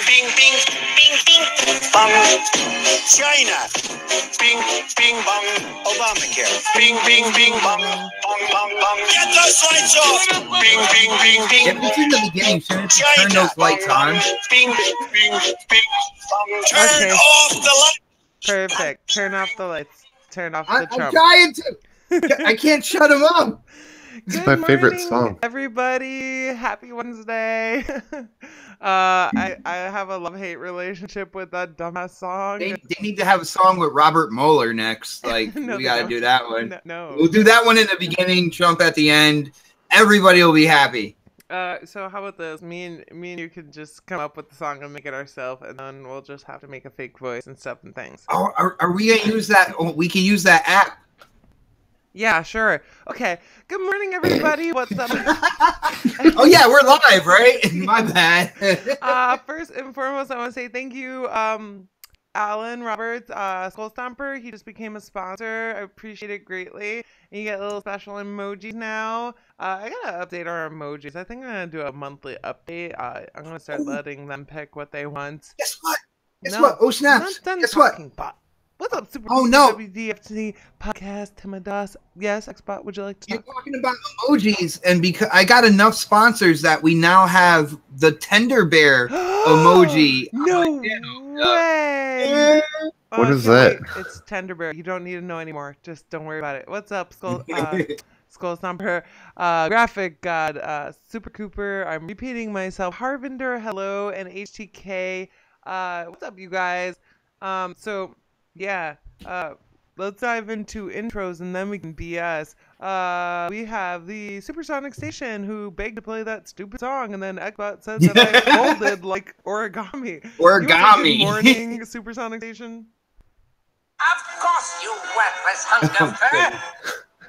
bing, bing, bing, bing, bong. China, bing, bing, bong. Obamacare, bing, bing, bing, bong, bong, bong, bong. Get those lights off. Bing, bing, bing, bing. If it's in the beginning, shouldn't you turn those lights on? Bing, bing, bing, bong. Turn off the lights. Perfect. Turn off the lights. Turn off the Trump. I'm trying to. I can't shut him up. It's my favorite song. Everybody, happy Wednesday. I have a love-hate relationship with that dumbass song. They need to have a song with Robert Mueller next. Like, No, we got to do that one. No. We'll do that one in the beginning, Trump at the end. Everybody will be happy. So how about this? Me and you can just come up with the song and make it ourselves, and then we'll just have to make a fake voice and stuff and things. Oh, are we gonna use that? Oh, we can use that app. Yeah, sure. Okay. Good morning, everybody. What's up? Oh yeah, we're live, right? My bad. First and foremost, I want to say thank you, Alan Roberts, Skull Stomper. He just became a sponsor. I appreciate it greatly. And you get little special emojis now. I gotta update our emojis. I think I'm gonna do a monthly update. I'm gonna start letting them pick what they want. Guess what? Guess what? Oh snaps! Guess what? What's up, Super WDFT podcast? Timadas. Yes, Xbot, would you like to talk? You're talking about emojis, and because I got enough sponsors that we now have the Tender Bear emoji. No way! What is that? Wait, it's Tender Bear. You don't need to know anymore. Just don't worry about it. What's up, Skull? Skull Stomper, Graphic God, Super Cooper. I'm repeating myself. Harvinder, hello, and HTK. What's up, you guys? So. Yeah, let's dive into intros and then we can BS. We have the Supersonic Station who begged to play that stupid song, and then Ekbot said that I folded like origami. Origami. Good morning, Supersonic Station. Of course, you worthless hunk of fur.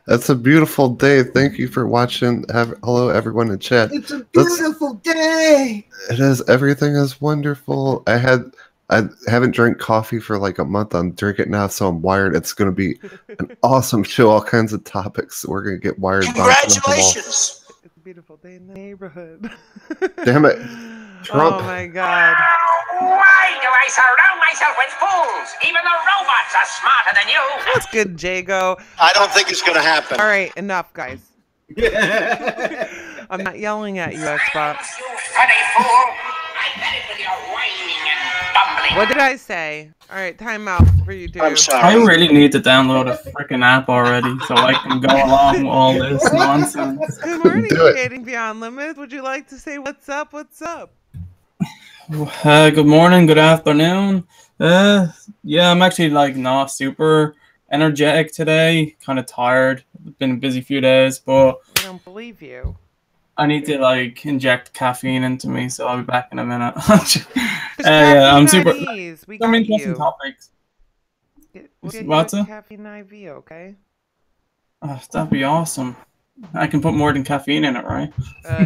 That's a beautiful day. Thank you for watching. Hello, everyone in chat. It's a beautiful day. It is. Everything is wonderful. I haven't drank coffee for like a month. I'm drinking it now, so I'm wired. It's going to be an awesome show. All kinds of topics. We're going to get wired. Congratulations. It's a beautiful day in the neighborhood. Damn it. Trump. Oh my God. Why do I surround myself with fools? Even the robots are smarter than you. That's good, Jago. I don't think it's going to happen. All right, enough, guys. I'm not yelling at you, Xbox. You funny fool. I bet it with your whining and bumbling. What did I say? All right, time out for you two. I'm sorry. I really need to download a freaking app already so I can go along with all this nonsense. Good morning, Do it. Creating Beyond Limits. Would you like to say what's up? What's up? Good morning, good afternoon. Yeah, I'm actually like not super energetic today. Kind of tired. It's been a busy few days, but I don't believe you. I need to like inject caffeine into me, so I'll be back in a minute. Yeah, I'm super. We Some got interesting you. topics. We'll get What's you a up? caffeine IV, okay? That'd be awesome. I can put more than caffeine in it, right?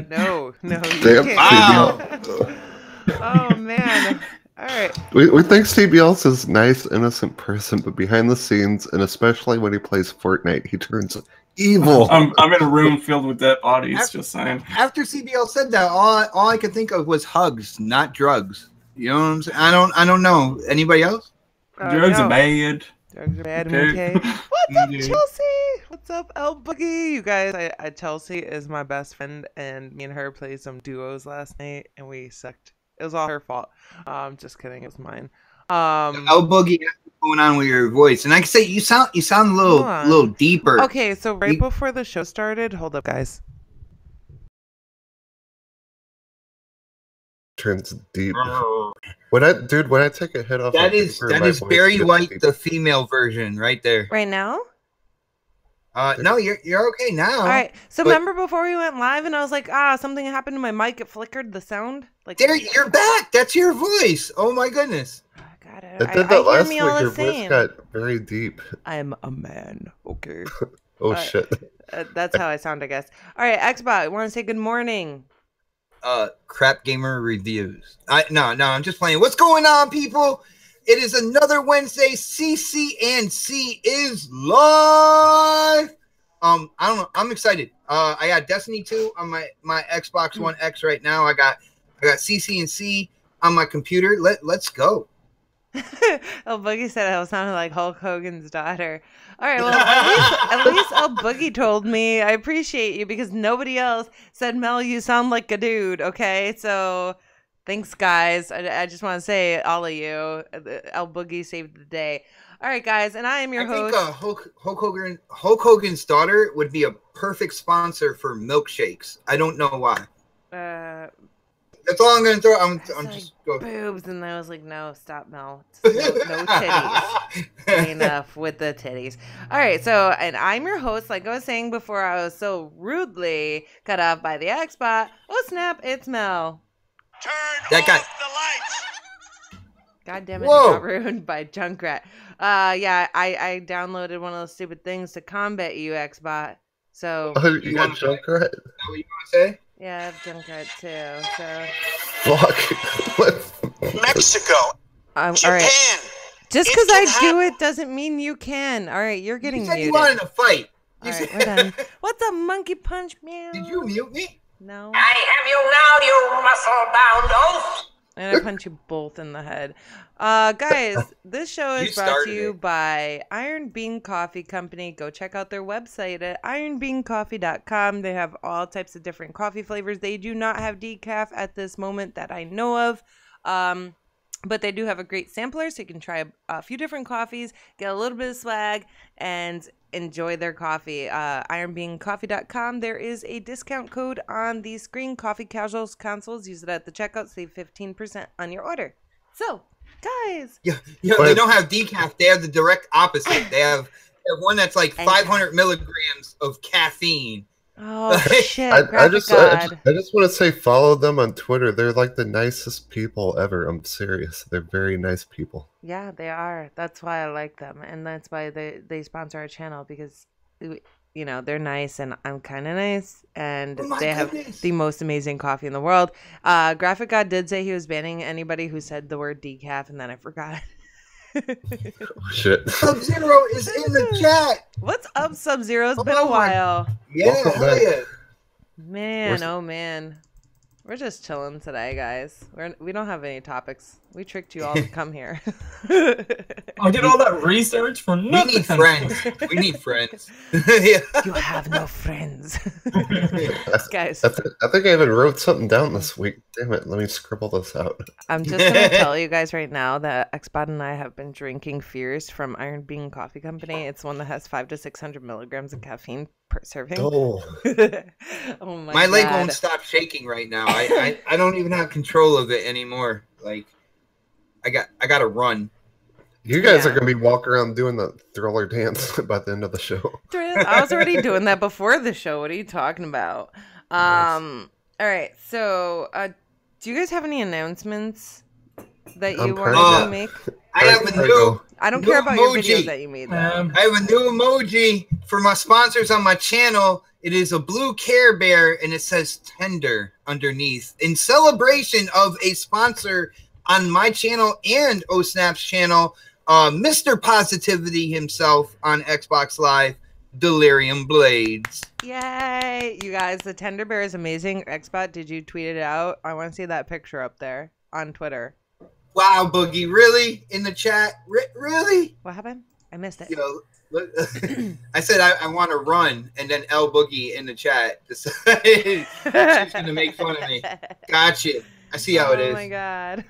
No, you Damn. can't. Wow. Oh man. All right. We think CBL's is a nice, innocent person, but behind the scenes, and especially when he plays Fortnite, he turns evil. I'm in a room filled with dead bodies. Just saying. After CBL said that, all I could think of was hugs, not drugs. You know what I'm saying? I don't know. Anybody else? Drugs no. are bad. Drugs are bad. Okay. Okay. What's up, Chelsea? What's up, El Boogie? You guys, Chelsea is my best friend, and me and her played some duos last night, and we sucked. It was all her fault. Just kidding. It was mine. El Boogie, what's going on with your voice? And I can say you sound a little deeper. Okay, so right before the show started, hold up, guys. Turns deep. When I take a hit off, That is Barry White, the female version, right there. Right now? No, you're okay now. All right. So remember before we went live, and I was like, something happened to my mic. It flickered the sound. Like There, you're back. That's your voice. Oh my goodness. I got it. I did that I hear last me week. all Your the voice same. got very deep. I'm a man. Okay. Oh shit. That's how I sound, I guess. All right, Xbot, want to say good morning? Crap Gamer Reviews. No, I'm just playing. What's going on, people? It is another Wednesday. CCNC is live. I don't know. I'm excited. I got Destiny 2 on my Xbox One X right now. I got CCNC. on my computer. Let's go. Oh, Boogie said I was sounding like Hulk Hogan's daughter. All right, well, at least El Boogie told me. I appreciate you because nobody else said, Mel, you sound like a dude, okay? So thanks, guys. I just want to say, all of you, El Boogie saved the day. All right, guys, and I am your host. I think Hulk Hogan's daughter would be a perfect sponsor for milkshakes. I don't know why. That's all I'm going to throw. I'm just going. Boobs, and I was like, no, stop, Mel. No titties. Enough with the titties. All right, so, and I'm your host. Like I was saying before, I was so rudely cut off by the Xbot. Oh, snap, it's Mel. Turn off the lights. God damn it, it got ruined by Junkrat. Yeah, I downloaded one of those stupid things to combat you, Xbot. So. Oh, you got Junkrat? Is that what you want to say? Yeah, I have Junkrat too, so. Fuck. Mexico. Japan. All right. Just because I do it doesn't mean you can. All right, you're getting muted. You wanted to fight. All right, we're done. What's a monkey punch, man? Did you mute me? No. I have you now, you muscle-bound oaf. And I punch you both in the head. Guys, this show is brought to you by Iron Bean Coffee Company. Go check out their website at ironbeancoffee.com. They have all types of different coffee flavors. They do not have decaf at this moment that I know of. But they do have a great sampler, so you can try a few different coffees, get a little bit of swag, and enjoy their coffee. Ironbeancoffee.com. There is a discount code on the screen. Coffee Casuals consoles. Use it at the checkout. Save 15% on your order. So, guys. Yeah, they don't have decaf. They have the direct opposite. They have one that's like 500 milligrams of caffeine. Oh, shit. I just want to say follow them on Twitter. They're like the nicest people ever. I'm serious. They're very nice people. Yeah, they are. That's why I like them. And that's why they sponsor our channel because, you know, they're nice and I'm kind of nice. And they have the most amazing coffee in the world. Graphic God did say he was banning anybody who said the word decaf, and then I forgot. Oh, shit. Sub-Zero is in the chat. What's up, Sub-Zero? It's been a while. Yeah, hell yeah. Man, oh man. We're just chilling today, guys. We don't have any topics. We tricked you all to come here. I did all that research for nothing. We need friends. We need friends. Yeah. You have no friends. Guys. I think I even wrote something down this week. Damn it. Let me scribble this out. I'm just going to tell you guys right now that Xbot and I have been drinking Fierce from Iron Bean Coffee Company. It's one that has 500 to 600 milligrams of caffeine per serving. Oh, Oh my leg won't stop shaking right now. I don't even have control of it anymore. Like, I got to run. You guys are going to be walking around doing the Thriller dance by the end of the show. I was already doing that before the show. What are you talking about? All right. So, do you guys have any announcements that you wanted to make? I have a new. I don't care about your videos that you made. Though. I have a new emoji for my sponsors on my channel. It is a blue Care Bear, and it says tender underneath. In celebration of a sponsor on my channel and OhSnap's channel, Mr. Positivity himself on Xbox Live, Delirium Blades. Yay! You guys, the tender bear is amazing. Xbot, did you tweet it out? I want to see that picture up there on Twitter. Wow, Boogie, really? In the chat? Really? What happened? I missed it. You know, look, I said I want to run, and then L Boogie in the chat decided she's going to make fun of me. Gotcha. I see how it is. Oh, my God.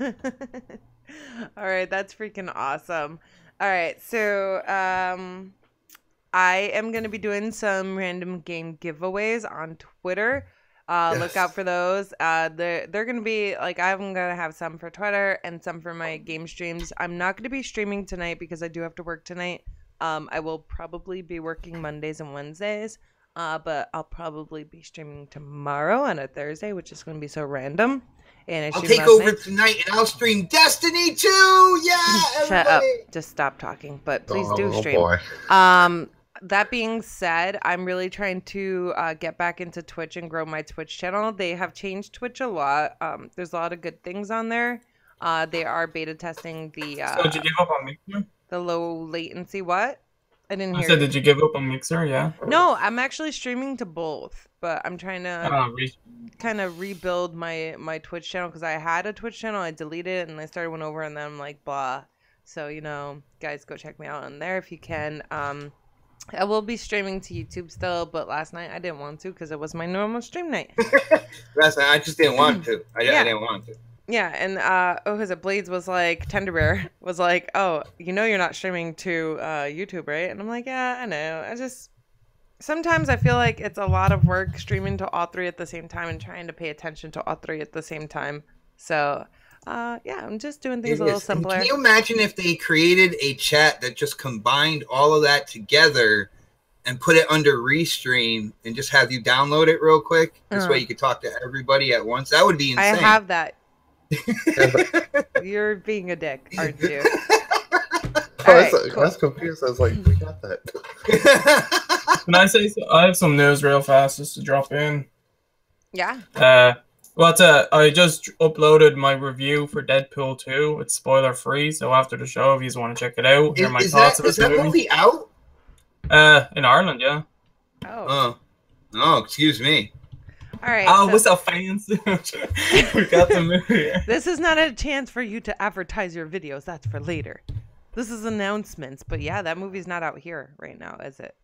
All right, that's freaking awesome. All right, so I am going to be doing some random game giveaways on Twitter. Look out for those. They're going to be, like, I'm going to have some for Twitter and some for my game streams. I'm not going to be streaming tonight because I do have to work tonight. I will probably be working Mondays and Wednesdays, but I'll probably be streaming tomorrow on a Thursday, which is going to be so random. And I'll take over tonight and I'll stream Destiny 2. Yeah, everybody. Shut up. Just stop talking, but please do stream. Boy. That being said, I'm really trying to get back into Twitch and grow my Twitch channel. They have changed Twitch a lot. There's a lot of good things on there. They are beta testing the So did you give up on me? the low latency. What? I didn't I hear said, you. did you give up on Mixer? Yeah. No, I'm actually streaming to both, but I'm trying to kind of rebuild my Twitch channel because I had a Twitch channel, I deleted it, and I started one over, and then I'm like, blah. So, you know, guys, go check me out on there if you can. I will be streaming to YouTube still, but last night I didn't want to because it was my normal stream night. Last night I just didn't want to. I didn't want to. Yeah, and Blades was like, Tender Bear was like, oh, you know you're not streaming to YouTube, right? And I'm like, yeah, I know. Sometimes I feel like it's a lot of work streaming to all three at the same time and trying to pay attention to all three at the same time. So, yeah, I'm just doing things a little simpler. Can you imagine if they created a chat that just combined all of that together and put it under Restream and just have you download it real quick? This way you could talk to everybody at once. That would be insane. I have that. You're being a dick, aren't you? I was confused. I was like, we got that. Can I say so? I have some news real fast just to drop in. Yeah. I just uploaded my review for Deadpool 2. It's spoiler free, so after the show, if you want to check it out, hear my thoughts about the movie out? In Ireland, yeah. Oh, excuse me. All right. Oh, what's up, fans? We got the movie. This is not a chance for you to advertise your videos. That's for later. This is announcements, but yeah, that movie's not out here right now, is it?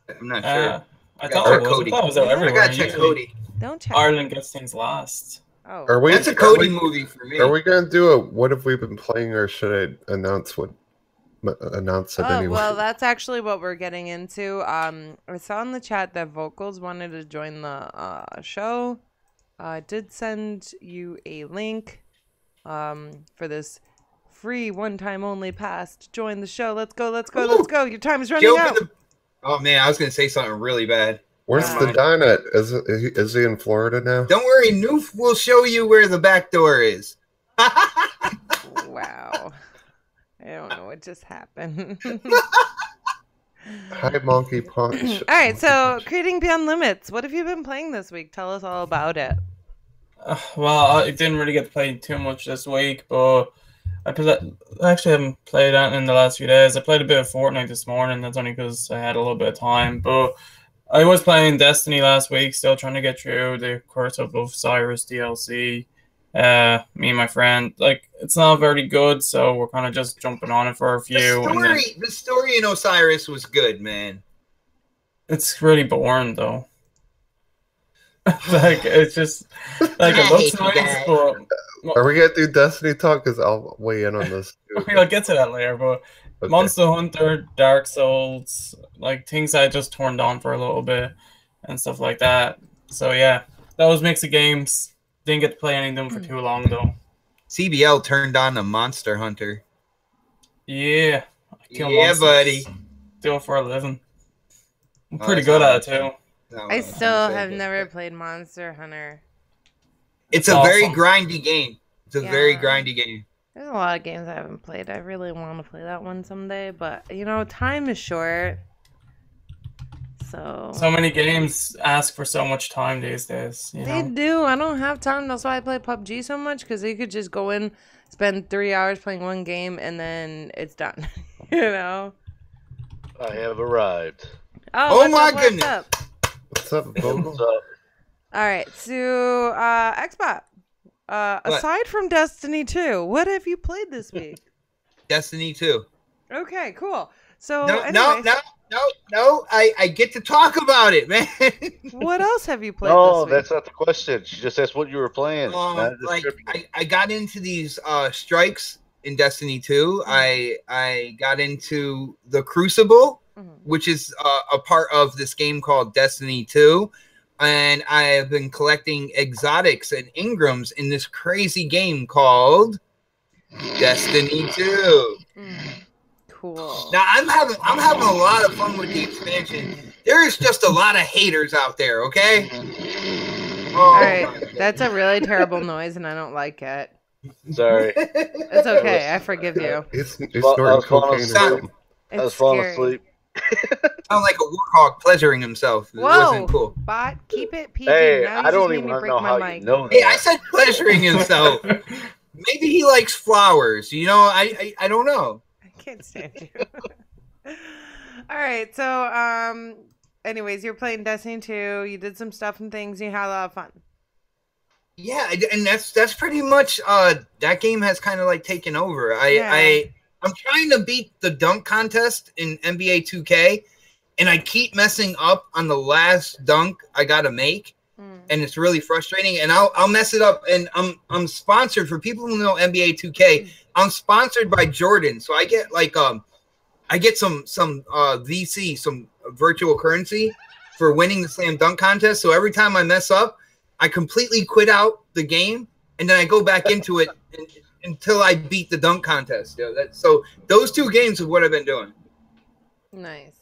I'm not sure. I thought it was out everywhere. I gotta check Cody. Don't check. Ireland gets things last. Oh, that's a Cody movie for me. Are we gonna do a what have we been playing, or should I announce it anyway? Well, that's actually what we're getting into. I saw in the chat that Vocals wanted to join the show. I did send you a link for this free one-time only pass to join the show. Let's go. Your time is running out. Oh man, I was gonna say something really bad. Where's the Dinette? Is he in Florida now? Don't worry, Noof will show you where the back door is. Wow. I don't know what just happened. Hi, Monkey Punch. All right, so Creating Beyond Limits. What have you been playing this week? Tell us all about it. Well, I didn't really get to play too much this week, but I actually haven't played that in the last few days. I played a bit of Fortnite this morning. That's only because I had a little bit of time. But I was playing Destiny last week, still trying to get through the Curse of Osiris DLC. Me and my friend, it's not very good, so we're kind of just jumping on it for a few. The story in Osiris was good, man. It's really boring, though. It's just it looks nice, but are we gonna do Destiny talk? Because I'll weigh in on this. I'll get to that later, but okay. Monster Hunter, Dark Souls, things I just turned on for a little bit and stuff like that. So yeah, that was mix of games. Didn't get to play any of them for too long though. CBL turned on the Monster Hunter. Yeah. Buddy. Do it for a living. I'm pretty good at it too. I still have never played Monster Hunter. It's a very grindy game. Very grindy game. There's a lot of games I haven't played. I really want to play that one someday, but time is short. So many games ask for so much time these days. They do. I don't have time. That's why I play PUBG so much, because you could just go in, spend 3 hours playing one game, and then it's done. I have arrived. Oh my goodness. What's up, Vogel? All right, so Xbot. Aside from Destiny 2, what have you played this week? Destiny 2. Okay, cool. So No, I get to talk about it, man. What else have you played No, this week? that's not the question. She just asked what you were playing. I got into these strikes in Destiny 2. I got into the Crucible, which is a part of this game called Destiny 2. And I have been collecting exotics and Ingrams in this crazy game called Destiny 2. Cool. Now I'm having a lot of fun with the expansion. There is just a lot of haters out there, okay? All right, that's a really terrible noise, and I don't like it. Sorry. It's okay. I forgive you. He's snorting cocaine. I was falling asleep. Sound like a warthog pleasuring himself. It wasn't cool. Bot, keep it PG. Hey, now I don't even know how you know that. Hey, I said pleasuring himself. Maybe he likes flowers. I don't know. I can't stand you. All right. So, anyways, you're playing Destiny 2. You did some stuff and things. And you had a lot of fun. Yeah, and that's pretty much that game has kind of like taken over. I'm trying to beat the dunk contest in NBA 2K, and I keep messing up on the last dunk I gotta make, and it's really frustrating. And I'll mess it up. And I'm sponsored, for people who know NBA 2K. I'm sponsored by Jordan, so I get like some VC, some virtual currency for winning the slam dunk contest. So every time I mess up, I completely quit out the game, and then I go back into it until I beat the dunk contest. So those 2 games is what I've been doing. Nice.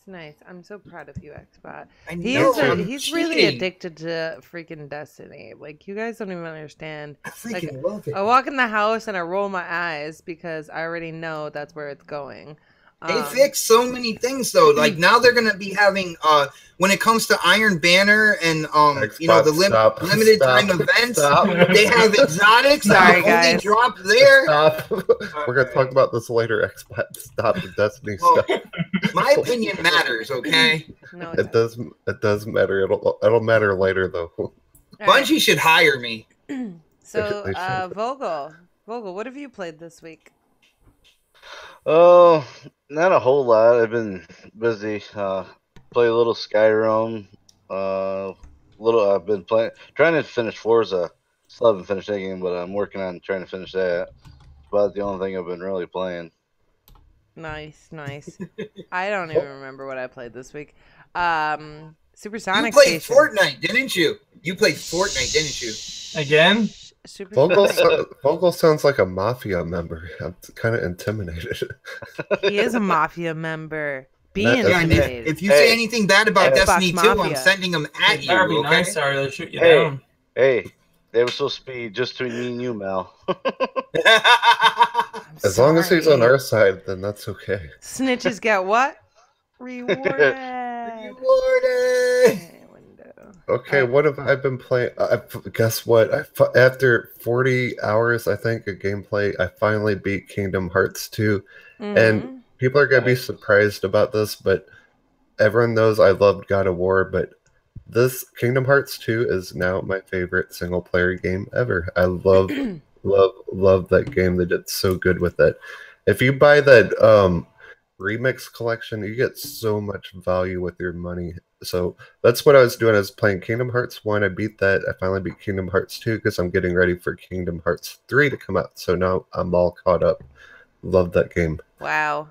I'm so proud of you, Xbot. I know, He's really addicted to freaking Destiny. Like, you guys don't even understand. I freaking love it. I walk in the house and I roll my eyes because I already know that's where it's going. They fixed so many things though. Like now they're gonna be having when it comes to Iron Banner and the limited time events, they have exotics that only drop there. We're gonna talk about this later. Xbox, stop the Destiny stuff. My opinion matters, okay? No, it does matter. It'll matter later though. Bungie should hire me. So Vogel, what have you played this week? Oh, not a whole lot. I've been busy. Play a little Skyrim. I've been trying to finish Forza. Still haven't finished that game, but I'm working on trying to finish that. It's about the only thing I've been really playing. Nice. I don't even remember what I played this week. Supersonic You played Station. Fortnite, didn't you? You played Fortnite, didn't you? Again? Vogel sounds like a mafia member. I'm kind of intimidated. He is a mafia member. Intimidated. If you say anything bad about Destiny 2, I'm sending them at you. That'd be nice, sorry, they'll shoot you down. Hey, they were supposed to be just between me and you, Mel. As long as he's on our side, then that's okay. Snitches get what? Rewarded. Okay, what have I been playing? Guess what? After 40 hours, I think, of gameplay, I finally beat Kingdom Hearts 2. And people are going to be surprised about this, but everyone knows I loved God of War, but this Kingdom Hearts 2 is now my favorite single-player game ever. I love, love that game. They did so good with it. If you buy that remix collection, you get so much value with your money. So that's what I was doing. I was playing Kingdom Hearts 1. I beat that. I finally beat Kingdom Hearts 2 because I'm getting ready for Kingdom Hearts 3 to come out. So now I'm all caught up. Love that game. Wow.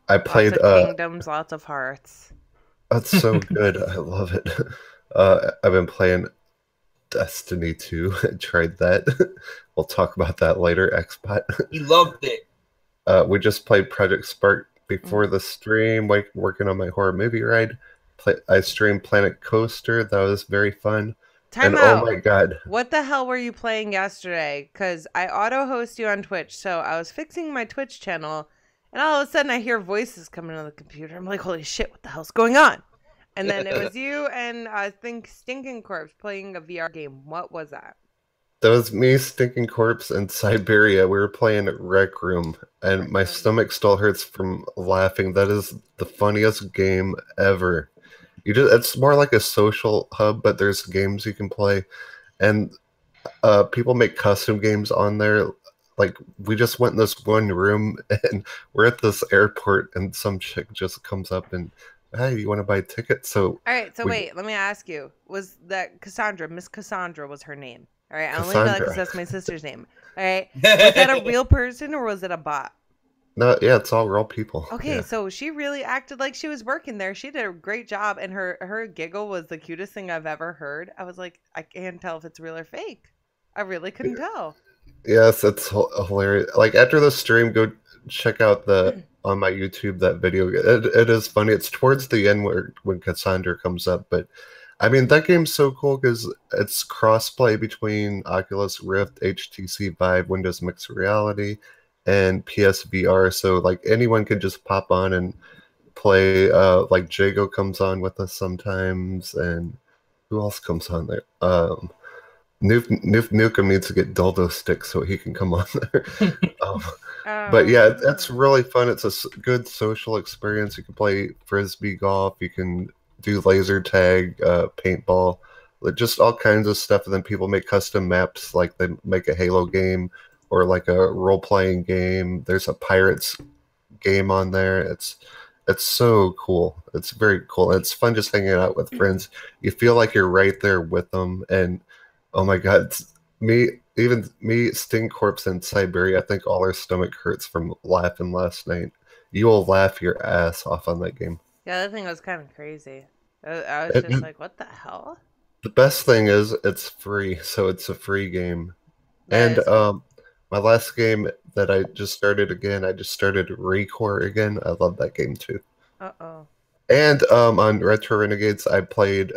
I played lots of kingdoms, lots of hearts. That's so good. I love it. I've been playing Destiny 2. I tried that. We'll talk about that later. Xbot. He loved it. We just played Project Spark before the stream, working on my horror movie ride. I streamed Planet Coaster. That was very fun. Time out. Oh my god. What the hell were you playing yesterday? Because I auto-host you on Twitch, so I was fixing my Twitch channel, and all of a sudden I hear voices coming on the computer. I'm like, holy shit, what the hell's going on? And then it was you and I think Stinking Corpse playing a VR game. What was that? That was me, Stinking Corpse, in Siberia. We were playing Rec Room, and my stomach still hurts from laughing. That is the funniest game ever. It's more like a social hub, but there's games you can play, and people make custom games on there. Like, we just went in this one room, and we're at this airport, and some chick just comes up and, hey, you want to buy a ticket? So, all right, wait, let me ask you. Was that Cassandra? Miss Cassandra was her name. All right, I only know that because that's my sister's name. All right, was that a real person or was it a bot? No, yeah, it's all real people. Okay, yeah. So she really acted like she was working there. She did a great job, and her giggle was the cutest thing I've ever heard. I was like, I can't tell if it's real or fake. I really couldn't tell. Yes, it's hilarious. Like, after the stream, go check out on my YouTube that video. It is funny. It's towards the end when Cassandra comes up, but I mean, that game's so cool because it's crossplay between Oculus Rift, HTC Vive, Windows Mixed Reality, and PSVR. So like anyone can just pop on and play. Like Jago comes on with us sometimes, and who else comes on there? Nukem needs to get dildo sticks so he can come on there. All But yeah, that's really fun. It's a good social experience. You can play frisbee golf. You can do laser tag, paintball, just all kinds of stuff. And then people make custom maps, like they make a Halo game or like a role-playing game. There's a Pirates game on there. It's so cool. It's very cool. It's fun just hanging out with friends. You feel like you're right there with them. And oh my God, even me, Sting Corpse in Siberia, I think all our stomach hurts from laughing last night. You will laugh your ass off on that game. Yeah, that thing was kind of crazy. I was just like, what the hell? The best thing is it's free, so it's a free game. And my last game that I just started again, I just started Recore again. I love that game too. And on Retro Renegades, I played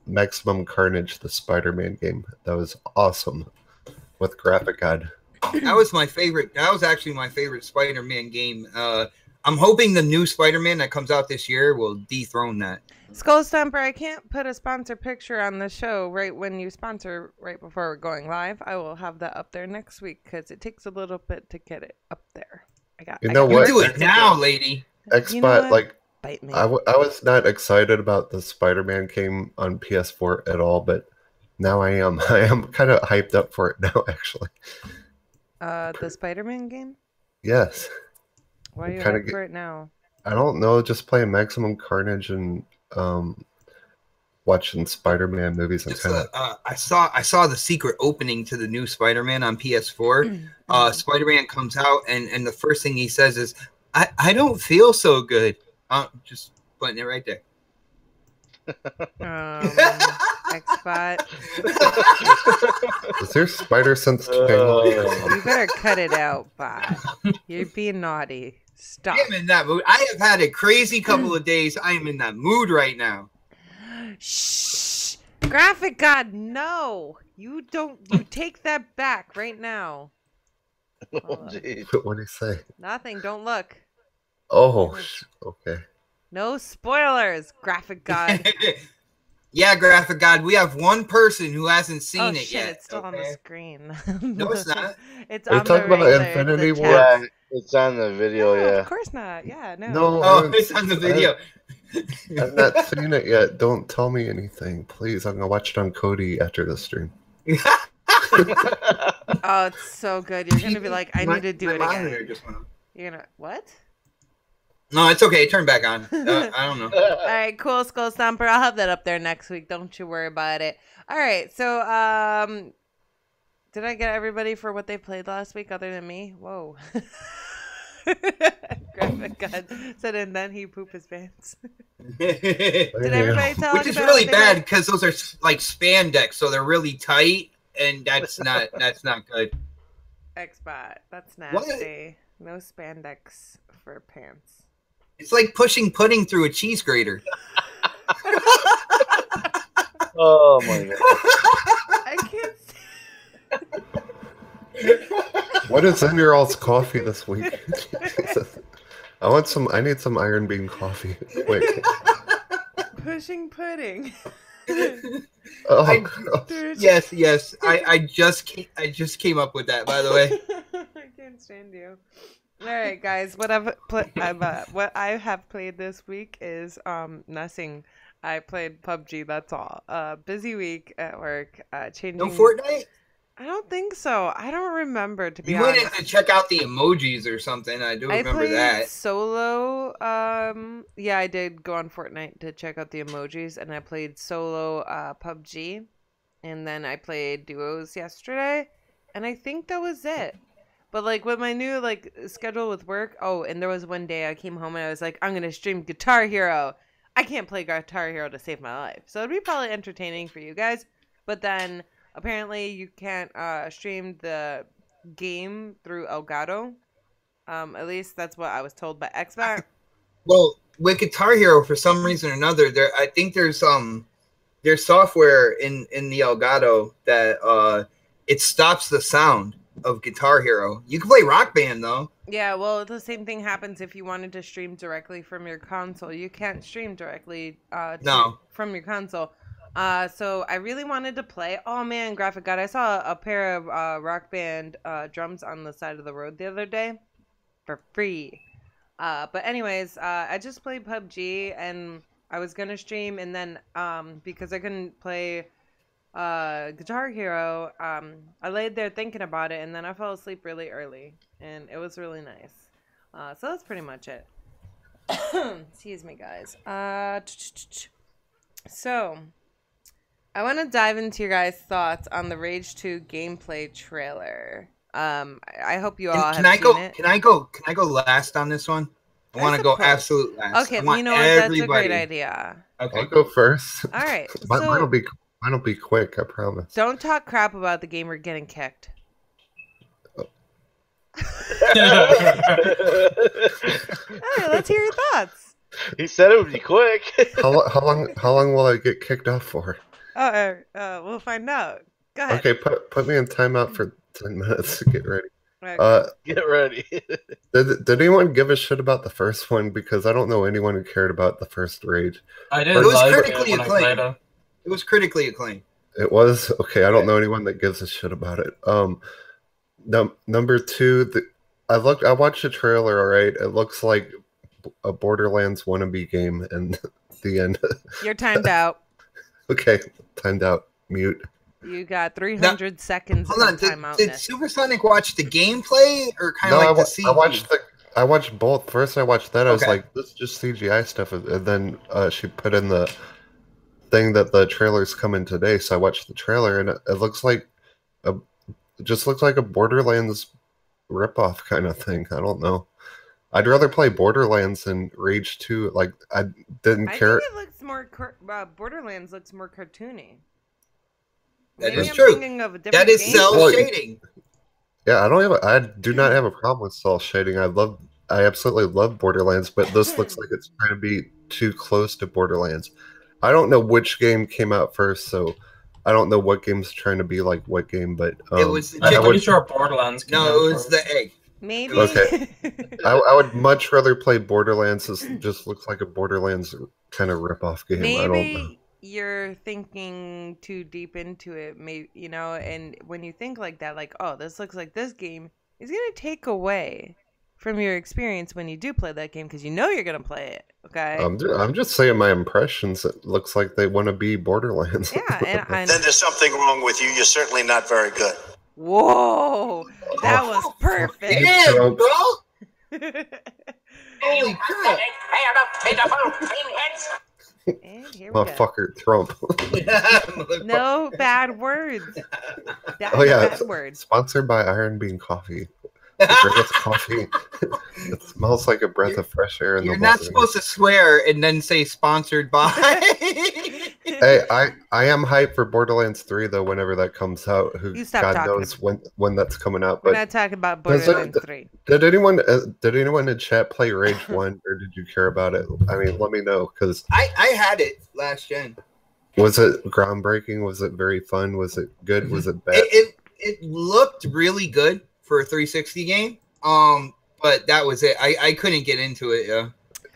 Maximum Carnage, the Spider-Man game. That was awesome with Graphic God. That was my favorite. That was actually my favorite Spider-Man game. I'm hoping the new Spider-Man that comes out this year will dethrone that. Skull Stomper, I can't put a sponsor picture on the show right when you sponsor right before we're going live. I will have that up there next week because it takes a little bit to get it up there. You know what? You do it now, lady. Xbox, like, bite me. I was not excited about the Spider-Man game on PS4 at all, but now I am. I am kind of hyped up for it now, actually. The Spider-Man game? Yes. Why are you hyped for it now? I don't know, just playing Maximum Carnage and watching Spider-Man movies and kind of. I saw the secret opening to the new Spider-Man on PS4. Spider-Man comes out and the first thing he says is, "I don't feel so good." Just putting it right there. Xbot. Is there spider sense? You better cut it out, bot. You're being naughty. Stop. I am in that mood. I have had a crazy couple of days. I am in that mood right now. Shh. Graphic God, no. You don't. You take that back right now. Oh, geez. What do you say? Nothing. Don't look. Oh, okay. No spoilers, Graphic God. Yeah, Graphic God. We have one person who hasn't seen it yet. It's still on the screen. No, it's not. It's Are you on talking the about Infinity War? Yeah, it's on the video. No, Yeah. Of course not. Yeah, no. No. Oh, it's on the video. I've not seen it yet. Don't tell me anything, please. I'm gonna watch it on Cody after the stream. Oh, it's so good. You're gonna be like, I need to do it again. You're gonna what? No, it's okay. Turn back on. I don't know. All right, cool, Skull Stomper. I'll have that up there next week. Don't you worry about it. All right, so did I get everybody for what they played last week other than me? Whoa. Graphic God said, and then he pooped his pants. Did everybody tell? Which is really bad because those are like spandex, so they're really tight, and that's not good. Xbot, that's nasty. What? No spandex for pants. It's like pushing pudding through a cheese grater. Oh my God! I can't. What is in your all's coffee this week? I need some Iron Bean coffee. Quick. Pushing pudding. Yes. I just came up with that, by the way. I can't stand you. All right, guys. What I have played this week is nothing. I played PUBG. That's all. Busy week at work. Changing. No Fortnite? I don't think so. I don't remember, to be honest. You went in to check out the emojis or something. I do remember that. Solo. Yeah, I did go on Fortnite to check out the emojis, and I played solo PUBG, and then I played duos yesterday, and I think that was it. But like with my new schedule with work, and there was one day I came home and I was like, I'm gonna stream Guitar Hero. I can't play Guitar Hero to save my life, so it'd be probably entertaining for you guys. But then apparently you can't stream the game through Elgato. At least that's what I was told by Xbox. Well, with Guitar Hero, for some reason or another, I think there's software in the Elgato that it stops the sound of Guitar Hero. You can play Rock Band though. Yeah, well, the same thing happens if you wanted to stream directly from your console. You can't stream directly from your console. So I really wanted to play. Oh man, Graphic God, I saw a pair of Rock Band drums on the side of the road the other day for free. But anyways, I just played PUBG and I was gonna stream, and then because I couldn't play Guitar Hero, I laid there thinking about it, and then I fell asleep really early, and it was really nice. So that's pretty much it. Excuse me, guys. So I want to dive into your guys' thoughts on the Rage 2 gameplay trailer. I hope you all have seen it. Can I go last on this one? I want to go absolute last. Okay, you know what? That's a great idea. Okay, I'll go first. All right. Mine'll be quick, I promise. Don't talk crap about the gamer getting kicked. Hey, let's hear your thoughts. He said it would be quick. How long will I get kicked off for? We'll find out. Go ahead. Okay, put me in timeout for 10 minutes to get ready. Okay. Get ready. Did anyone give a shit about the first one? Because I don't know anyone who cared about the first Rage. I did. It was like critically it when I acclaimed. played it. It was critically acclaimed. It was okay. I don't know anyone that gives a shit about it. Number two, I watched the trailer. All right, it looks like a Borderlands wannabe game, and the end. You're timed out. Okay, timed out. Mute. You got 300 seconds of timeout. Did Supersonic watch the gameplay or kind of like the CG? I watched both. First, I watched that. I was like, "This is just CGI stuff," and then she put in the thing that the trailer's coming today. So I watched the trailer, and it looks like it just looks like a Borderlands ripoff kind of thing. I don't know. I'd rather play Borderlands than Rage 2. Like I didn't care. I think it looks more. Borderlands looks more cartoony. That Maybe is I'm true. thinking of a different That is game. cell shading. Yeah, I do not have a problem with cell shading. I absolutely love Borderlands, but this looks like it's trying to be too close to Borderlands. I don't know which game came out first, so I don't know what game's trying to be like what game. But it was. I'm pretty sure Borderlands. No, it was the egg. Maybe. Okay. I would much rather play Borderlands. This just looks like a Borderlands kind of ripoff game. Maybe I don't know. You're thinking too deep into it, maybe, you know, and when you think like that, like, oh, this looks like this game, is going to take away from your experience when you do play that game, because you know you're going to play it, okay? I'm just saying my impressions. It looks like they want to be Borderlands. Yeah, and Then there's something wrong with you. You're certainly not very good. whoa, that was perfect. Damn, bro. Holy crap. And here we go. Motherfucker, Trump. No bad words. Yeah. Bad words. Sponsored by Iron Bean Coffee. The greatest coffee. It smells like a breath of fresh air in the You're morning. not supposed to swear and then say sponsored by. Hey, I am hyped for Borderlands 3 though. Whenever that comes out, God knows when that's coming out. We're But not talking about Borderlands 3. did anyone in chat play Rage 1, or did you care about it? I mean, let me know, because I had it last gen. was it groundbreaking? Was it very fun? Was it good? Was it bad? It looked really good for a 360 game. But that was it. I couldn't get into it. Yeah.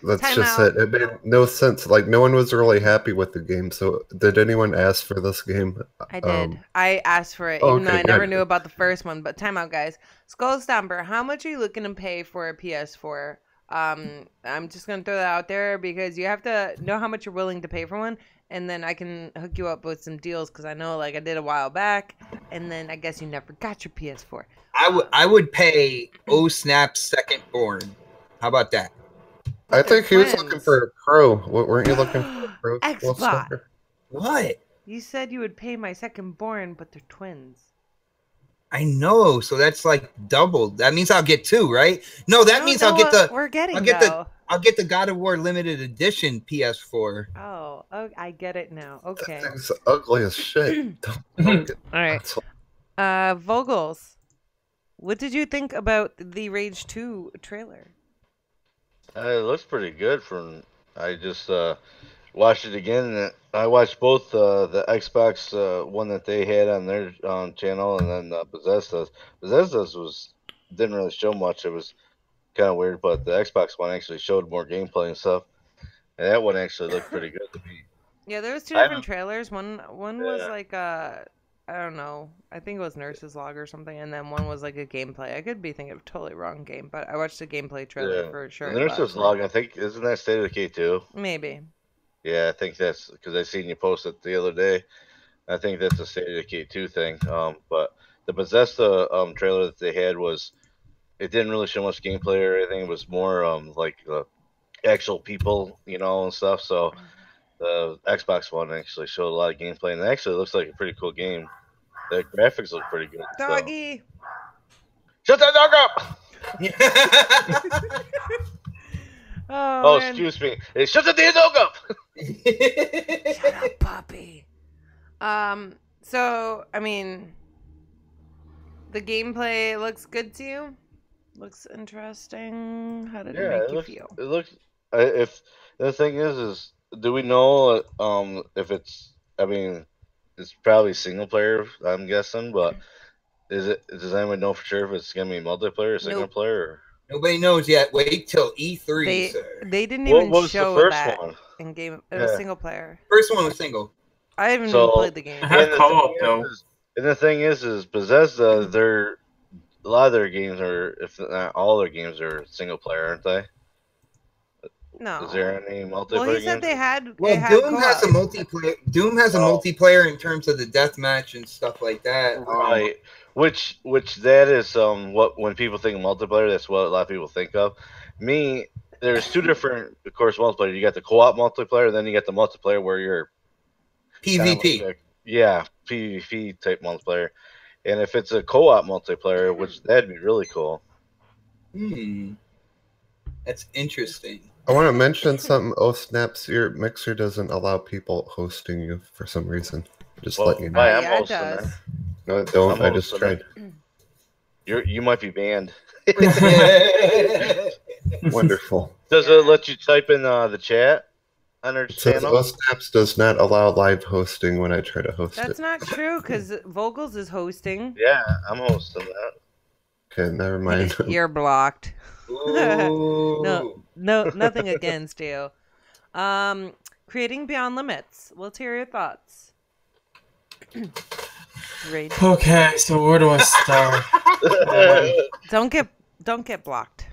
That's just it. It made no sense. Like, no one was really happy with the game. So, did anyone ask for this game? I did. I asked for it, even though I never knew about the first one. But time out, guys. Skull Stomper, how much are you looking to pay for a PS4? I'm just gonna throw that out there because you have to know how much you're willing to pay for one, and then I can hook you up with some deals because I know, like, I did a while back, and then I guess you never got your PS4. I would pay OhSnap's second born. How about that? I think he was looking for a pro. Weren't you looking for a pro? Xbox. What? You said you would pay my second born, but they're twins. I know, so that's like double. That means I'll get two, right? No, that means I'll get the. We're getting. I'll get the God of War limited edition PS4. Oh, I get it now. Okay. That thing's ugly as shit. All right. Vogels, what did you think about the Rage 2 trailer? It looks pretty good. I just watched it again, and I watched both the Xbox one that they had on their channel, and then Bethesda's. Bethesda's didn't really show much. It was kind of weird, but the Xbox one actually showed more gameplay and stuff, and that one actually looked pretty good to me. Yeah, there was two different trailers. One was Yeah. like I don't know. I think it was Nurse's Log or something, and then one was like a gameplay. I could be thinking of a totally wrong game, but I watched the gameplay trailer for sure. The Nurse's Log, I think, isn't that State of Decay 2? Maybe. Yeah, I think that's because I seen you post it the other day. I think that's a State of Decay 2 thing. But the Bethesda trailer that they had was, it didn't really show much gameplay or anything. It was more like actual people, and stuff. So the Xbox One actually showed a lot of gameplay, and it actually looks like a pretty cool game. The graphics look pretty good. Doggy. So. Shut that dog up! Oh, excuse me. Hey, shut the damn dog up! Shut up, puppy. So, I mean, the gameplay looks good to you? Looks interesting? How did it make you feel? It looks... If the thing is do we know if it's... I mean, it's probably single player, I'm guessing, but does anyone know for sure if it's going to be multiplayer or single player? Or? Nobody knows yet. Wait till E3. They didn't even show the first that one? in game. It was single player. First one was single. I haven't even played the game. I have co-op though. And the thing is Bethesda, a lot of their games are, if not all their games are single player, aren't they? No. Is there any multiplayer? Well, he said they had. Well, Doom has a multiplayer. Doom has a multiplayer in terms of the deathmatch and stuff like that. Right. Which that is what when people think of multiplayer, that's what a lot of people think of. There's two different, of course, multiplayer. You got the co-op multiplayer, then you got the multiplayer where you're PvP. PvP type multiplayer. And if it's a co-op multiplayer, which that'd be really cool. That's interesting. I want to mention something. OhSnaps, your mixer doesn't allow people hosting you for some reason. Just letting you know. I am hosting it. No, it don't. I just tried. You might be banned. Wonderful. Does it let you type in the chat on our channel? OhSnaps does not allow live hosting when I try to host That's it. not true because Vocals is hosting. Yeah, I'm hosting that. Okay, never mind. You're blocked. No, nothing against you. Creating Beyond Limits. Let's hear your thoughts. Okay, so where do I start? Don't get blocked.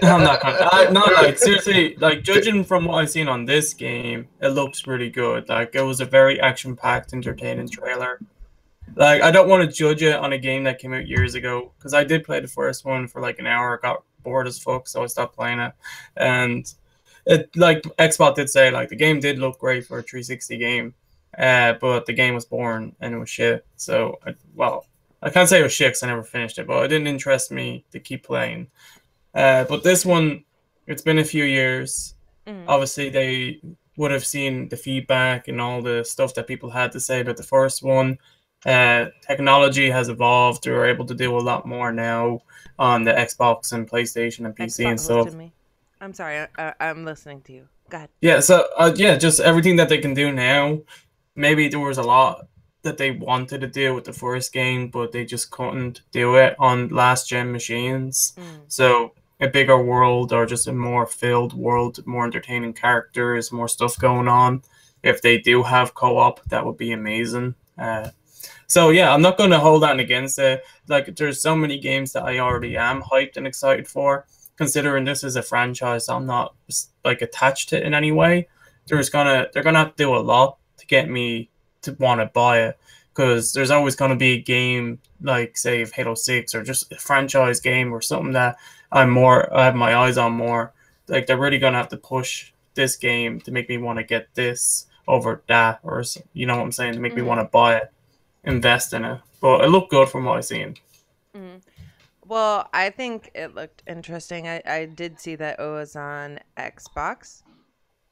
I'm not gonna. No, like seriously, like judging from what I've seen on this game, it looks really good. Like it was a very action-packed, entertaining trailer. Like I don't want to judge it on a game that came out years ago because I did play the first one for like an hour, got bored as fuck, so I stopped playing it. And it, like Xbox did say, like the game did look great for a 360 game, but the game was boring and it was shit. So, I can't say it was shit because I never finished it, but it didn't interest me to keep playing. But this one, it's been a few years. Obviously, they would have seen the feedback and all the stuff that people had to say about the first one. Technology has evolved. They're able to do a lot more now on the Xbox and PlayStation and PC and stuff. I'm sorry, I'm listening to you. Go ahead. Yeah, so just everything that they can do now. Maybe there was a lot that they wanted to do with the first game, but they just couldn't do it on last-gen machines. So a bigger world or just a more filled world, more entertaining characters, more stuff going on. If they do have co-op, that would be amazing. So yeah, I'm not going to hold that against it. Like there's so many games that I already am hyped and excited for. Considering this is a franchise, I'm not like attached to it in any way. They're gonna have to do a lot to get me to want to buy it. Because there's always going to be a game like, say, if Halo 6 or just a franchise game or something that I have my eyes on more. Like, they're really going to have to push this game to make me want to get this over that, or, you know what I'm saying, to make me want to buy it, invest in it. But it looked good from what I've seen. Well, I think it looked interesting. I did see that it was on Xbox,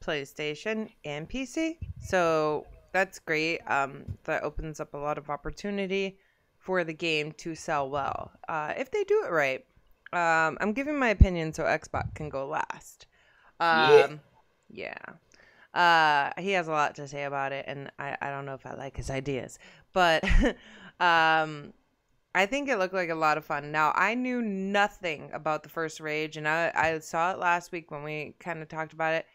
PlayStation, and PC. So that's great. That opens up a lot of opportunity for the game to sell well. If they do it right. I'm giving my opinion so Xbox can go last. Yeah. He has a lot to say about it, and I don't know if I like his ideas. But I think it looked like a lot of fun. Now, I knew nothing about the first Rage, and I saw it last week when we kind of talked about it.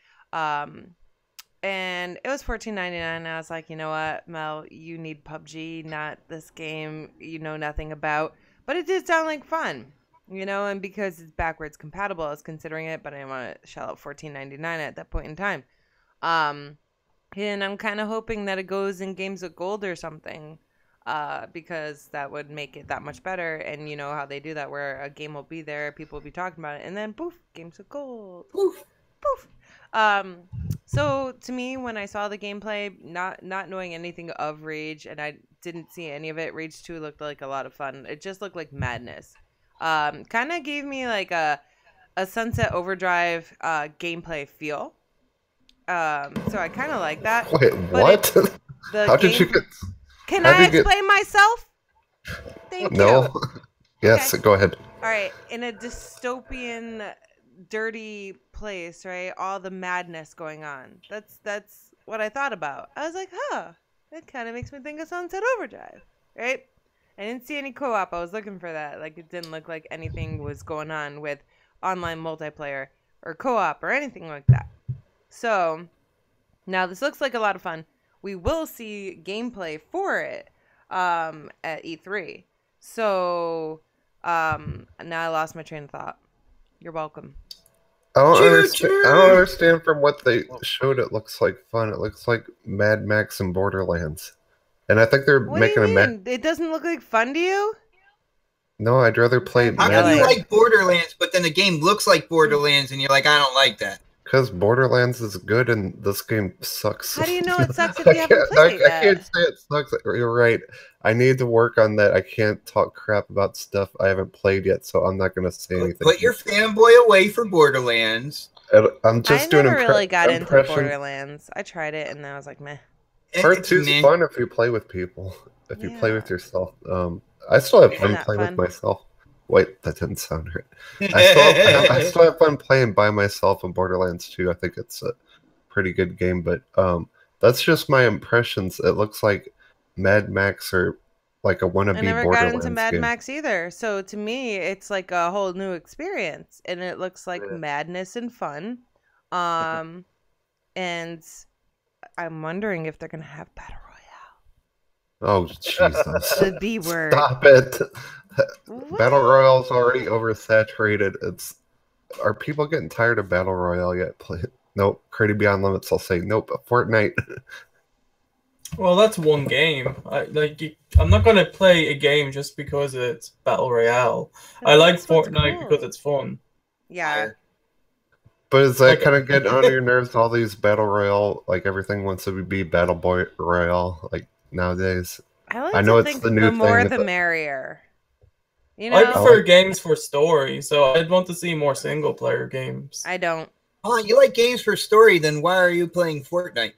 and it was $14.99. I was like, you know what, Mel, you need PUBG, not this game you know nothing about. But it did sound like fun, you know, and because it's backwards compatible, I was considering it, but I didn't want to shell out $14.99 at that point in time. And I'm kind of hoping that it goes in games with gold or something, because that would make it that much better. And you know how they do that, where a game will be there, people will be talking about it, and then poof, games with gold. Poof, poof. So to me, when I saw the gameplay, not knowing anything of Rage, and I didn't see any of it, Rage 2 looked like a lot of fun. It just looked like madness. Kind of gave me like a Sunset Overdrive gameplay feel. So I kind of like that. Wait, what? How did you get? Can I explain myself? Thank you. No. Yes, Okay. go ahead. All right. In a dystopian, dirty place, right? All the madness going on. That's what I thought about. I was like, huh, that kind of makes me think of Sunset Overdrive, right? I didn't see any co-op. I was looking for that. Like, it didn't look like anything was going on with online multiplayer or co-op or anything like that. So, now this looks like a lot of fun. We will see gameplay for it at E3. So, now I lost my train of thought. You're welcome. I don't understand from what they showed. It looks like fun. It looks like Mad Max and Borderlands. And I think they're making a It doesn't look like fun to you? No, I'd rather play How Mad can you Max. like Borderlands, but then the game looks like Borderlands, and you're like, I don't like that? Because Borderlands is good and this game sucks. How do you know it sucks if you haven't played it I can't say it sucks. You're right. I need to work on that. I can't talk crap about stuff I haven't played yet, so I'm not going to say anything. Put your fanboy away for Borderlands. I'm just doing I never really got into Borderlands. I tried it and then I was like, meh. Part 2 is fun if you play with people. If you play with yourself. I still have fun playing with myself. Wait, that didn't sound right. I still have fun playing by myself in Borderlands 2. I think it's a pretty good game, but that's just my impressions. It looks like Mad Max or like a wannabe Borderlands game. I never got into Mad Max either. So to me, it's like a whole new experience, and it looks like madness and fun. And I'm wondering if they're gonna have Battle Royale. Oh Jesus! The B word. Stop it. Battle Royale's already oversaturated. Are people getting tired of Battle Royale yet? Nope. Creative Beyond Limits, I'll say nope. Fortnite. Well, that's one game. I'm not gonna play a game just because it's Battle Royale. I like Fortnite because it's fun. Yeah. But is that kind of get on your nerves? All these Battle Royale, like everything wants to be Battle Royale, like nowadays. I know it's the new thing. The more the merrier. You know? I prefer games for story, so I'd want to see more single player games. I don't. Oh, you like games for story, then why are you playing Fortnite?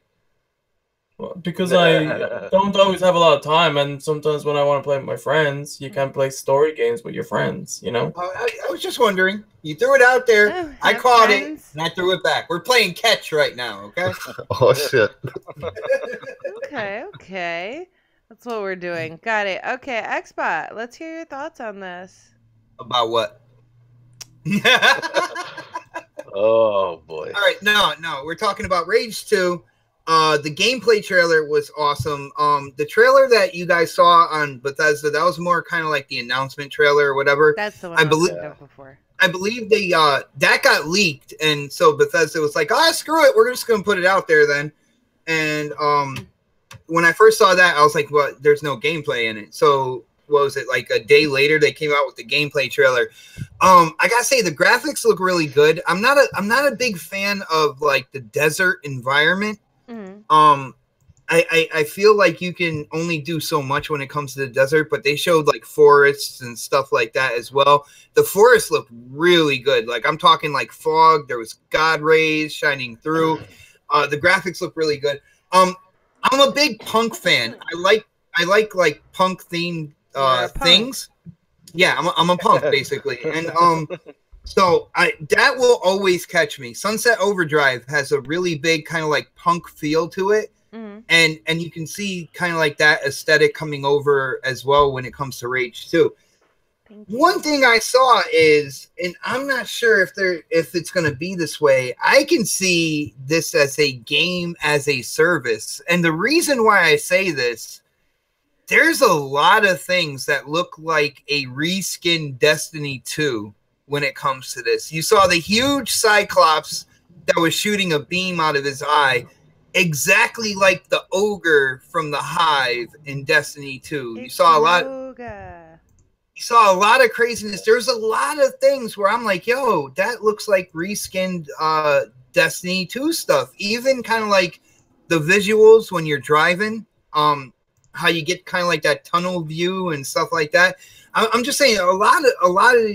Well, because I don't always have a lot of time, and sometimes when I want to play with my friends, you can't play story games with your friends, you know? I was just wondering. You threw it out there, I caught it, and I threw it back. We're playing catch right now, okay? Oh, shit. Okay. That's what we're doing. Got it. Okay, Xbot, let's hear your thoughts on this. About what? Oh, boy. All right, no. We're talking about Rage 2. The gameplay trailer was awesome. The trailer that you guys saw on Bethesda, that was more kind of like the announcement trailer or whatever. That's the one I believe before. I believe they that got leaked, and so Bethesda was like, screw it, we're just gonna put it out there then. And when I first saw that, I was like, well, there's no gameplay in it. So what was it, like a day later they came out with the gameplay trailer. I gotta say the graphics look really good. I'm not a big fan of like the desert environment. Mm-hmm. I feel like you can only do so much when it comes to the desert, but they showed like forests and stuff like that as well. The forest looked really good. Like I'm talking like fog. There was God rays shining through. The graphics look really good. I'm a big punk fan. I like punk themed things. Yeah, I'm a punk basically, and so that will always catch me. Sunset Overdrive has a really big kind of like punk feel to it, and you can see kind of like that aesthetic coming over as well when it comes to Rage 2. One thing I saw is, and I'm not sure if it's going to be this way. I can see this as a game as a service, and the reason why I say this, there's a lot of things that look like a reskin Destiny 2 when it comes to this. You saw the huge Cyclops that was shooting a beam out of his eye, exactly like the ogre from the Hive in Destiny 2. You saw a lot. You saw a lot of craziness. There's a lot of things where I'm like, yo, that looks like reskinned Destiny 2 stuff. Even kind of like the visuals when you're driving, how you get kind of like that tunnel view and stuff like that. I'm just saying a lot of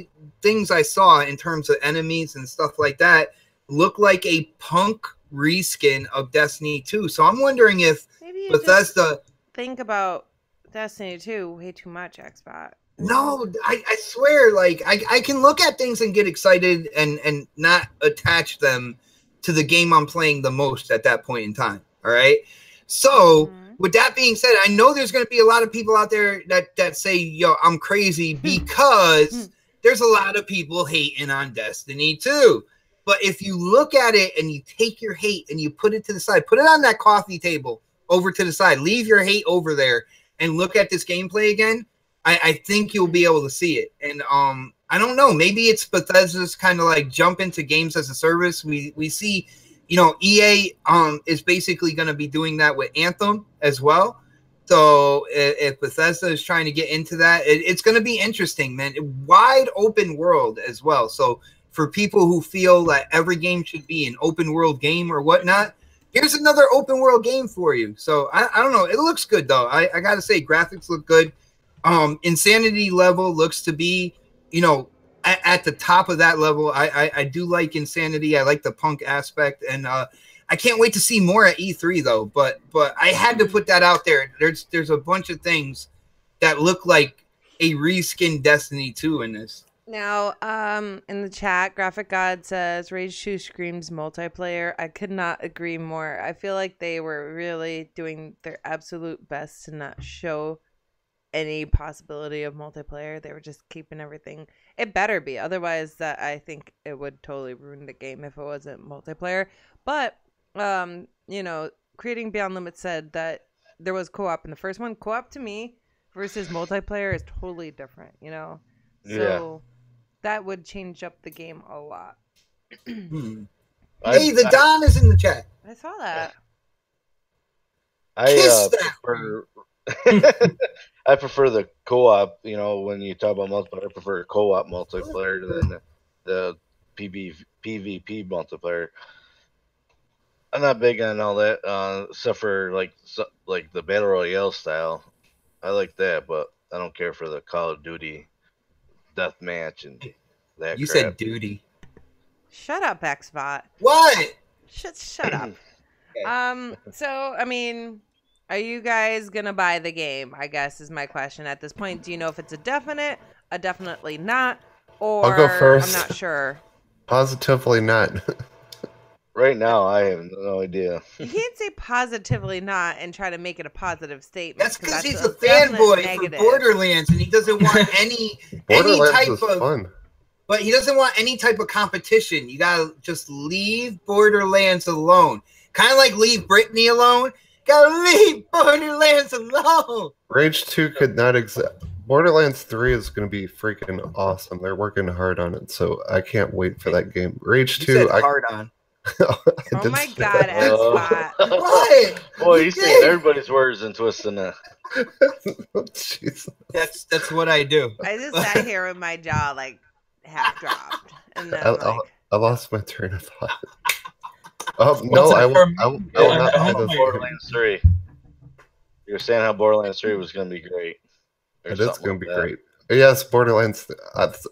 things I saw in terms of enemies and stuff like that look like a punk reskin of Destiny 2. So I'm wondering if Bethesda think about Destiny 2 way too much, Xbot. No, I swear, like I can look at things and get excited and not attach them to the game I'm playing the most at that point in time. All right. So with that being said, I know there's going to be a lot of people out there that say, yo, I'm crazy because there's a lot of people hating on Destiny 2. But if you look at it and you take your hate and you put it to the side, put it on that coffee table over to the side, leave your hate over there and look at this gameplay again, I think you'll be able to see it. And I don't know, maybe it's Bethesda's kind of like jump into games as a service. We see, you know, EA is basically going to be doing that with Anthem as well. So if Bethesda is trying to get into that, it's going to be interesting, man. Wide open world as well. So for people who feel that every game should be an open world game or whatnot, here's another open world game for you. So I don't know. It looks good though. I got to say, graphics look good. Insanity level looks to be, you know, at the top of that level. I do like Insanity. I like the punk aspect, and I can't wait to see more at E3 though. But I had to put that out there. There's a bunch of things that look like a reskin Destiny 2 in this. Now, in the chat, Graphic God says Rage 2 screams multiplayer. I could not agree more. I feel like they were really doing their absolute best to not show any possibility of multiplayer. They were just keeping everything. It better be, otherwise that I think it would totally ruin the game if it wasn't multiplayer. But you know, Creating Beyond Limits said that there was co-op in the first one. Co-op to me versus multiplayer is totally different, you know. So that would change up the game a lot. Hey, the Don is in the chat. I saw that. I prefer the co-op. You know, when you talk about multiplayer, I prefer co-op multiplayer than the PvP multiplayer. I'm not big on all that, except for like the battle royale style. I like that, but I don't care for the Call of Duty deathmatch and that. You said duty. Shut up, Xbot. What? Shut up. So I mean, are you guys gonna buy the game? I guess is my question at this point. Do you know if it's a definitely not, or I'll go first. I'm not sure. Positively not. Right now, I have no idea. You can't say positively not and try to make it a positive statement. That's because he's a fanboy for Borderlands and he doesn't want any type of fun. But he doesn't want any type of competition. You gotta just leave Borderlands alone. Kind of like leave Britney alone. Gotta leave Borderlands alone. Rage 2 could not exist. Borderlands 3 is going to be freaking awesome. They're working hard on it, so I can't wait for that game. Rage 2, hard on. Oh my God, Xbot. What? Boy, you saying everybody's words and twisting it. That's what I do. I just sat here with my jaw like half dropped, and then I lost my train of thought. No, I will not play this Borderlands 3. You were saying how Borderlands 3 was going to be great. It is going to be great. Yes, Borderlands. That's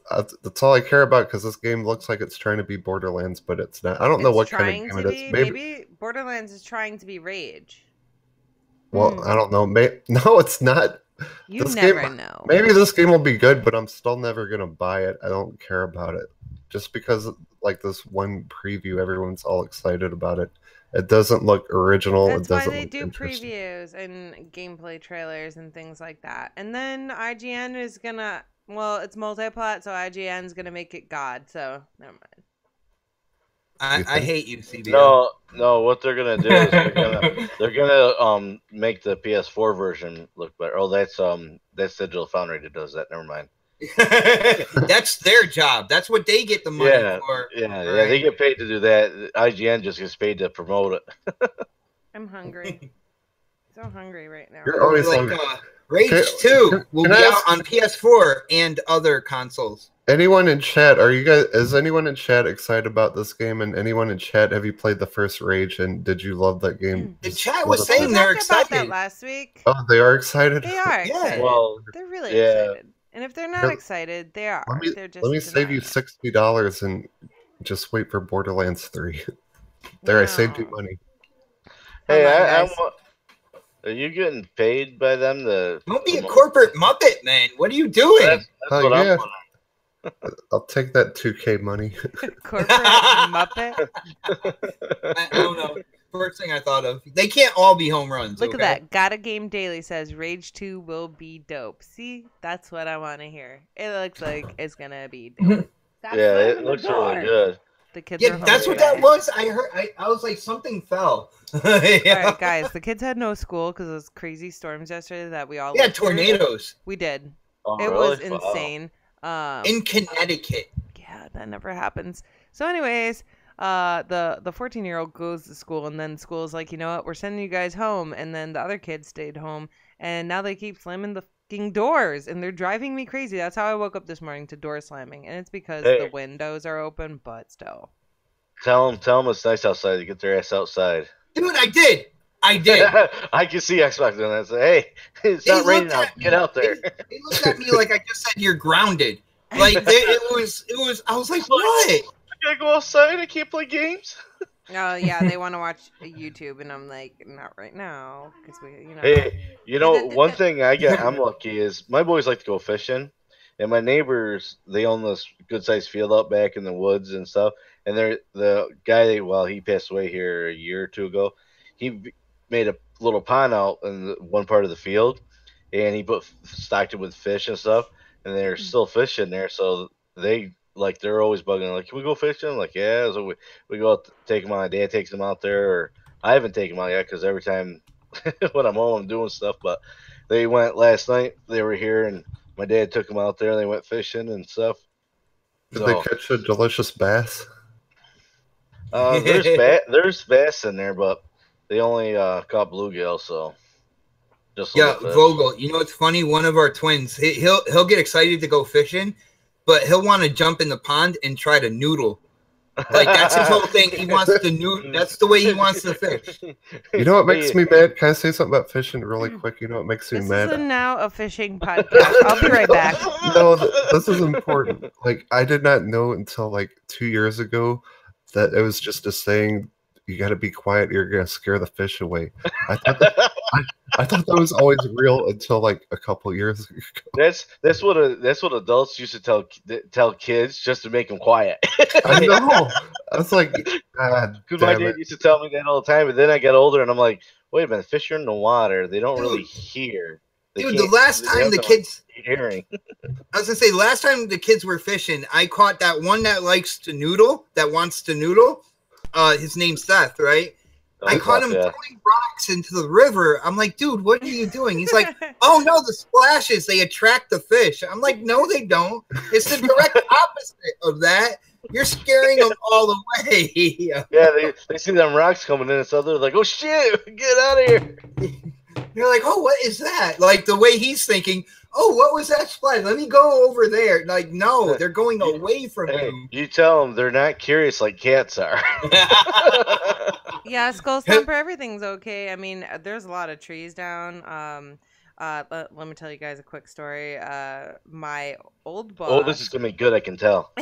all I care about because this game looks like it's trying to be Borderlands, but it's not. I don't know what kind of game it is. Maybe Borderlands is trying to be Rage. Well, I don't know. No, it's not. You never know. Maybe this game will be good, but I'm still never gonna buy it. I don't care about it. Just because, like this one preview, everyone's all excited about it. It doesn't look original. That's why they do previews and gameplay trailers and things like that. And then IGN is gonna Well, it's multi-plot, so IGN's gonna make it God. So never mind. I hate you, CBO. No. What they're gonna do is they're gonna make the PS4 version look better. Oh, that's Digital Foundry that does that. Never mind. That's their job. That's what they get the money for. Yeah. They get paid to do that. IGN just gets paid to promote it. I'm hungry. So hungry right now. You're always hungry. Rage 2 will be out on PS4 and other consoles. Anyone in chat, is anyone in chat excited about this game? And anyone in chat, have you played the first Rage and did you love that game? The chat was saying they're excited. About that last week. Oh, they are excited? They are excited. Well, they're really excited. And if they're not Here, excited, they are. Let me save you $60 and just wait for Borderlands 3. There, I saved you money. Hey, are you getting paid by them to... Don't be a corporate muppet, man. What are you doing? That's what I'm wondering. I'll take that 2K money. Corporate muppet? I don't know. First thing I thought of. They can't all be home runs. Look at that. Gotta Game Daily says Rage 2 will be dope. See? That's what I want to hear. It looks like it's going to be dope. Yeah, it looks really good. The kids yeah, that's what that was. I heard. I was like, something fell. Yeah. All right, guys. The kids had no school because of those crazy storms yesterday that we all... Yeah, tornadoes. We did. Oh, it really? was insane. In Connecticut. Yeah, that never happens. So anyways, the 14-year-old goes to school, and then school's like, you know what, we're sending you guys home. And then the other kids stayed home, and now they keep slamming the fucking doors, and they're driving me crazy. That's how I woke up this morning, to door slamming, and it's because the windows are open, but still. Tell them it's nice outside to get their ass outside. Dude, I did. I can see Xbox doing that. Say, hey, it's not raining out. Get out there. They looked at me like I just said you're grounded. Like it was. I was like, what? I gotta go outside. I can't play games. Oh yeah, they want to watch YouTube, and I'm like, not right now, because Hey, one thing I'm lucky is my boys like to go fishing, and my neighbors, they own this good sized field out back in the woods and stuff. And the guy, he passed away here a year or two ago. He made a little pond out in one part of the field, and he stocked it with fish and stuff, and they're still fishing there. So they're always bugging, like, can we go fishing? I'm like, yeah. So we go out, take them out. My dad takes them out there, or I haven't taken them out yet because every time when I'm home, I'm doing stuff. But they went last night. They were here, and my dad took them out there, and they went fishing and stuff. Did they catch a delicious bass? There's bass in there, but they only caught bluegill, so just Vogel. You know what's funny? One of our twins, he'll get excited to go fishing, but he'll want to jump in the pond and try to noodle. Like that's his whole thing. He wants to noodle. That's the way he wants to fish. You know what makes me mad? Can I say something about fishing really quick? You know what makes me mad? This is now a fishing podcast. I'll be right back. No, this is important. Like I did not know until like 2 years ago that it was just a saying. You got to be quiet. You're gonna scare the fish away. I thought that was always real until like a couple years ago. That's what adults used to tell kids just to make them quiet. I know. I was like, God, because my dad used to tell me that all the time. But then I got older, and I'm like, wait a minute, fish are in the water. They don't really hear. Dude, the last time the kids hearing. I was gonna say, last time the kids were fishing, I caught that one that likes to noodle, that wants to noodle. His name's Seth, right? I caught him throwing rocks into the river. I'm like, dude, what are you doing? He's like, oh no, the splashes, they attract the fish. I'm like, no, they don't. It's the direct opposite of that. You're scaring them all away. Yeah, they see them rocks coming in, and so they're like, oh shit, get out of here. You're like, oh, what is that? Like the way he's thinking, oh, what was that splash? Let me go over there. Like, no, they're going away from him. You tell them they're not curious like cats are. Yeah, Skull Stomper, everything's okay. I mean, there's a lot of trees down. Let me tell you guys a quick story. My old boss. Oh, this is gonna be good. I can tell.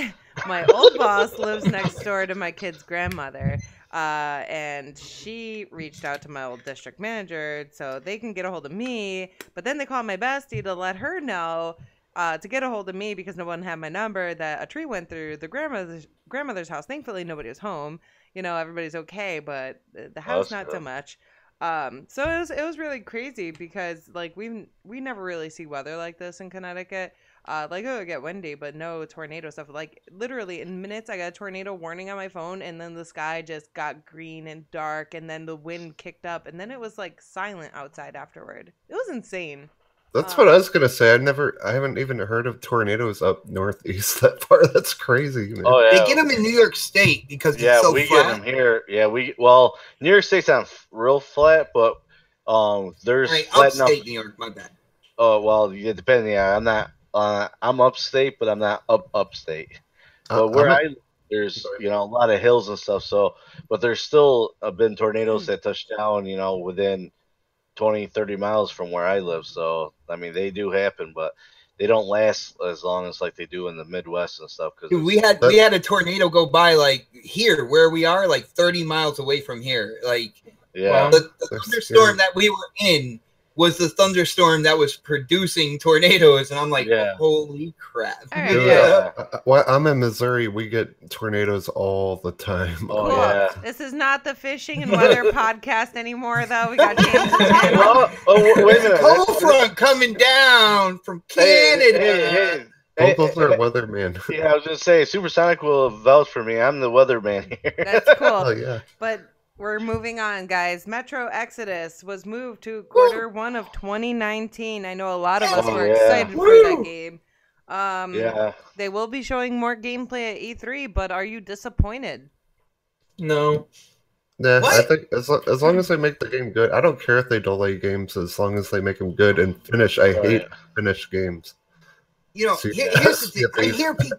My old boss lives next door to my kid's grandmother. And she reached out to my old district manager so they can get a hold of me. But then they called my bestie to let her know to get a hold of me because no one had my number, that a tree went through the grandmother's house. Thankfully, nobody was home. You know, everybody's okay, but the house not so much. So it was really crazy because like we never really see weather like this in Connecticut. Like, oh, it get windy, but no tornado stuff. Like, literally in minutes, I got a tornado warning on my phone, and then the sky just got green and dark, and then the wind kicked up, and then it was like silent outside afterward. It was insane. That's what I was gonna say. I haven't even heard of tornadoes up northeast that far. That's crazy, man. Oh yeah, they get them in New York State because yeah, it's so we flat. get them here. Yeah, well, New York State's not real flat, but there's flat enough. Upstate New York, my bad. Oh well, yeah, depending. Yeah, I'm not. I'm upstate, but I'm not upstate. But where there's a lot of hills and stuff. So, but there's still been tornadoes that touch down, within 20, 30 miles from where I live. So, I mean, they do happen, but they don't last as long as like they do in the Midwest and stuff. Because we had a tornado go by like here where we are, like 30 miles away from here. Like, yeah, the thunderstorm that we were in was the thunderstorm that was producing tornadoes, and I'm like, holy crap! Right, well, I'm in Missouri. We get tornadoes all the time. Oh yeah. This is not the fishing and weather podcast anymore, though. We got changed the channel. Wait a minute. Cold front coming down from Canada. Hey, those are weatherman. Yeah, I was gonna say Supersonic will vouch for me. I'm the weatherman here. That's cool. Oh yeah. But we're moving on, guys. Metro Exodus was moved to Q1 of 2019. I know a lot of us were excited for that game. They will be showing more gameplay at E3, but are you disappointed? No. Yeah, I think as long as they make the game good, I don't care if they delay games as long as they make them good and finish. I hate finished games. Here's the thing.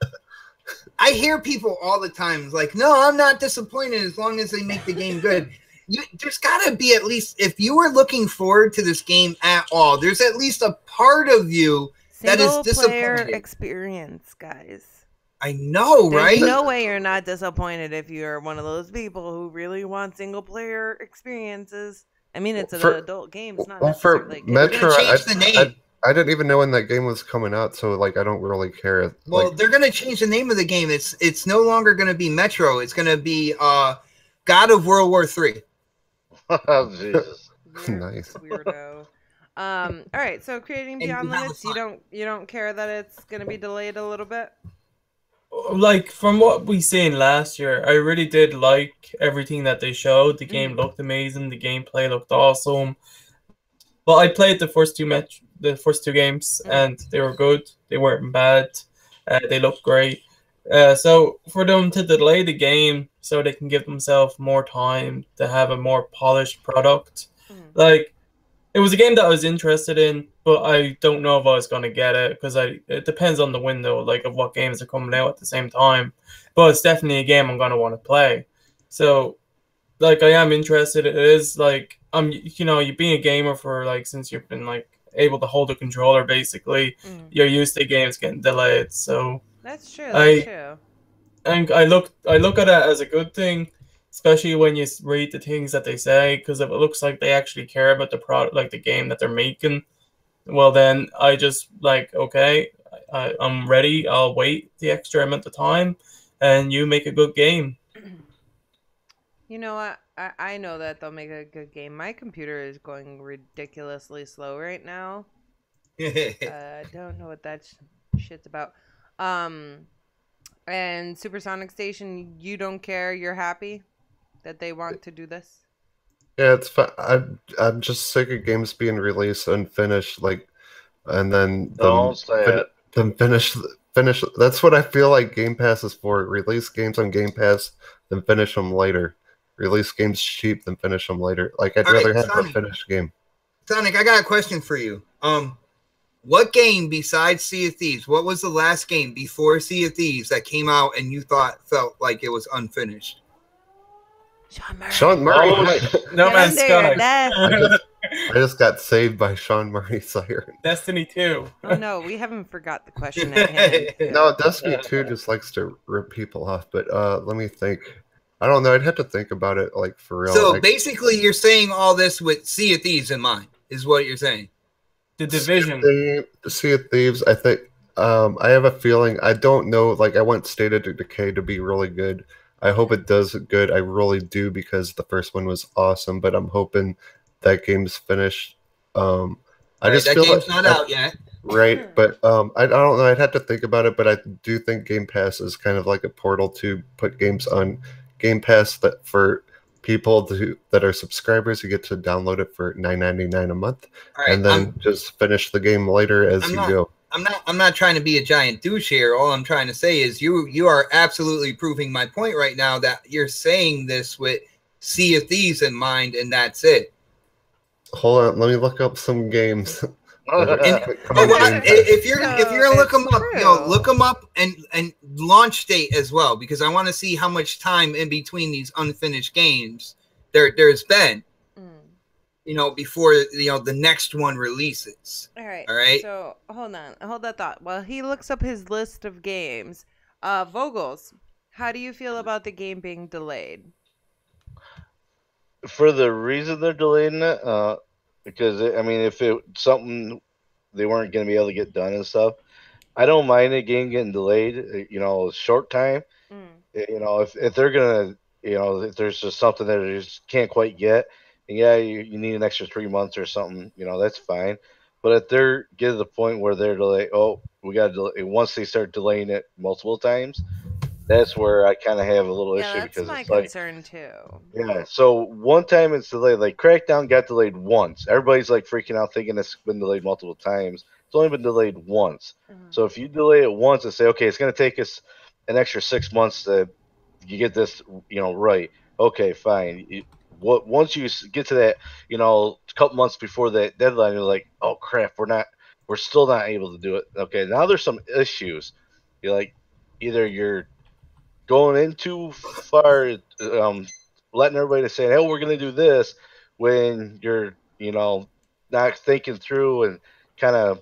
I hear people all the time like, no, I'm not disappointed as long as they make the game good. There's got to be at least, if you were looking forward to this game at all, there's at least a part of you that is disappointed. Single-player experience, guys. I know, right? There's no way you're not disappointed if you're one of those people who really want single-player experiences. I mean, it's an adult game. It's not necessarily for Metro. Change the name. I didn't even know when that game was coming out, so like I don't really care. Well, they're gonna change the name of the game. It's no longer gonna be Metro. It's gonna be God of World War III. Oh Jesus! Nice. Weirdo. All right. So creating Beyond Limits, you don't care that it's gonna be delayed a little bit. Like from what we seen last year, I really did like everything that they showed. The game looked amazing. The gameplay looked awesome. But I played the first two games, and they were good. They weren't bad. They looked great. So for them to delay the game so they can give themselves more time to have a more polished product, like it was a game that I was interested in, but I don't know if I was going to get it because it depends on the window, like of what games are coming out at the same time. But it's definitely a game I'm going to want to play. So, like, I am interested. It is like you being a gamer for like since you've been like able to hold a controller, basically, you're used to games getting delayed. So that's true. That's true. And I look at it as a good thing, especially when you read the things that they say, because if it looks like they actually care about the product, like the game that they're making, well then I just like, okay, I'm ready. I'll wait the extra amount of time, and you make a good game. You know what? I know that they'll make a good game. My computer is going ridiculously slow right now. I don't know what that shit's about. And Supersonic Station, you don't care. You're happy that they want to do this? Yeah, it's fine. I'm just sick of games being released unfinished, and then finish. That's what I feel like Game Pass is for. Release games on Game Pass, then finish them later. Release games cheap, then finish them later. Like I'd rather have a finished game. Sonic, I got a question for you. What game besides Sea of Thieves? What was the last game before Sea of Thieves that came out and you felt like it was unfinished? Sean Murray. No Man's Sky. I just got saved by Sean Murray's siren. Destiny 2. Oh no, we haven't forgot the question at hand. No, Destiny 2 just likes to rip people off. But let me think. I don't know. I'd have to think about it, like, for real. So basically, you're saying all this with Sea of Thieves in mind, is what you're saying. The Division. Sea of Thieves, I think. I have a feeling. I don't know. Like, I want State of Decay to be really good. I hope it does good. I really do, because the first one was awesome. But I'm hoping that game's finished. I just feel game's like not out yet. Right, but I don't know. I'd have to think about it, but I do think Game Pass is kind of like a portal to put games on Game Pass that for people that are subscribers, you get to download it for $9.99 a month, and then just finish the game later as you go. I'm not trying to be a giant douche here. All I'm trying to say is you are absolutely proving my point right now that you're saying this with Sea of Thieves in mind, and that's it. Hold on, let me look up some games. If you're gonna look them up, look them up and launch date as well, because I want to see how much time in between these unfinished games there's been. Before the next one releases. All right. All right. So hold that thought. While he looks up his list of games, Vogels, how do you feel about the game being delayed? For the reason they're delaying it, because if it's something they weren't going to be able to get done and stuff, I don't mind a game getting delayed. Short time. If they're gonna, if there's just something that they just can't quite get. And yeah, you need an extra 3 months or something, that's fine. But if they're get to the point where they're delayed, we got to delay. Once they start delaying it multiple times, that's where I kind of have a little issue, because that's it's my concern too. Yeah, so one time it's delayed. Like Crackdown got delayed once. Everybody's like freaking out, thinking it's been delayed multiple times. It's only been delayed once. So if you delay it once and say, okay, it's going to take us an extra 6 months to you get this, right? Okay, fine. Once you get to that, a couple months before that deadline, you're like, oh crap, we're still not able to do it. Okay, now there's some issues. You're like, either you're going in too far, letting everybody say, hey, we're going to do this, when you're, not thinking through and kind of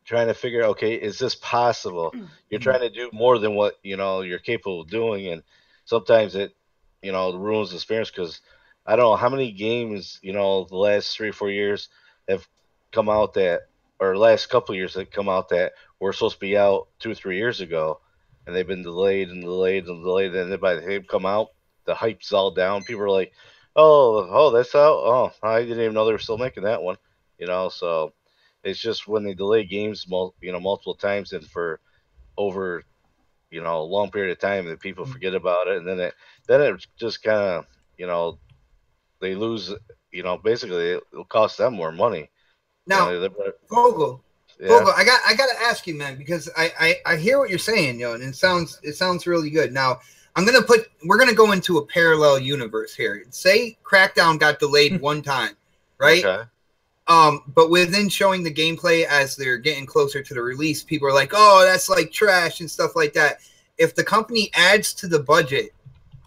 trying to figure out, okay, is this possible? You're trying to do more than what you're capable of doing, and sometimes it ruins the experience, because I don't know how many games the last 3 or 4 years have come out that, or last couple of years that come out that were supposed to be out 2 or 3 years ago, and they've been delayed and delayed and delayed, and then by the time they come out, the hype's all down. People are like, oh, that's out. Oh, I didn't even know they were still making that one. So it's just when they delay games, multiple times and for over, a long period of time, that people forget about it, and then it just kind of, they lose. Basically, it'll cost them more money. Now, Vogel, I got to ask you, man, because I hear what you're saying, and it sounds really good. Now, we're gonna go into a parallel universe here. Say Crackdown got delayed one time, right? Okay. But within showing the gameplay as they're getting closer to the release, people are like, oh, that's like trash and stuff like that. If the company adds to the budget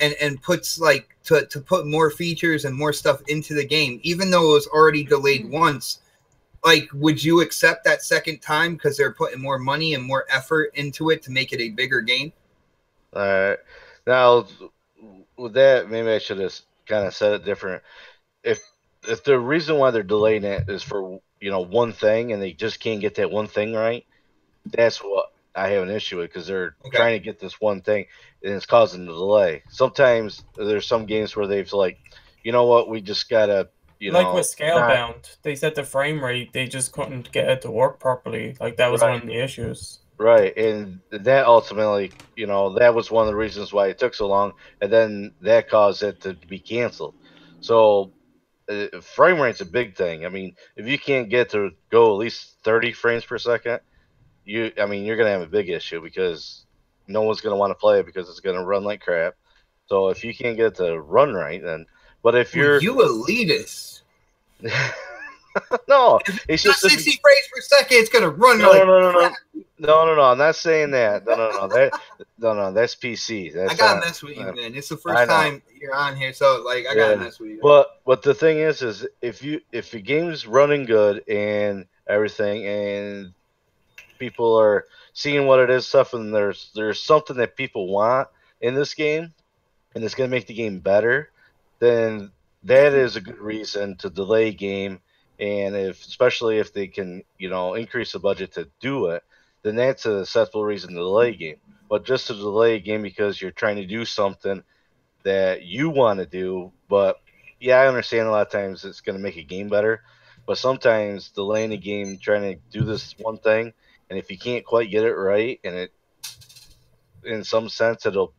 and puts like to put more features and more stuff into the game, even though it was already delayed once, like, would you accept that second time because they're putting more money and more effort into it to make it a bigger game? All right. Now, with that, maybe I should have kind of said it different. If the reason why they're delaying it is for one thing, and they just can't get that one thing right, that's what I have an issue with, because they're trying to get this one thing and it's causing the delay. Sometimes there's some games where they've like, you know what, we just gotta like with Scalebound, they set the frame rate, they just couldn't get it to work properly. Like that was one of the issues. Right, and that ultimately, that was one of the reasons why it took so long, and then that caused it to be canceled. So frame rate's a big thing. I mean, if you can't get to go at least 30 frames per second, you're gonna have a big issue, because no one's gonna want to play it because it's gonna run like crap. So if you can't get it to run right, then. But if you're you elitist. No, it's just 60 frames per second. It's gonna run like crap. No. I'm not saying that. No. That's PC. I gotta mess with you, man. It's the first time you're on here, so like I gotta mess with you. But the thing is if the game's running good and everything, and people are seeing what it is, stuff, and there's something that people want in this game, and it's gonna make the game better, then that is a good reason to delay game. And especially if they can, increase the budget to do it, then that's a acceptable reason to delay a game. But just to delay a game because you're trying to do something that you want to do, but yeah, I understand a lot of times it's going to make a game better, but sometimes delaying the game trying to do this one thing, and if you can't quite get it right, and it, in some sense, it'll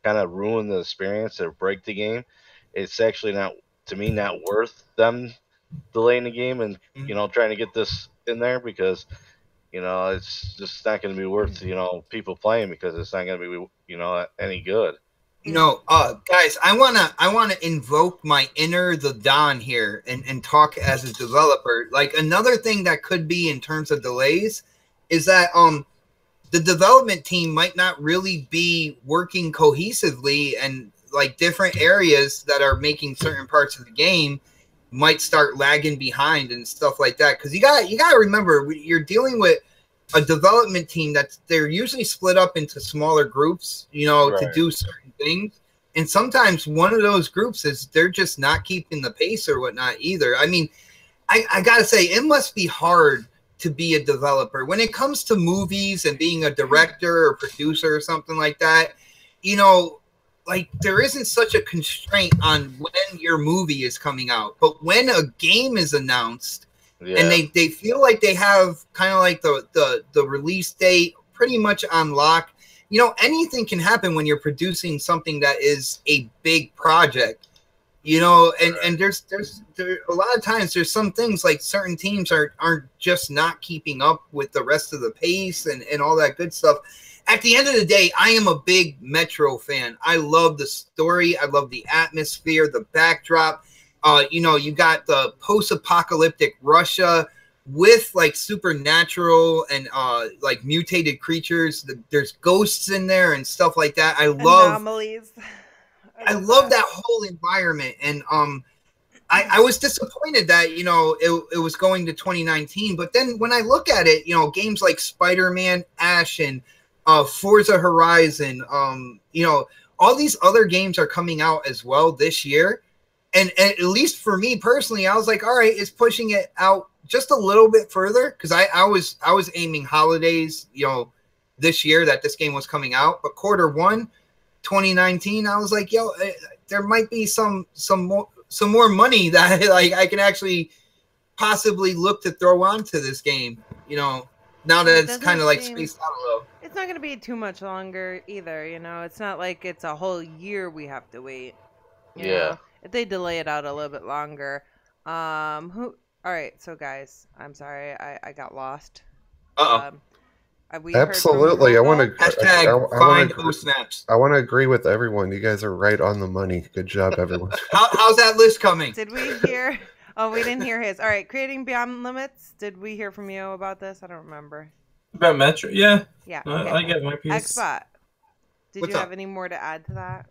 kind of ruin the experience or break the game. It's actually not, to me, not worth them delaying the game and trying to get this in there, because it's just not going to be worth people playing, because it's not going to be any good. Guys, I wanna invoke my inner the Don here and talk as a developer. Like, another thing that could be in terms of delays is that the development team might not really be working cohesively, and like different areas that are making certain parts of the game might start lagging behind and stuff like that. Because you got to remember, you're dealing with a development team they're usually split up into smaller groups, to do certain things. And sometimes one of those groups they're just not keeping the pace or whatnot either. I mean, I gotta say, it must be hard to be a developer when it comes to movies and being a director or producer or something like that. Like, there isn't such a constraint on when your movie is coming out, but when a game is announced, and they feel like they have kind of like the release date pretty much on lock. Anything can happen when you're producing something that is a big project. And there's a lot of times there's some things like certain teams aren't just not keeping up with the rest of the pace and all that good stuff. At the end of the day, I am a big Metro fan. I love the story. I love the atmosphere, the backdrop. You got the post-apocalyptic Russia with like supernatural and like mutated creatures. There's ghosts in there and stuff like that. I love anomalies. I love that whole environment. And I was disappointed that it was going to 2019. But then when I look at it, games like Spider-Man, Ash, and Forza Horizon, all these other games are coming out as well this year. And at least for me personally, I was like, all right, it's pushing it out just a little bit further, because I was aiming holidays, this year that this game was coming out. But Q1 2019, I was like, there might be some more money that like I can actually possibly look to throw onto this game. Now that it's kind of like spaced out a little. It's not going to be too much longer either. It's not like it's a whole year we have to wait. You know? If they delay it out a little bit longer. All right, so guys, I'm sorry, I got lost. Absolutely, I want to find OhSnaps. I want to agree with everyone. You guys are right on the money. Good job, everyone. How's that list coming? Did we hear? Oh, we didn't hear his. All right, creating Beyond Limits. Did we hear from you about this? I don't remember. About Metro, yeah. Yeah. Okay. I get my piece. Xbot. Did What's you up? have any more to add to that?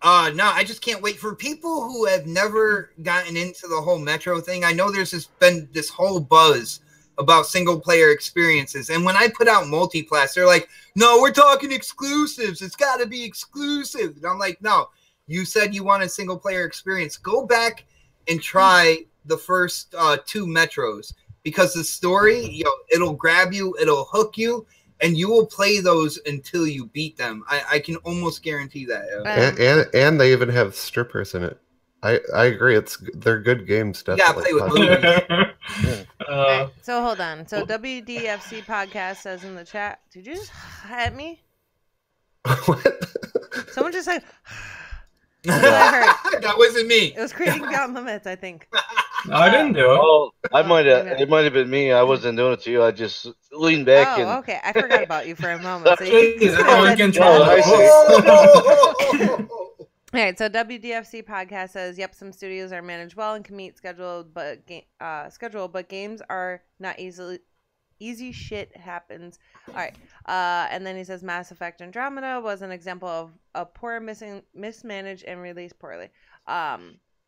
No, I just can't wait for people who have never gotten into the whole Metro thing. I know there's been this whole buzz about single player experiences. And when I put out multiplayer, they're like, no, we're talking exclusives. It's got to be exclusive. And I'm like, no, you said you want a single player experience. Go back and try the first 2 Metros, because the story, it'll grab you, it'll hook you, and you will play those until you beat them. I can almost guarantee that. And they even have strippers in it. I agree. They're good games. Definitely. Yeah, play with right, so hold on. So WDFC podcast says in the chat. Did you just at me? What? Someone just said. I heard. That wasn't me. It was creating Beyond Limits, I think. No, I didn't do it. Oh, I might have. It might have been me. I wasn't doing it to you. I just leaned back and. Okay. I forgot about you for a moment. So All right, so WDFC podcast says, "Yep, some studios are managed well and can meet schedule, but games are not easy. Shit happens." All right, and then he says, "Mass Effect Andromeda was an example of a poor, mismanaged, and released poorly."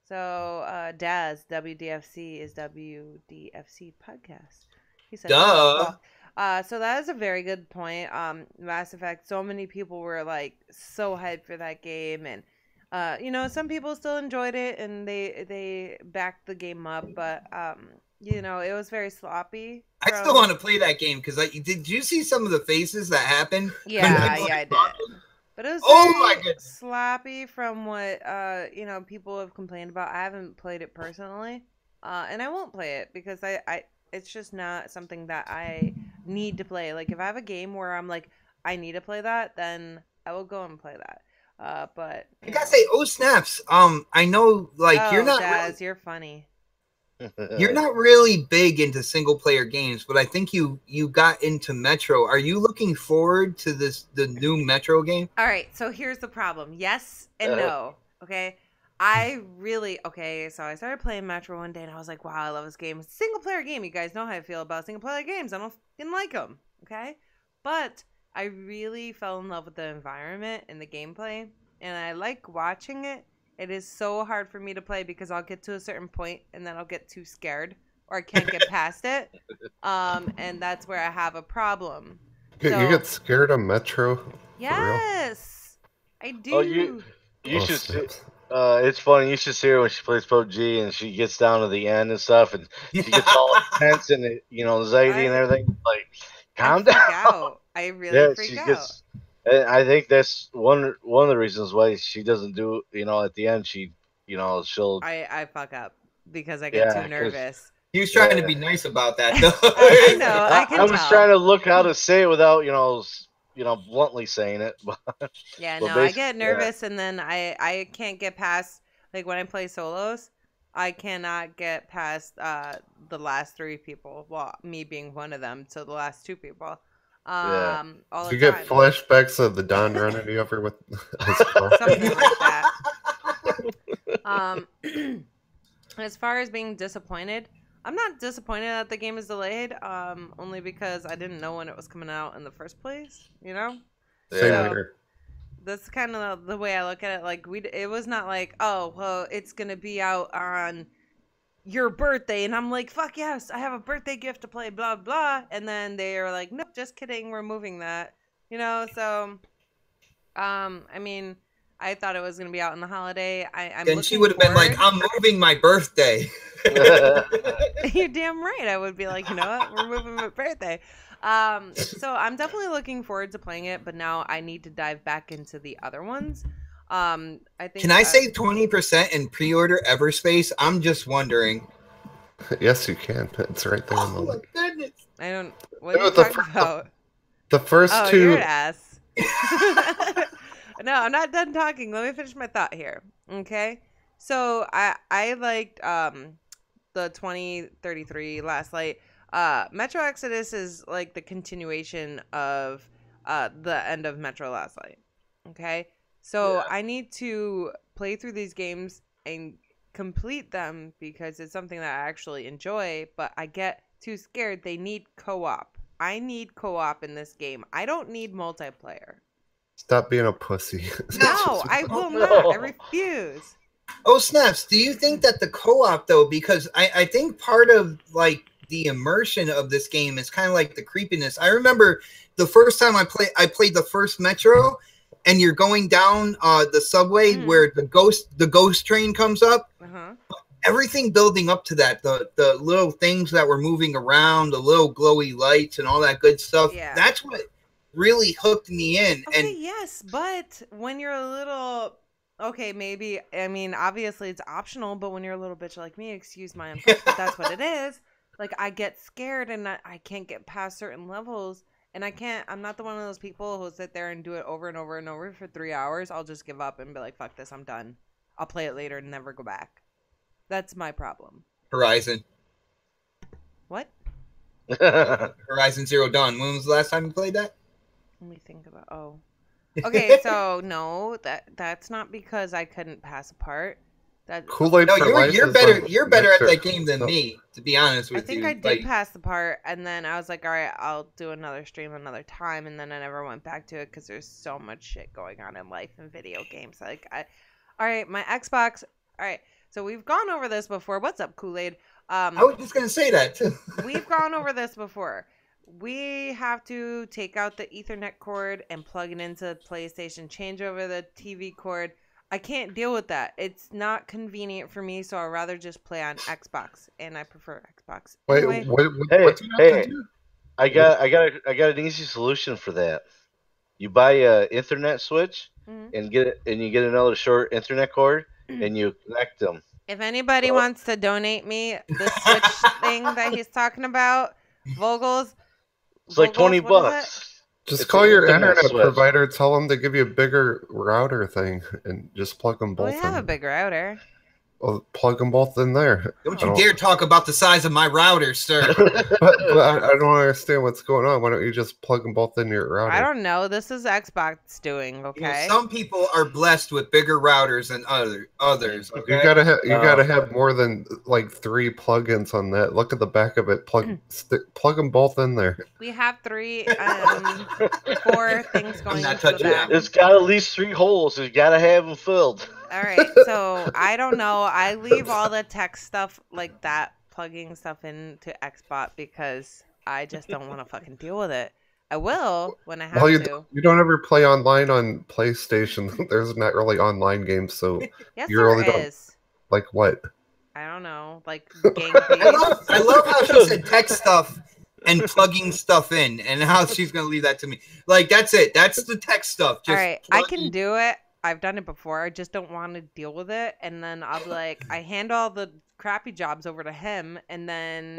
So Daz, WDFC is WDFC podcast. He said, "Duh." So that is a very good point. Mass Effect. So many people were like so hyped for that game, and some people still enjoyed it and they backed the game up, but it was very sloppy. I still want to play that game because did you see some of the faces that happened? Yeah, I did. But it was my goodness, sloppy from what people have complained about. I haven't played it personally. and I won't play it because it's just not something that I need to play. Like if I have a game where I'm like I need to play that, then I will go and play that. But I gotta say, OhSnaps. I know, like you're not. Daz, you're funny. You're not really big into single player games, but I think you got into Metro. Are you looking forward to the new Metro game? All right, so here's the problem. Yes and no. Okay. I really so I started playing Metro one day and I was like, wow, I love this game. It's a single player game. You guys know how I feel about single player games. I don't fucking like them. Okay. But I really fell in love with the environment and the gameplay, and I like watching it. It is so hard for me to play because I'll get to a certain point and then I'll get too scared or I can't get past it. And that's where I have a problem. You get scared of Metro? Yes, I do. Oh, you should see. It's funny. You should see her when she plays PUBG and she gets down to the end and stuff, and she gets all tense and anxiety and everything. Like, calm down. Out. I really freak out. And I think that's one of the reasons why she doesn't do. At the end, she'll. I fuck up because I get too nervous. He was trying to be nice about that, though. I know. I was trying to look how to say it without, bluntly saying it. Yeah, no, I get nervous and then I can't get past, like when I play solos, I cannot get past the last 3 people. Well, me being one of them, so the last 2 people. All the you get flashbacks of the Don running over with his car. Something like that. As far as being disappointed, I'm not disappointed that the game is delayed, only because I didn't know when it was coming out in the first place, Same here. That's kind of the way I look at it. Like, it was not like, oh, well, it's going to be out on your birthday. And I'm like, fuck yes, I have a birthday gift to play, blah, blah. And then they were like, nope, just kidding, we're moving that. So, I mean, I thought it was going to be out on the holiday. Then she would have been like, I'm moving my birthday. You're damn right. I would be like, you know what? We're moving my birthday. So I'm definitely looking forward to playing it, but now I need to dive back into the other ones. I think. Can I save 20% in pre-order Everspace? I'm just wondering. Yes, you can. It's right there. Oh my goodness! I don't. What are you talking about? The first 2. You're an ass. No, I'm not done talking. Let me finish my thought here. Okay. So I liked the 2033 Last Light. Metro Exodus is like the continuation of the end of Metro Last Light. Okay. So I need to play through these games and complete them because it's something that I actually enjoy, but I get too scared. They need co-op. I need co-op in this game. I don't need multiplayer. Stop being a pussy. No, I will not. I refuse. Oh, Snaps, do you think that the co-op, though, because I think part of, like, the immersion of this game is kind of like the creepiness. I remember the first time I played the first Metro, and you're going down the subway where the ghost train comes up. Everything building up to that, the little things that were moving around, the little glowy lights and all that good stuff. Yeah. That's what really hooked me in. Okay, and yes, but when you're a little... Okay, maybe, I mean, obviously it's optional, but when you're a little bitch like me, excuse my unfriend, but that's what it is. Like, I get scared and I can't get past certain levels, and I'm not the one of those people who'll sit there and do it over and over and over for 3 hours. I'll just give up and be like, fuck this, I'm done. I'll play it later and never go back. That's my problem. Horizon. What? Horizon Zero Dawn. When was the last time you played that? Let me think about, Okay, so no, that's not because I couldn't pass a part. Kool-Aid. No, you're better at that game than me, to be honest with you. I think I did pass the part, and then I was like, all right, I'll do another stream another time, and then I never went back to it because there's so much shit going on in life and video games. Like, all right, my Xbox. All right, so we've gone over this before. What's up, Kool-Aid? I was just gonna say that too. We've gone over this before. We have to take out the Ethernet cord and plug it into PlayStation, change over the TV cord. I can't deal with that. It's not convenient for me, so I'd rather just play on Xbox, and I prefer Xbox. Wait, anyway, what do you have to do? I got an easy solution for that. You buy a Ethernet switch and you get another short Ethernet cord and you connect them If anybody wants to donate me the Switch thing that he's talking about, Vogels. It's like $20. Just It's call an your internet internet switch. provider, tell them to give you a bigger router thing, and just plug them both We have in. a big router. Well, plug them both in there. Don't you dare talk about the size of my router, sir. But I don't understand what's going on. Why don't you just plug them both in your router? I don't know. This is Xbox doing, okay? You know, some people are blessed with bigger routers than others. Okay? You gotta have more than like 3 plugins on that. Look at the back of it. Plug them both in there. We have 4 things going not into touching the that. back. It's got at least 3 holes. You gotta have them filled. All right, so I don't know. I leave all the tech stuff like that, plugging stuff into Xbot because I just don't want to fucking deal with it. I will when I have to. You don't ever play online on PlayStation. There's not really online games, so Yes, you there really is. don't. Like what? I don't know, like gang I love how she said tech stuff and plugging stuff in, and how she's gonna leave that to me. Like that's it. That's the tech stuff. All right, I can do it. I've done it before. I just don't want to deal with it. And then I'll be like, I hand all the crappy jobs over to him, and then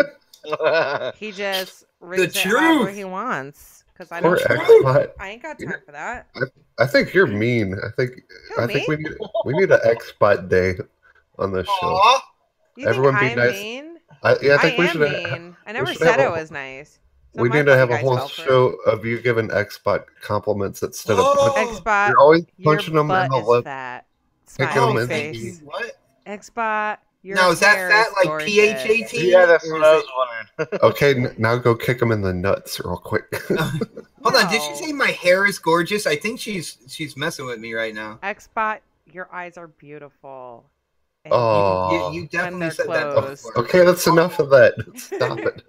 he just rigs it however he wants. Because I ain't got time for that. I think you're mean. I think we need an Xbot day on this show. You Everyone think be I'm nice. mean? I think we am should. mean. I never said it was nice. We need to have a whole show of you giving Xbot compliments instead of Xbot. You're always punching them in the lip. Fat. Kicking them face. in. What? Xbot. Now is that fat like PHAT? Yeah, that's what I was wondering. Okay, now go kick them in the nuts real quick. Hold on, did she say my hair is gorgeous? I think she's messing with me right now. Xbot, your eyes are beautiful. Oh, you definitely said that before. Okay, that's enough of that. Stop it.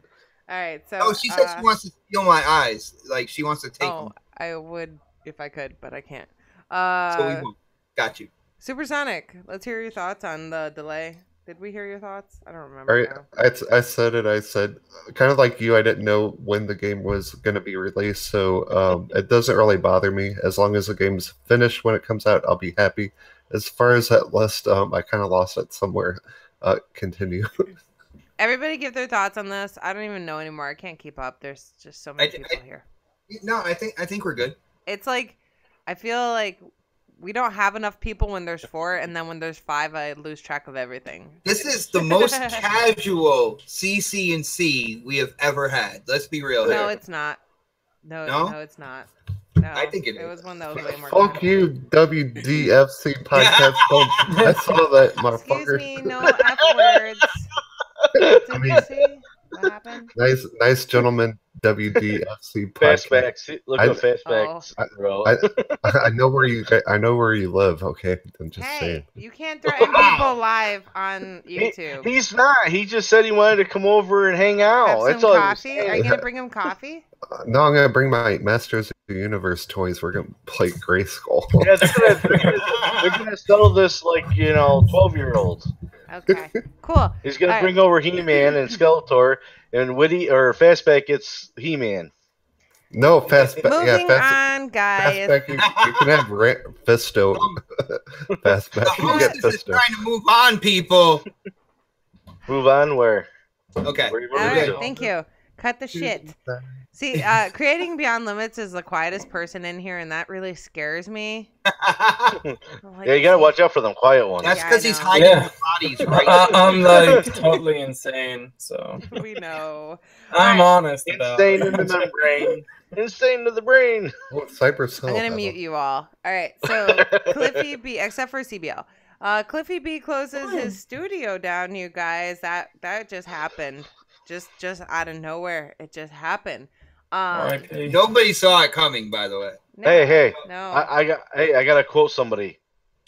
All right, so. Oh, she said she wants to steal my eyes. Like she wants to take them. I would if I could, but I can't. So we won't. Got you. Supersonic, let's hear your thoughts on the delay. Did we hear your thoughts? I don't remember. I said it. I said, kind of like you, I didn't know when the game was going to be released, so it doesn't really bother me. As long as the game's finished when it comes out, I'll be happy. As far as that list, I kind of lost it somewhere. Continue. Everybody give their thoughts on this. I don't even know anymore. I can't keep up. There's just so many people here. No, I think we're good. It's like, I feel like we don't have enough people when there's 4, and then when there's 5, I lose track of everything. This is the most casual CC&C we have ever had. Let's be real here. No, it's not. No, it's not. No, I think it is. It was one that was way more. Fuck you, WDFC podcast. I saw that, motherfucker. Excuse me, no F words. Did you see what happened? Nice gentleman, WDFC podcast. Fastbacks. Look at Fastbacks, bro. I know where you live. Okay, I'm just saying. You can't threaten people live on YouTube. He's not. He just said he wanted to come over and hang out. Have some coffee? Are you gonna bring him coffee? No, I'm gonna bring my Masters of the Universe toys. We're gonna play Grayskull. Yeah, they're gonna sell this like 12-year-olds. Okay, cool. He's gonna bring over He-Man and Skeletor, and Fastback gets He-Man. No, Fastback. Moving on, guys. Fastback, you can have Fisto. Fastback, you get This is Fisto. trying to move on, people. Move on where? Okay. All right, thank you. Cut the shit. See, creating Beyond Limits is the quietest person in here, and that really scares me. Yeah, you gotta watch out for them quiet ones. That's because he's hiding the bodies, right? I'm like totally insane, so. We know. I'm honest about Insane it. in the brain. Insane to the brain. Cypress Hill. I'm gonna mute you all. All right, so Cliffy B, except for CBL. Cliffy B closes his studio down, you guys. That just happened. Just out of nowhere. It just happened. Nobody saw it coming, by the way. No, Hey. No. I gotta quote somebody.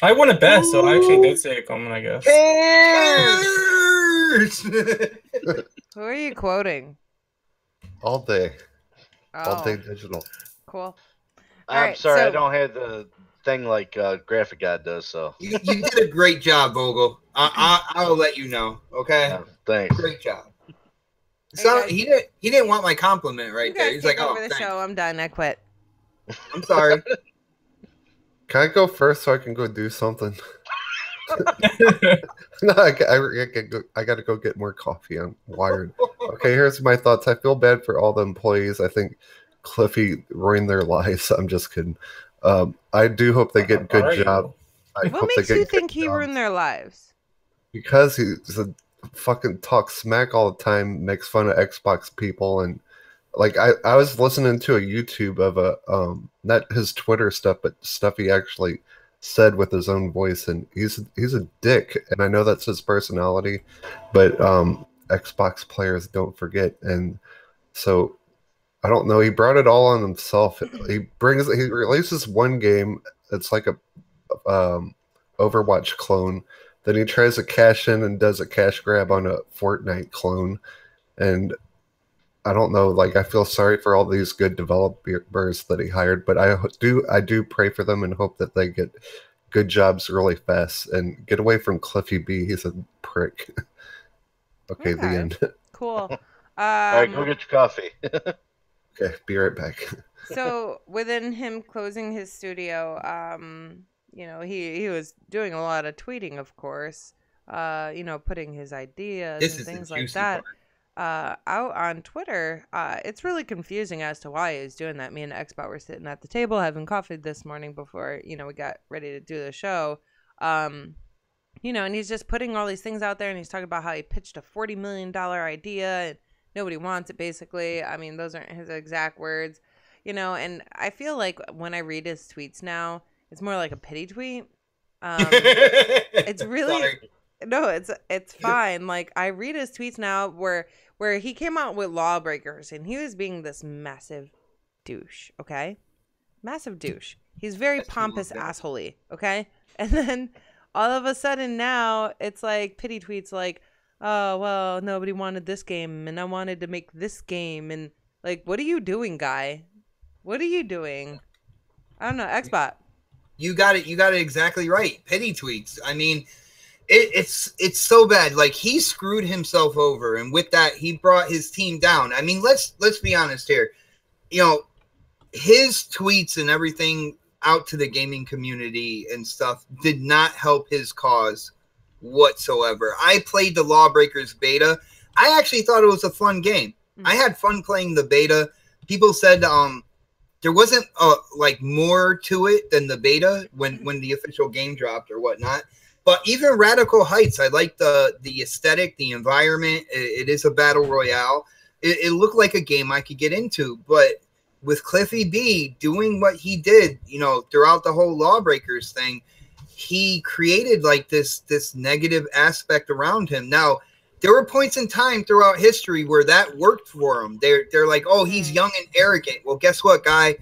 I won a bet, so I actually did see it coming, I guess. Who are you quoting? All day. Oh, All day digital. cool. I'm sorry, I don't have the thing like Graphic God does, so. You did a great job, Vogel. I'll let you know, okay? Yeah, thanks. Great job. So he didn't want my compliment right there. He's like, over the show. I'm done. I quit. I'm sorry. Can I go first so I can go do something? No, I got to go get more coffee. I'm wired. Okay, here's my thoughts. I feel bad for all the employees. I think Cliffy ruined their lives. I'm just kidding. I do hope they get good job. What makes you think he ruined their lives? Because he's a fucking talks smack all the time, makes fun of Xbox people, and like I was listening to a YouTube of a not his Twitter stuff, but stuff he actually said with his own voice, and he's a dick, and I know that's his personality, but Xbox players don't forget, and so I don't know. He brought it all on himself. He releases one game that's like a Overwatch clone. Then he tries to cash in and does a cash grab on a Fortnite clone, and I don't know. Like I feel sorry for all these good developers that he hired, but I do pray for them and hope that they get good jobs really fast and get away from Cliffy B. He's a prick. Okay, the end. Cool. All right, go get your coffee. Okay, be right back. So within him closing his studio, you know, he was doing a lot of tweeting, of course, you know, putting his ideas and things like that out on Twitter. It's really confusing as to why he's doing that. Me and Xbot were sitting at the table having coffee this morning before, you know, we got ready to do the show. You know, and he's just putting all these things out there, and he's talking about how he pitched a $40 million idea and nobody wants it, basically. I mean, those aren't his exact words, you know, and I feel like when I read his tweets now, it's more like a pity tweet. It's really Sorry. No, it's fine. Like I read his tweets now where he came out with Lawbreakers and he was being this massive douche, okay? Massive douche. He's very pompous assholey, okay? And then all of a sudden now it's like pity tweets like, oh, well, nobody wanted this game and I wanted to make this game, and like, what are you doing, guy? What are you doing? I don't know, Xbot. You got it exactly right. Pity tweets. I mean, it's so bad. Like he screwed himself over, and with that, he brought his team down. I mean, let's be honest here. You know, his tweets and everything out to the gaming community and stuff did not help his cause whatsoever. I played the Lawbreakers beta. I actually thought it was a fun game. I had fun playing the beta. People said there wasn't like more to it than the beta when the official game dropped or whatnot. But even Radical Heights, I like the aesthetic, the environment. It is a battle royale. It looked like a game I could get into. But with Cliffy B doing what he did, you know, throughout the whole Lawbreakers thing, he created like this negative aspect around him. Now, there were points in time throughout history where that worked for him. They're like, oh, he's young and arrogant. Well, guess what, guy?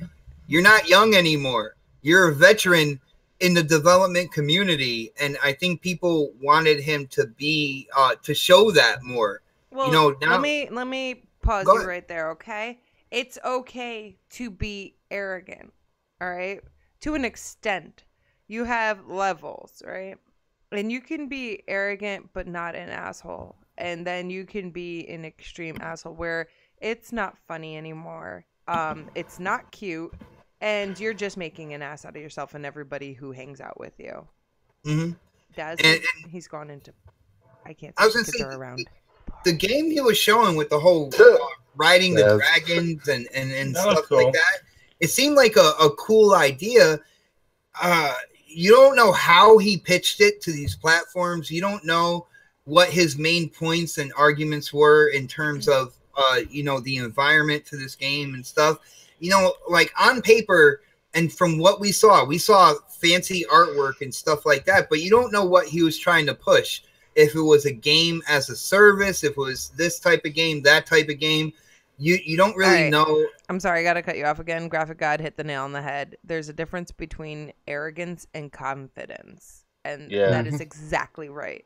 You're not young anymore. You're a veteran in the development community, and I think people wanted him to be to show that more. Well, you know, now, let me pause you right there, okay? It's okay to be arrogant, all right? To an extent. You have levels, right? And you can be arrogant but not an asshole. And then you can be an extreme asshole where it's not funny anymore. It's not cute. And you're just making an ass out of yourself and everybody who hangs out with you. Mm-hmm. Daz, he's gone into... I can't say around. The game he was showing with the whole riding the dragons and stuff like that, it seemed like a cool idea. You don't know how he pitched it to these platforms. You don't know what his main points and arguments were in terms of, you know, the environment to this game and stuff. You know, like on paper and from what we saw fancy artwork and stuff like that, but you don't know what he was trying to push. If it was a game as a service, if it was this type of game, that type of game, you don't really know. I'm sorry, I got to cut you off again. Graphic God hit the nail on the head. There's a difference between arrogance and confidence. And that is exactly right.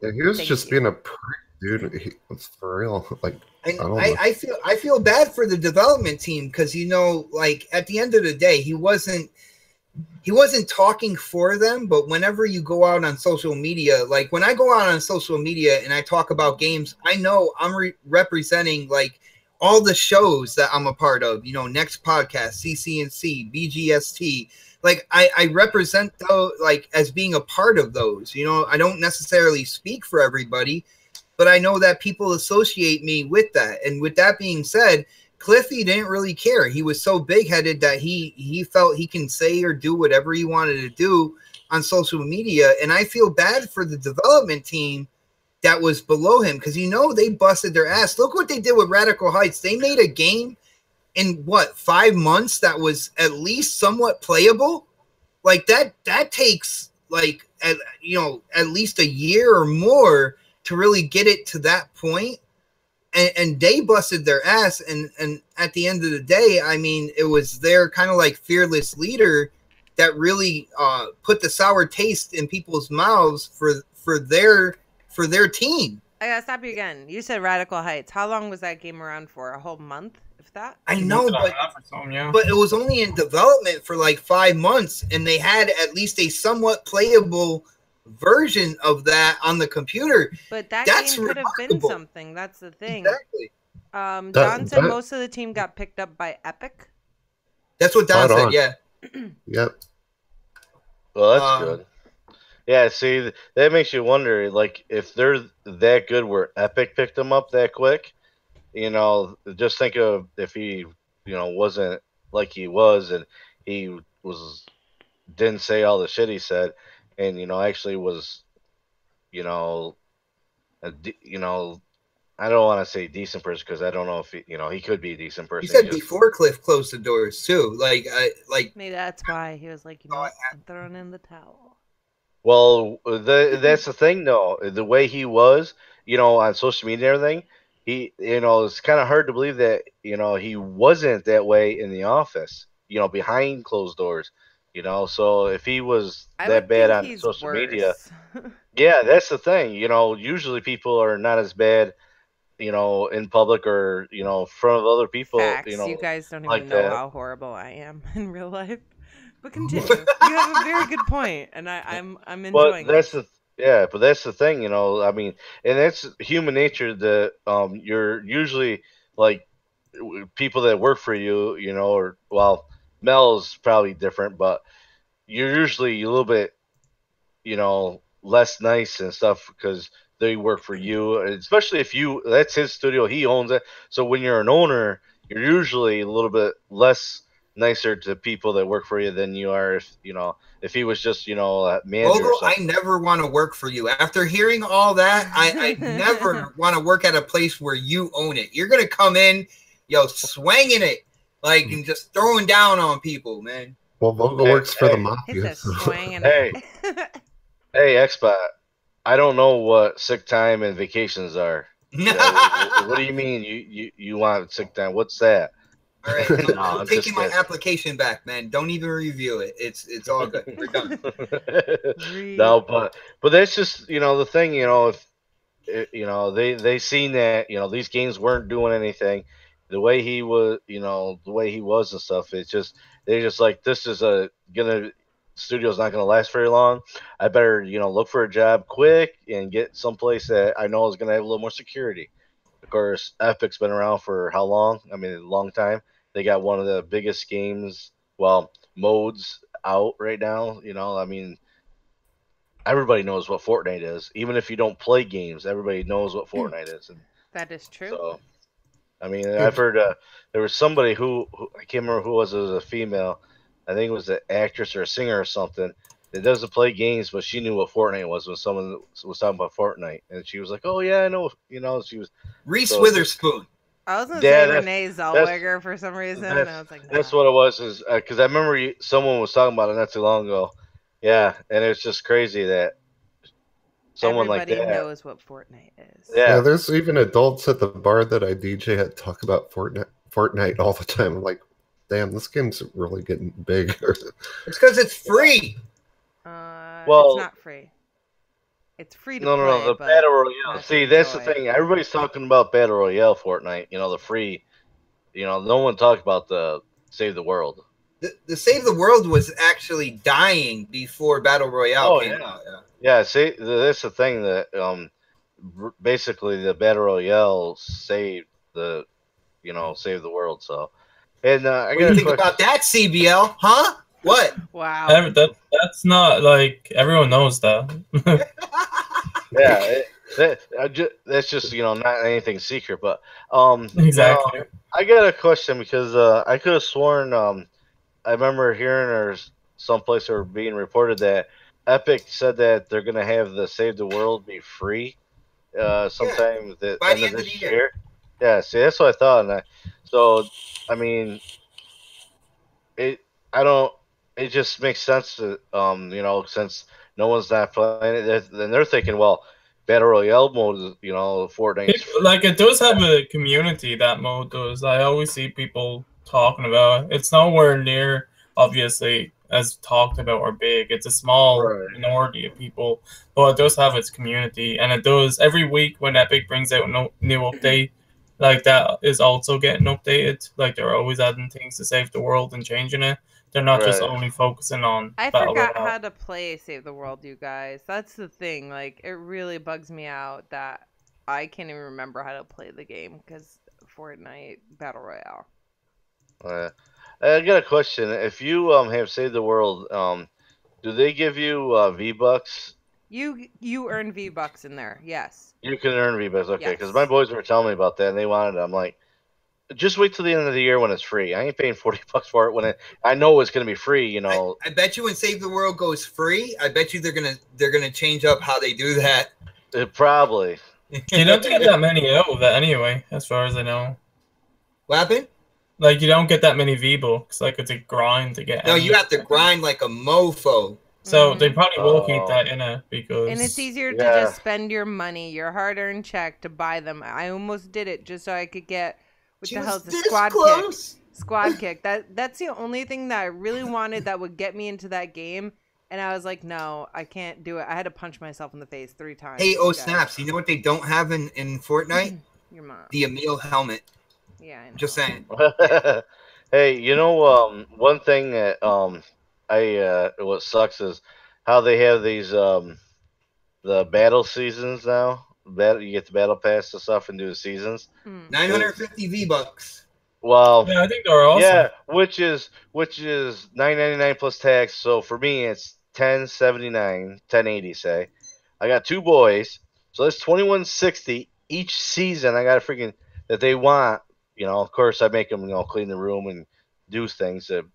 Yeah, he was just being a prick, dude. It's for real. Like, and I feel bad for the development team because, you know, like at the end of the day, he wasn't talking for them. But whenever you go out on social media, like when I go out on social media and I talk about games, I know I'm representing like all the shows that I'm a part of, you know, Next Podcast, CCC, BGST, like I represent those like as being a part of those. You know, I don't necessarily speak for everybody, but I know that people associate me with that. And with that being said, Cliffy didn't really care. He was so big-headed that he felt he can say or do whatever he wanted to do on social media. And I feel bad for the development team that was below him, because you know they busted their ass. Look what they did with Radical Heights. They made a game in what, 5 months that was at least somewhat playable. Like that takes like at least a year or more to really get it to that point. And they busted their ass, and at the end of the day, I mean, it was their kind of like fearless leader that really put the sour taste in people's mouths for their team. I gotta stop you again. You said Radical Heights. How long was that game around for? A whole month, if that? I know, but it was only in development for like 5 months, and they had at least a somewhat playable version of that on the computer. But that's game could have been something. That's the thing. Exactly. Don said most of the team got picked up by Epic. That's what Don said. Yeah. Yep. Well, that's good. Yeah, see, that makes you wonder, like, if they're that good where Epic picked them up that quick, you know, just think of if he, you know, wasn't like he was, and he didn't say all the shit he said, and, you know, actually was, you know, I don't want to say decent person, because I don't know if he could be a decent person. He said before Cliff closed the doors too. Like maybe that's why he was like, you know what, I'm throwing in the towel. Well, that's the thing though. The way he was, you know, on social media and everything, it's kind of hard to believe that, you know, he wasn't that way in the office, you know, behind closed doors, you know. So if he was that bad on social media, yeah, that's the thing. You know, usually people are not as bad, you know, in public or, you know, in front of other people. Facts. You know, you guys don't even know how horrible I am in real life. But continue. You have a very good point, and I'm enjoying it. But that's the thing, you know. I mean, and that's human nature. That you're usually like people that work for you, you know, or well, Mel's probably different, but you're usually a little bit, you know, less nice and stuff because they work for you, especially if that's his studio, he owns it. So when you're an owner, you're usually a little bit less nicer to people that work for you than you are if he was just, you know, a manager. Vogel, I never want to work for you. After hearing all that, I never want to work at a place where you own it. You're gonna come in, swinging it like and just throwing down on people, man. Well, Vogel works for the mafia. Hey, Xbot, I don't know what sick time and vacations are. What do you mean you want sick time? What's that? All right, I'm taking my application back, man. Don't even review it. It's all good. We're done. No, but that's just, you know, the thing, you know, if you know, they seen that, you know, these games weren't doing anything, the way he was, you know, the way he was and stuff. It's just they're just like, this is studio's not gonna last very long. I better, you know, look for a job quick and get someplace that I know is gonna have a little more security. Of course, Epic's been around for how long? I mean, a long time. They got one of the biggest games, modes out right now. You know, I mean, everybody knows what Fortnite is. Even if you don't play games, everybody knows what Fortnite is. And that is true. So, I mean, I've heard there was somebody who I can't remember who it was a female. I think it was an actress or a singer or something that doesn't play games, but she knew what Fortnite was when someone was talking about Fortnite. And she was like, oh, yeah, I know. You know, she was Reese Witherspoon. I was going to say Renee Zellweger for some reason. And I was like, That's what it was. Because I remember someone was talking about it not too long ago. Yeah, and it's just crazy that someone everybody like that knows what Fortnite is. Yeah, there's even adults at the bar that I DJ that talk about Fortnite all the time. I'm like, damn, this game's really getting big. It's because it's free. It's not free. It's free to play. No, the Battle Royale. See, that's the thing. Everybody's talking about Battle Royale Fortnite. You know, the free. You know, no one talked about the Save the World. The Save the World was actually dying before Battle Royale came out. Yeah, see, that's the thing that basically the Battle Royale saved Save the World. So, and what do you think about that, CBL? Huh? What? Wow. That's not like everyone knows that. Yeah, that's just not anything secret. But Exactly. now, I got a question because I could have sworn I remember hearing or someplace or being reported that Epic said that they're gonna have the Save the World be free sometime at the by end the of end of this the year. year. Yeah, see, that's what I thought. So, I mean, it I don't. It just makes sense to since no one's not playing it, then they're thinking, well, battle royale mode, Fortnite's free. Like it does have a community, that mode does. I always see people talking about it. It's nowhere near obviously as talked about or big. It's a small Right. minority of people, but it does have its community, and it does every week when Epic brings out no new update. Like that is also getting updated. Like they're always adding things to save the world and changing it. They're not just Right. only focusing on I battle forgot royale. how to play Save the World, you guys. That's the thing. Like, it really bugs me out that I can't even remember how to play the game because Fortnite Battle Royale. I got a question. If you have saved the world, do they give you V-Bucks? You earn V-Bucks in there, yes. You can earn V-Bucks, okay? Because Yes. my boys were telling me about that, and they wanted it. I'm like, just wait till the end of the year when it's free. I ain't paying $40 for it when I know it's gonna be free. I bet you when Save the World goes free, I bet you they're gonna change up how they do that. Probably. You don't get that many out of that anyway, as far as I know. What happened? Like you don't get that many V-Bucks. Like it's a grind to get. No, you have to grind like a mofo. So they probably will keep that in it because. And it's easier to just spend your money, your hard-earned check, to buy them. I almost did it just so I could get. What the hell's the squad kick? Squad kick. That's the only thing that I really wanted that would get me into that game. And I was like, no, I can't do it. I had to punch myself in the face 3 times. Hey, OhSnaps, you know what they don't have in Fortnite? Your mom. The Emil helmet. Yeah, I know. Just saying. Hey, one thing that what sucks is how they have these the battle seasons now. You get the battle pass and stuff and do the seasons. 950 V-Bucks. Well, yeah, I think they're awesome. Yeah, which is $9.99 plus tax. So for me, it's $10.79, $10.80. Say, I got 2 boys, so that's $21.60 each season. I got a freaking that they want. Of course, I make them clean the room and do things that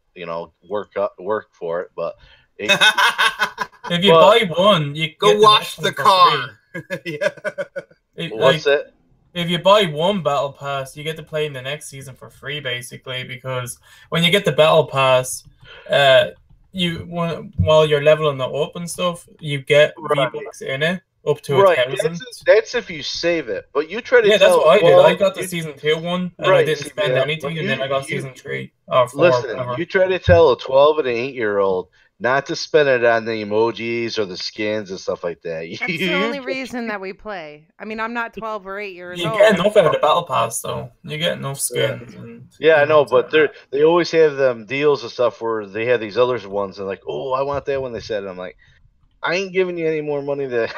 work for it. But if you buy one, you go get wash the car. Yeah. What's it? If you buy one battle pass, you get to play in the next season for free, basically. Because when you get the battle pass, while you're leveling it up and stuff, you get V-Bucks in it up to 1,000. That's if you save it. But you try to that's what I did. I got the season 2 one, and I didn't spend anything, and then I got season 3 or 4. Listen, you try to tell a 12 and an 8-year-old not to spend it on the emojis or the skins and stuff like that. That's the only reason that we play. I mean, I'm not 12 or 8 years old. You get enough out of the battle pass, though. You get enough skins. Yeah, I know, but they always have them deals and stuff where they have these other ones and like, oh, I want that one. They said, and I'm like, I ain't giving you any more money to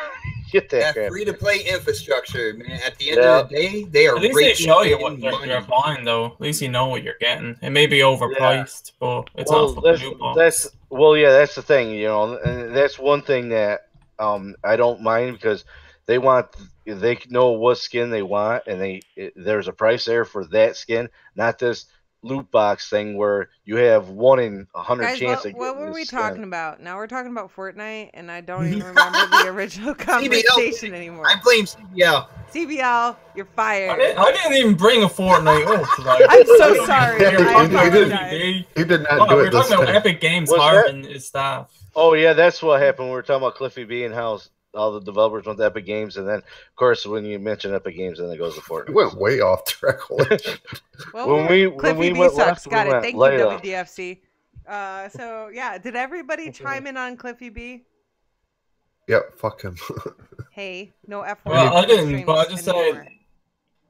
get that crap. Free-to-play infrastructure, man. At the end of the day, they are. At least they show you what you're buying, though. At least you know what you're getting. It may be overpriced, but it's not for the loot box. That's the thing, and that's one thing that I don't mind because they know what skin they want, and there's a price there for that skin, not this loot box thing where you have 1 in 100 chance. What were we talking about? Now we're talking about Fortnite, and I don't even remember the original conversation anymore. I blame CBL. CBL, you're fired. I didn't even bring a Fortnite up. Like, I'm so sorry. He did not do it. We're talking about Epic Games hiring his staff. Oh yeah, that's what happened. We were talking about Cliffy B and how all the developers went to Epic Games, and then of course when you mention Epic Games, then it goes to Fortnite. It went way off track. Cliffy B sucks. Got it. Thank you, WDFC. So yeah, did everybody chime in on Cliffy B? Yep, fuck him. Hey, no F word. Well, I didn't, but I just said.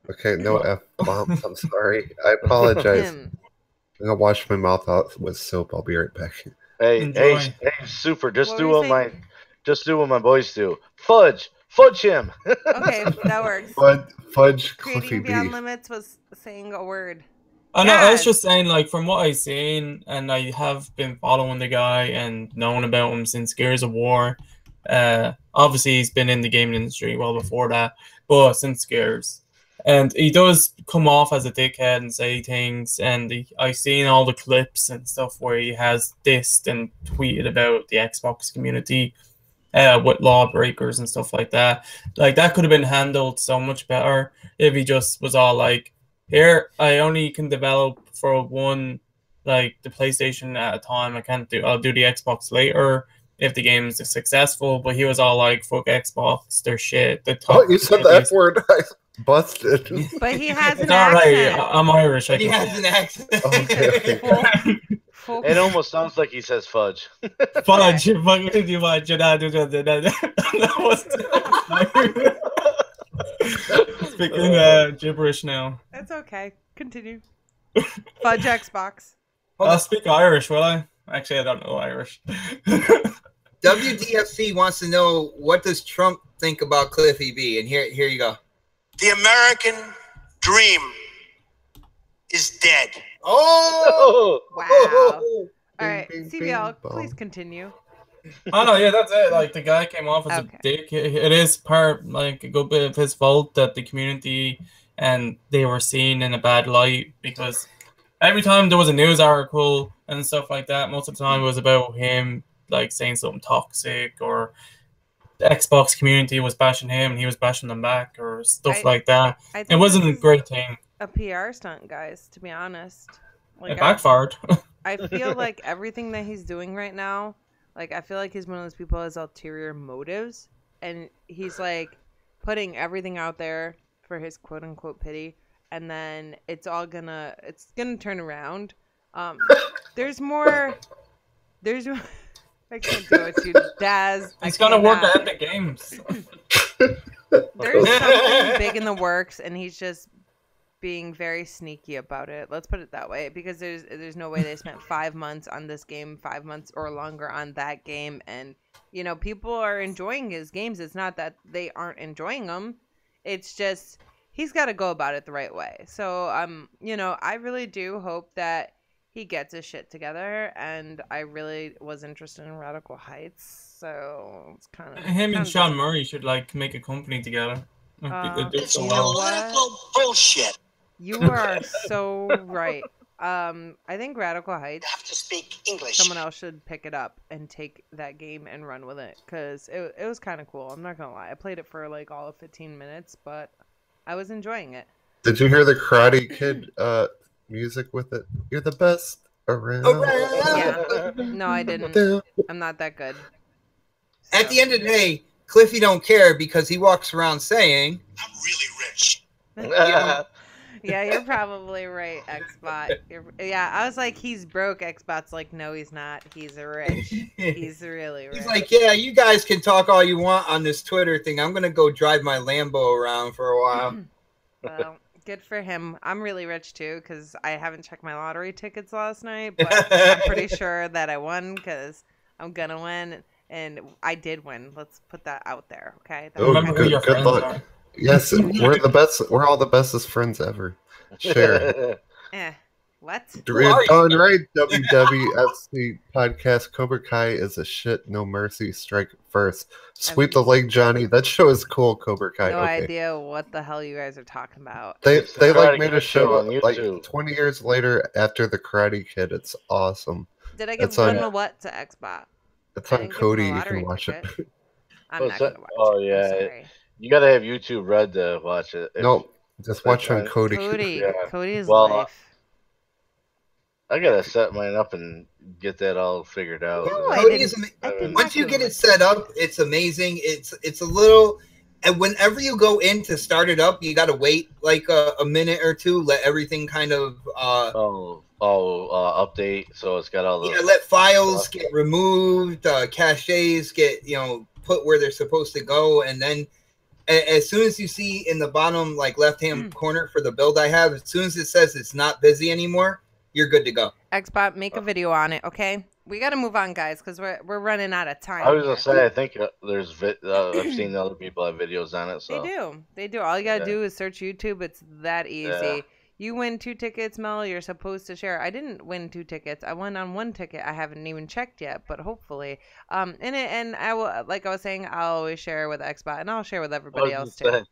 Okay, no F bombs. I'm sorry. I apologize. I'm gonna wash my mouth out with soap. I'll be right back. Hey, super. Just do what my boys do. Fudge him. Okay, that works. Fudge Cliffy Creating B. Beyond Limits was saying a word. I know. I was just saying, like, from what I've seen, and I have been following the guy and known about him since Gears of War. Obviously, he's been in the gaming industry well before that, but since Gears, and he does come off as a dickhead and say things. And I've seen all the clips and stuff where he has dissed and tweeted about the Xbox community, with lawbreakers and stuff like that. Like, that could have been handled so much better if he just was all like, here, I only can develop for one, like, the PlayStation at a time. I'll do the Xbox later if the game is successful. But he was all like, fuck Xbox, they're shit. You said the F word. I busted. But he has an accent. Right. I'm Irish. He has an accent. Okay. It almost sounds like he says fudge. Fudge. Speaking gibberish now. That's okay. Continue. Fudge Xbox. I'll speak Irish, will I? Actually, I don't know Irish. WDFC wants to know, what does Trump think about Cliffy B? And here you go. The American dream is dead. Oh! Wow. All right, CBL, please continue. Oh no, yeah, that's it. Like, the guy came off as a dick. It is part, like, a good bit of his fault that the community and they were seen in a bad light, because every time there was a news article and stuff like that, most of the time it was about him, like, saying something toxic, or the Xbox community was bashing him and he was bashing them back, or stuff like that. It wasn't a great thing. A PR stunt, guys, to be honest. Like, it backfired. I feel like everything that he's doing right now, like, I feel like he's one of those people who has ulterior motives, and he's, like, putting everything out there for his quote-unquote pity, and then it's gonna turn around. There's more... I can't do it, you Daz. He's gonna work at Epic Games. There's something big in the works, and he's just being very sneaky about it. Let's put it that way, because there's no way they spent 5 months on this game, 5 months or longer on that game, and you know, people are enjoying his games. It's not that they aren't enjoying them. It's just he's got to go about it the right way. So you know, I really do hope that he gets his shit together, and I really was interested in Radical Heights, so it's kind of him and Sean Murray should, like, make a company together. It's political bullshit. You are so right. I think Radical Heights, You have to speak English. someone else should pick it up and take that game and run with it, because it was kind of cool. I'm not gonna lie, I played it for like all of 15 minutes, but I was enjoying it. Did you hear the Karate Kid music with it? You're the best around. Yeah. No, I didn't. I'm not that good. So. At the end of the day, Cliffy don't care, because he walks around saying, I'm really rich. Yeah, you're probably right, Xbot. Yeah, I was like, he's broke. Xbot's like, no, he's not. He's rich. He's really rich. He's like, yeah, you guys can talk all you want on this Twitter thing. I'm going to go drive my Lambo around for a while. Well, good for him. I'm really rich, too, because I haven't checked my lottery tickets last night, but I'm pretty sure that I won, because I'm going to win, and I did win. Let's put that out there, okay? Oh, good luck. Yes, we're the best. We're all the bestest friends ever. Share. What? Darn right, WWFC podcast. Cobra Kai is a shit. No mercy. Strike first. Sweep the leg, Johnny. That show is cool. Cobra Kai. No idea what the hell you guys are talking about. They like made a show like 20 years later after the Karate Kid. It's awesome. Did I give one what to Xbox? It's on Cody. You can watch it. I'm not gonna watch it. Oh yeah. You gotta have YouTube Red to watch it. Nope, just watch on Cody. Cody is life. I gotta set mine up and get that all figured out. Once you get it set up, it's amazing. It's a little, and whenever you go in to start it up, you gotta wait like a minute or two, let everything kind of update. So it's got all the let files get removed, caches get put where they're supposed to go, and then as soon as you see in the bottom like left-hand corner for the build I have, as soon as it says it's not busy anymore, you're good to go. Xbot, make a video on it, okay? We got to move on, guys, because we're running out of time. I was gonna say, I think there's I've seen other people have videos on it. So they do. All you gotta do is search YouTube. It's that easy. You win 2 tickets, Mel. You're supposed to share. I didn't win 2 tickets. I won on 1 ticket. I haven't even checked yet, but hopefully. And I will, like I was saying, I'll always share with Xbox, and I'll share with everybody else too.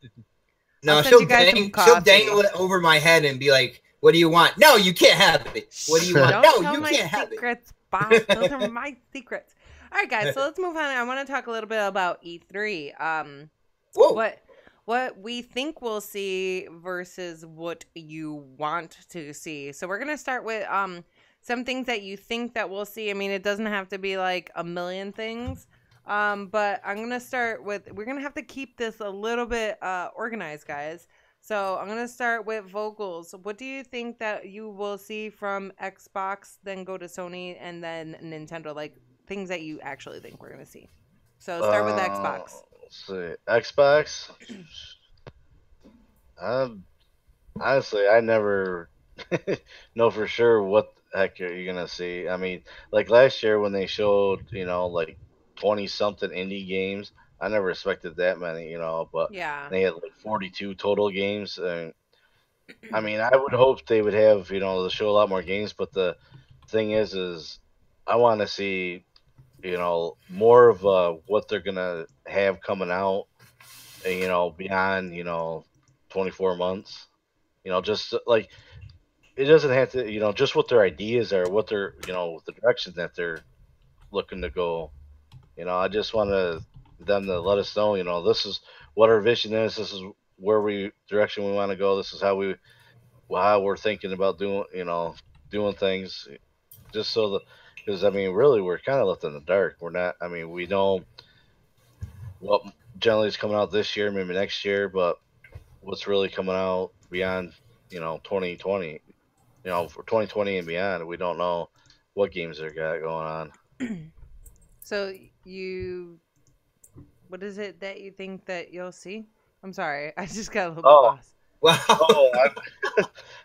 No, she'll dangle it over my head and be like, "What do you want? No, you can't have it. What do you want? No, you can't have it." Bob. Those are my secrets. All right, guys. So let's move on. I want to talk a little bit about E3. What we think we'll see versus what you want to see. So we're gonna start with some things that you think that we'll see. I mean, it doesn't have to be like a million things. But I'm gonna start with. We're gonna have to keep this a little bit organized, guys. So I'm gonna start with vocals. What do you think that you will see from Xbox, then go to Sony, and then Nintendo? Like things that you actually think we're gonna see. So start with Xbox. Let's see, Xbox. Honestly, I never know for sure what the heck you're gonna see. I mean, like last year when they showed, like 20 something indie games, I never expected that many, but yeah, they had like 42 total games. And I mean, I would hope they would have, to show a lot more games. But the thing is I want to see, more of what they're gonna have coming out, beyond, 24 months. Just like it doesn't have to, just what their ideas are, what they're, the direction that they're looking to go. I just want them to let us know, this is what our vision is. This is direction we want to go. This is how we're thinking about doing things. Just because I mean, really, we're kind of left in the dark. We're not. I mean, we know what generally is coming out this year, maybe next year, but what's really coming out beyond, 2020, for 2020 and beyond, we don't know what games they got going on. So what is it that you think that you'll see? I'm sorry, I just got a little bit lost. Wow.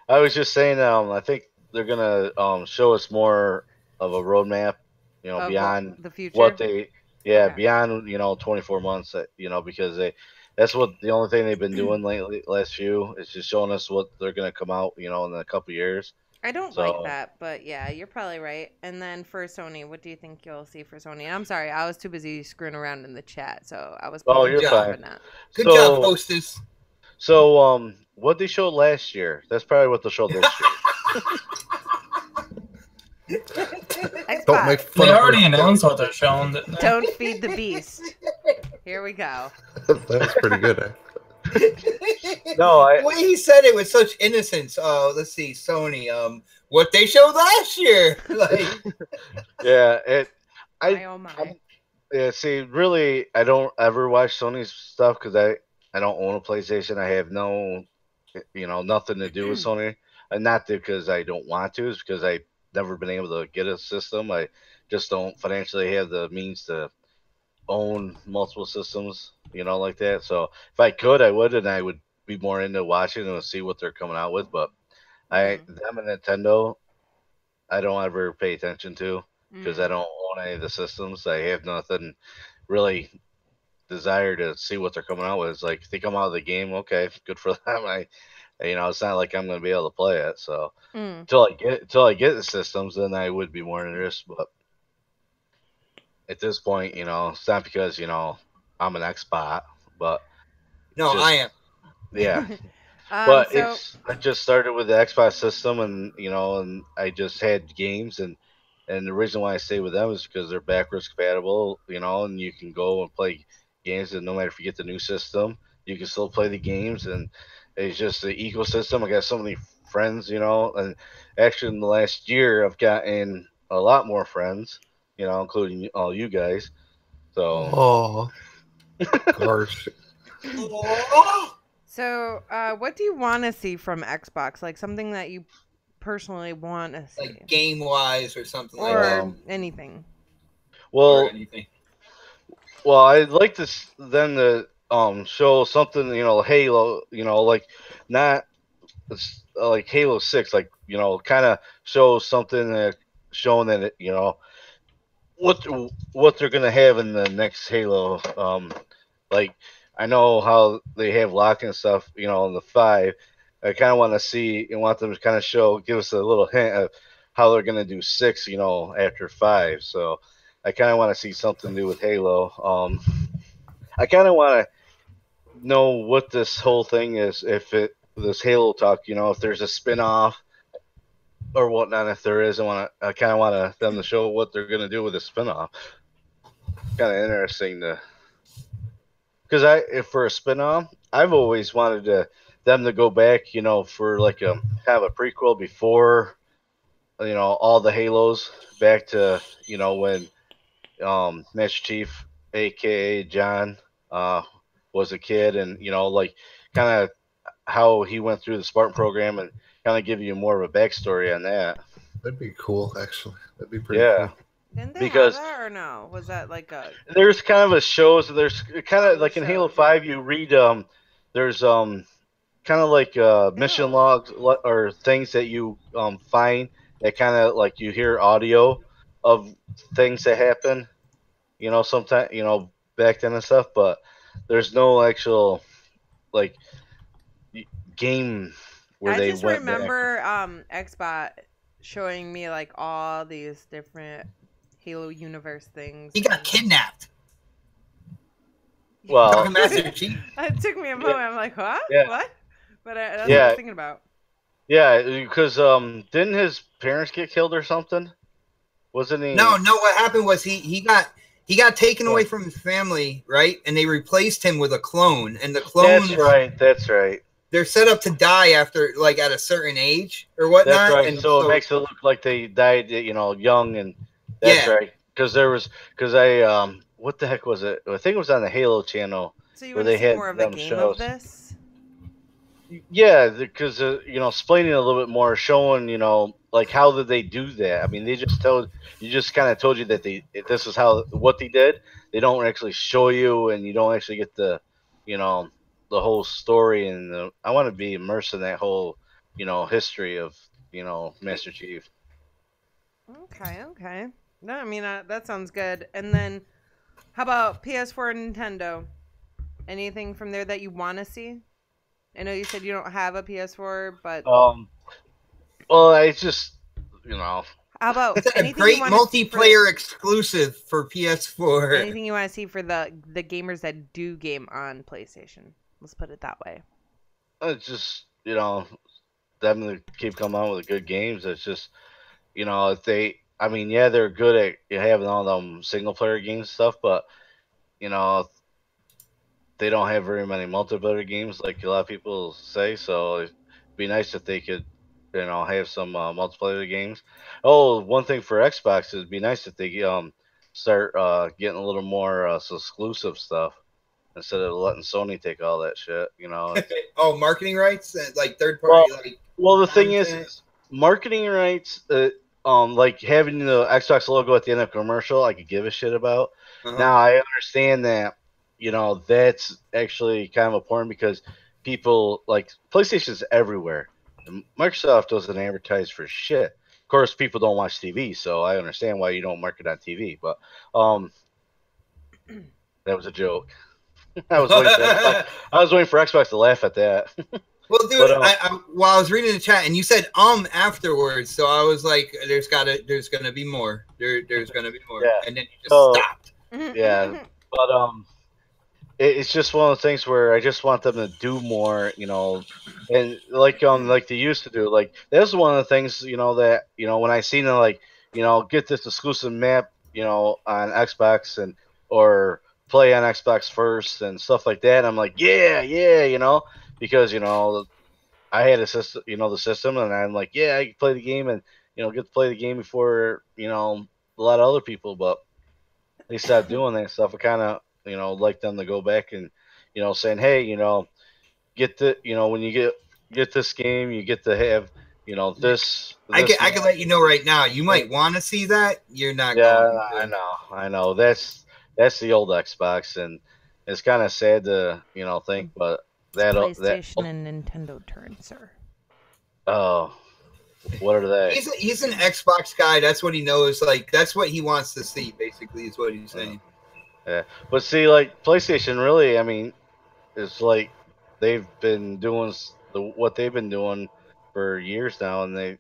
I was just saying, I think they're gonna show us more of a roadmap, beyond the future. What they, beyond 24 months, because that's what the only thing they've been doing last few is just showing us what they're gonna come out, in a couple years. I don't like that, but yeah, you're probably right. And then for Sony, what do you think you'll see for Sony? I'm sorry, I was too busy screwing around in the chat, so I was. You're fine. Good job, hostess. So, what they showed last year, that's probably what they'll show this year. Don't make fun. They already announced what they're showing. Don't feed the beast. Here we go. That was pretty good. No, the way he said it with such innocence. Oh, let's see, Sony. What they showed last year. Yeah. See, really, I don't ever watch Sony's stuff because I don't own a PlayStation. I have nothing to do with Sony, and not because I don't want to. It's because I've never been able to get a system. I just don't financially have the means to own multiple systems, like that. So if I could, I would, and I would be more into watching and see what they're coming out with. But them and Nintendo, I don't ever pay attention to because I don't own any of the systems. I have nothing really desire to see what they're coming out with. It's like if they come out of the game, okay, good for them. It's not like I'm going to be able to play it. So until I get the systems, then I would be more interested. But at this point, it's not because I'm an Xbot, but I am. Yeah. But I just started with the Xbox system, and and I just had games, and the reason why I stay with them is because they're backwards compatible, and you can go and play games, and no matter if you get the new system, you can still play the games, and it's just the ecosystem. I got so many friends, and actually in the last year I've gotten a lot more friends, including all you guys. So gosh. So what do you want to see from Xbox? Like something that you personally want to see, like game wise or something, or anything. Well, I'd like them to show something, Halo, like not like Halo 6, like kind of show something that showing that what they're gonna have in the next Halo. Like I know how they have lock and stuff, in the 5. I kind of want to see and want them to kind of give us a little hint of how they're going to do 6, after 5. So I kind of want to see something new with Halo. I kind of want to know what this whole thing is, this Halo talk, if there's a spin-off or whatnot. If there is, I kind of want them to show what they're going to do with the spin-off. Kind of interesting because if for a spin-off, I've always wanted them to go back, for like a kind of a prequel before, all the Halos, back to, when Master Chief, aka John, was a kid, and like kind of how he went through the Spartan program, and kind of give you more of a backstory on that. That'd be cool, actually. That'd be pretty cool. Didn't they have that, or no? Was that like a? There's kind of a shows. There's kind of like in Halo 5, you read there's kind of like mission logs or things that you find that kind of like you hear audio of things that happen, sometimes back then and stuff, but there's no actual like game where I they just went remember Xbot showing me like all these different Halo universe things. He got kidnapped. Well, it took me a moment. I'm like, huh? Yeah. What? But that's what I was thinking about. Yeah, because didn't his parents get killed or something? Wasn't he? No. What happened was he got taken away from his family, right? And they replaced him with a clone. And the clone. That's right. They're set up to die after, like, at a certain age or whatnot. That's right. And so it makes it look like they died, young, and that's right. Because what the heck was it? I think it was on the Halo channel. So you want to see more of a game of this? Yeah, because explaining a little bit more, showing like how did they do that? I mean, they just told you that this is what they did. They don't actually show you, and you don't actually get the the whole story. And I want to be immersed in that whole history of Master Chief. Okay. No, I mean that sounds good. And then, how about PS4 and Nintendo? Anything from there that you want to see? I know you said you don't have a PS4, but well, I just how about it's a great multiplayer exclusive for PS4? Anything you want to see for the gamers that do game on PlayStation? Let's put it that way. It's just them to keep coming out with good games. It's just if they, I mean, yeah, they're good at having all them single player games stuff, but they don't have very many multiplayer games like a lot of people say. So it'd be nice if they could, have some multiplayer games. Oh, one thing for Xbox is it'd be nice if they start getting a little more exclusive stuff instead of letting Sony take all that shit. Oh, marketing rights, like third party. Well, the thing is marketing rights. Like having the Xbox logo at the end of a commercial, I could give a shit about. Now I understand that. That's actually kind of important because people like PlayStation's everywhere. And Microsoft doesn't advertise for shit. Of course, people don't watch TV, so I understand why you don't market on TV. But that was a joke. I was waiting for Xbox to laugh at that. Well, dude, while I was reading the chat and you said afterwards, so I was like, there's gonna be more. There's gonna be more. Yeah. And then you just stopped. Yeah. But it's just one of the things where I just want them to do more, and like they used to do. Like that's one of the things, that when I seen them like, get this exclusive map, on Xbox and or play on Xbox first and stuff like that. I'm like, yeah, because I had a system, the system, and I'm like, yeah, I can play the game and get to play the game before a lot of other people, but they stopped doing that stuff. I kind of like them to go back and saying, hey, get the when you get this game, you get to have this. I can let you know right now. You might want to see that. You're not. Yeah, I know. That's the old Xbox, and it's kind of sad to think, but PlayStation and Nintendo turn, sir. Oh, what are they? He's an Xbox guy. That's what he knows. Like that's what he wants to see. Basically, is what he's saying. Yeah, but see, like PlayStation, really, I mean, it's like they've been doing what they've been doing for years now, and they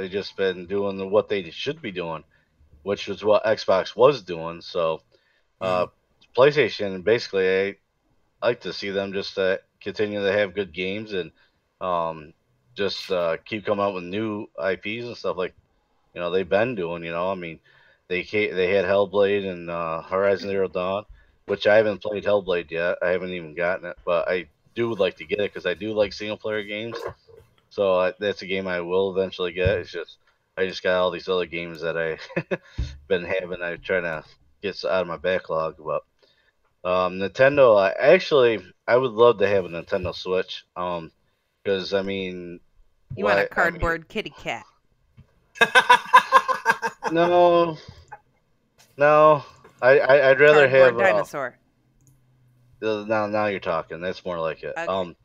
just been doing what they should be doing, which is what Xbox was doing. So, PlayStation basically, I like to see them just continue to have good games and just keep coming out with new IPs and stuff like they've been doing. I mean, they had Hellblade and Horizon Zero Dawn, which I haven't played Hellblade yet. I haven't even gotten it, but I do like to get it because I do like single player games. So that's a game I will eventually get. It's just I just got all these other games that I been having. I'm trying to get out of my backlog, but. Nintendo. I would love to have a Nintendo Switch. Because I mean, you want a cardboard kitty cat? No, no. I'd rather cardboard have dinosaur. Now you're talking. That's more like it. Okay.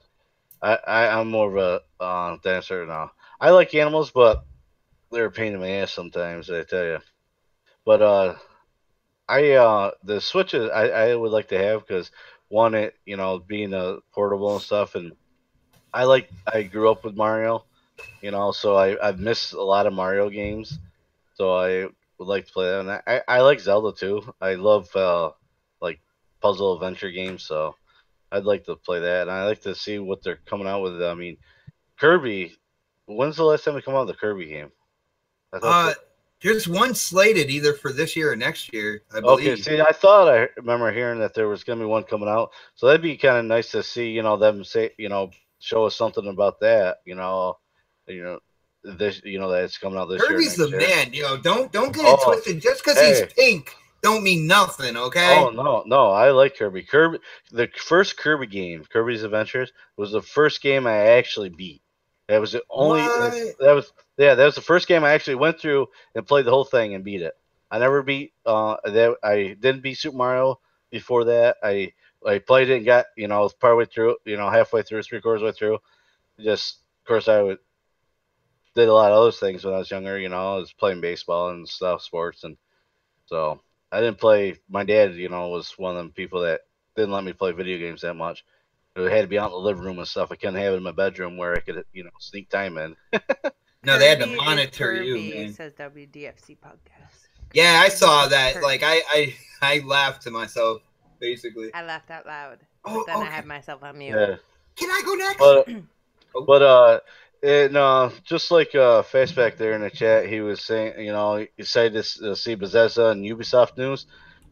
I'm more of a dinosaur now. I like animals, but they're a pain in my ass sometimes. I tell you. But the Switches I would like to have because one, it being a portable and stuff, and I grew up with Mario, so I've missed a lot of Mario games, so I would like to play that. And I like Zelda too. I love like puzzle adventure games, so I'd like to play that, and I like to see what they're coming out with. I mean, Kirby. When's the last time they come out with the Kirby game? I thought there's one slated either for this year or next year, I believe. Okay, see, I thought I remember hearing that there was going to be one coming out, so that'd be kind of nice to see, them say, show us something about that, this, that it's coming out this Kirby's year. Kirby's the man, don't get it twisted. Just because he's pink don't mean nothing, okay? Oh no, I like Kirby. The first Kirby game, Kirby's Adventures, was the first game I actually beat. That was the only. That was the first game I actually went through and played the whole thing and beat it. I never beat. I didn't beat Super Mario before that. I played it and got partway through. Halfway through, 3/4 way through. Just of course did a lot of other things when I was younger. I was playing baseball and stuff, sports, and so I didn't play. My dad, was one of them people that didn't let me play video games that much. It had to be out in the living room and stuff. I couldn't have it in my bedroom where I could, sneak time in. No, they had to monitor you, man. Says WDFC podcast. Yeah, I saw that. Kirby. Like I laughed to myself, basically. I laughed out loud. But then I had myself on mute. Yeah. Can I go next? Just like Fastback there in the chat, he was saying, he said to see Bethesda and Ubisoft news.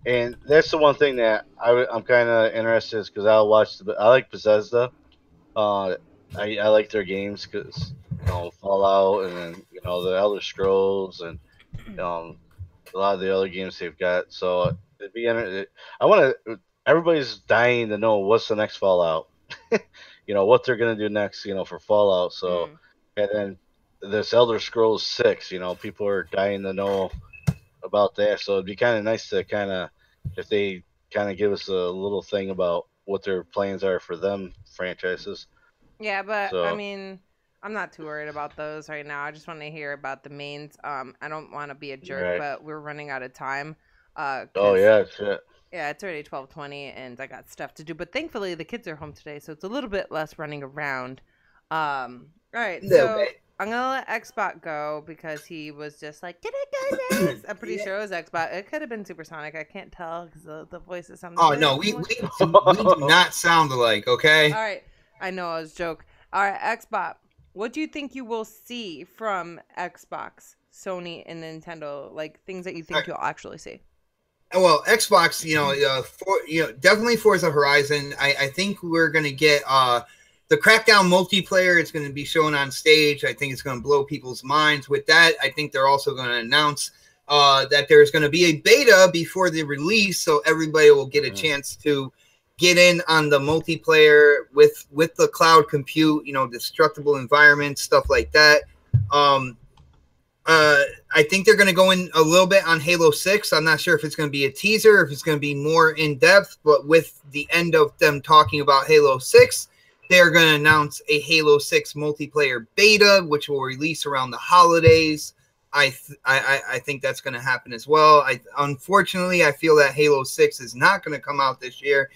And that's the one thing that I'm kind of interested in because I like Bethesda. I like their games because Fallout and then the Elder Scrolls and a lot of the other games they've got. So it'd be everybody's dying to know what's the next Fallout. What they're gonna do next. For Fallout. So and then this Elder Scrolls 6. People are dying to know about that. So it'd be kind of nice to if they give us a little thing about what their plans are for them franchises. Yeah, but I mean, I'm not too worried about those right now. I just want to hear about the mains. I don't want to be a jerk, but we're running out of time. Oh yeah, shit. Yeah, it's already 12:20, and I got stuff to do. But thankfully, the kids are home today, so it's a little bit less running around. All right, so I'm gonna let Xbox go because he was just like, "Can I go next?" I'm pretty sure it was Xbox. It could have been Supersonic. I can't tell because the voices sound. Oh no, we do not sound alike. Okay. All right, I know I was a joke. All right, Xbox. What do you think you will see from Xbox, Sony, and Nintendo? Like things that you think you'll actually see. Well, Xbox, definitely Forza Horizon. I think we're gonna get the Crackdown multiplayer. It's going to be shown on stage. I think it's going to blow people's minds. With that, I think they're also going to announce that there's going to be a beta before the release, so everybody will get a chance to get in on the multiplayer with the cloud compute, destructible environments, stuff like that. I think they're going to go in a little bit on Halo 6. I'm not sure if it's going to be a teaser, if it's going to be more in depth, but with the end of them talking about Halo 6, they're going to announce a Halo 6 multiplayer beta, which will release around the holidays. I think that's going to happen as well. Unfortunately, I feel that Halo 6 is not going to come out this year.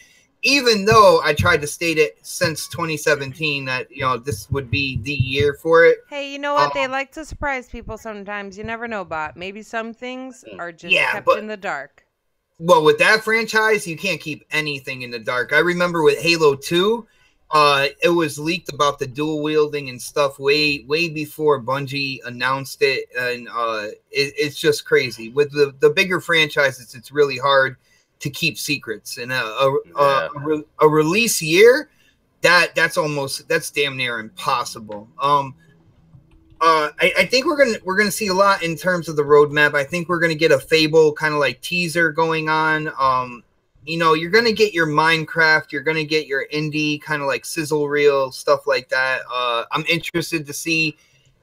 even though I tried to state it since 2017 that this would be the year for it. Hey, you know what? They like to surprise people sometimes. You never know, Bot. Maybe some things are just kept in the dark. Well, with that franchise, you can't keep anything in the dark. I remember with Halo 2, it was leaked about the dual wielding and stuff way before Bungie announced it, and it's just crazy. With the bigger franchises, it's really hard to keep secrets, and a release year that's damn near impossible. I think we're gonna see a lot in terms of the roadmap. I think we're gonna get a Fable kind of like teaser going on. You're gonna get your Minecraft, you're gonna get your indie kind of like sizzle reel stuff like that. I'm interested to see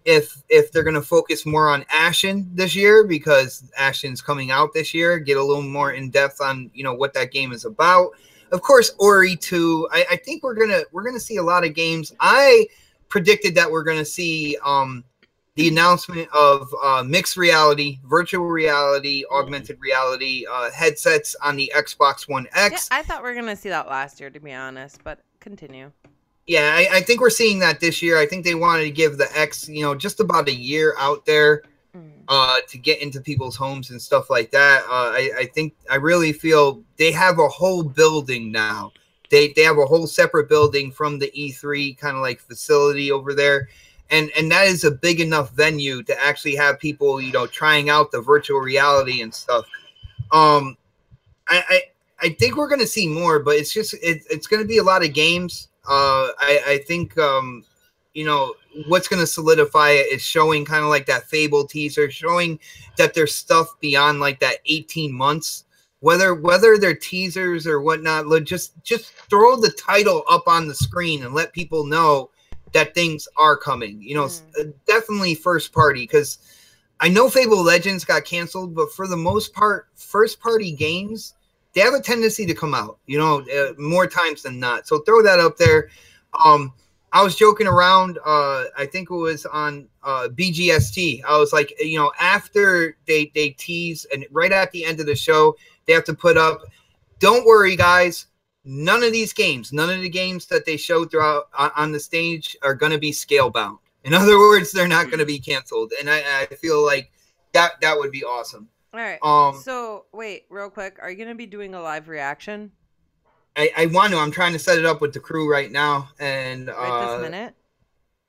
if they're gonna focus more on Ashen this year, because Ashen's coming out this year. Get a little more in depth on what that game is about. Of course, Ori 2. I think we're gonna see a lot of games. I predicted that we're gonna see the announcement of mixed reality, virtual reality, augmented reality headsets on the Xbox One X. Yeah, I thought we were going to see that last year, to be honest, but continue. Yeah, I think we're seeing that this year. I think they wanted to give the X, just about a year out there to get into people's homes and stuff like that. I really feel they have a whole building now. They have a whole separate building from the E3 kind of like facility over there. And that is a big enough venue to actually have people, trying out the virtual reality and stuff. I think we're going to see more, but it's going to be a lot of games. I think, what's going to solidify it is showing kind of like that Fable teaser, showing that there's stuff beyond like that 18 months, whether they're teasers or whatnot. Just throw the title up on the screen and let people know that things are coming, definitely first party, because I know Fable Legends got canceled, but for the most part, first party games, they have a tendency to come out, more times than not. So throw that up there. I was joking around. I think it was on BGST. I was like, after they tease and right at the end of the show, they have to put up, don't worry, guys. None of the games that they showed throughout on the stage are going to be scale bound. In other words, they're not going to be canceled. And I feel like that would be awesome. All right. So wait, real quick. Are you going to be doing a live reaction? I want to. I'm trying to set it up with the crew right now. And right this minute?